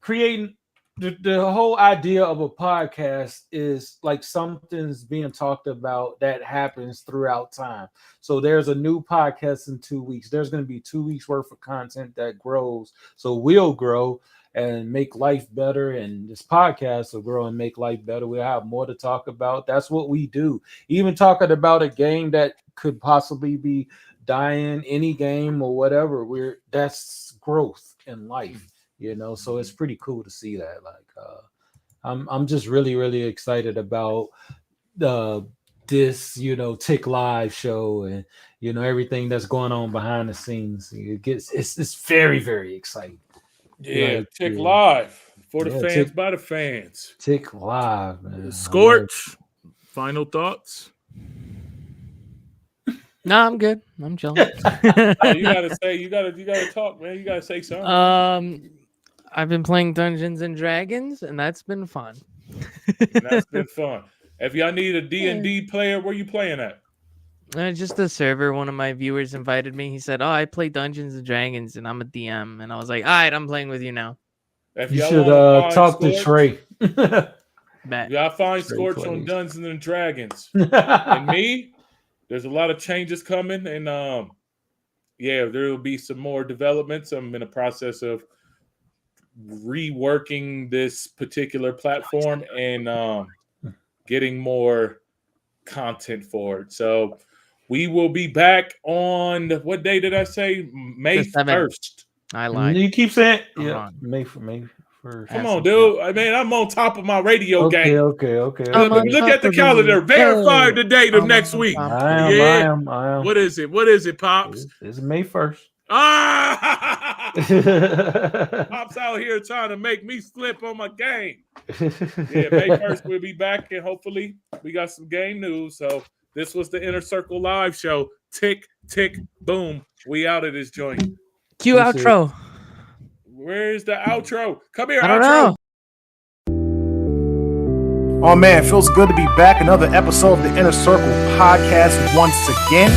creating. The whole idea of a podcast is like something's being talked about that happens throughout time. So there's a new podcast in 2 weeks. There's going to be 2 weeks worth of content that grows. So we'll grow and make life better. And this podcast will grow and make life better. We'll have more to talk about. That's what we do. Even talking about a game that could possibly be dying, any game or whatever, that's growth in life. You know, so it's pretty cool to see that. Like, I'm just really, really excited about this, you know, TiC Live show and, you know, everything that's going on behind the scenes. It's very, very exciting. Yeah, like, TiC Live for the fans, by the fans. TiC Live, man. Scorch. Final thoughts. No, I'm good. I'm chilling. You gotta talk, man. You gotta say something. I've been playing Dungeons and Dragons, and that's been fun. If y'all need a D&D player, where you playing at? Just a server. One of my viewers invited me. He said, "Oh, I play Dungeons and Dragons, and I'm a DM." And I was like, "All right, I'm playing with you now." You should talk to Trey. Y'all find Scorch on Dungeons and Dragons. And me, there's a lot of changes coming, and there will be some more developments. I'm in the process of reworking this particular platform and getting more content for it. So we will be back on, what day did I say? May 1st. I lied. You keep saying May 1st. Come on, dude. I mean, I'm on top of my radio game. Okay. Look at the calendar. Verify the date of next week. I am. What is it, Pops? It's May 1st. Pops out here trying to make me slip on my game. Yeah, May 1st we'll be back, and hopefully we got some game news. So this was the Inner Circle Live Show. Tick, tick, boom. We out of this joint. Cue outro. Where's the outro? Come here, I don't outro. know. Oh man, it feels good to be back. Another episode of the Inner Circle podcast once again.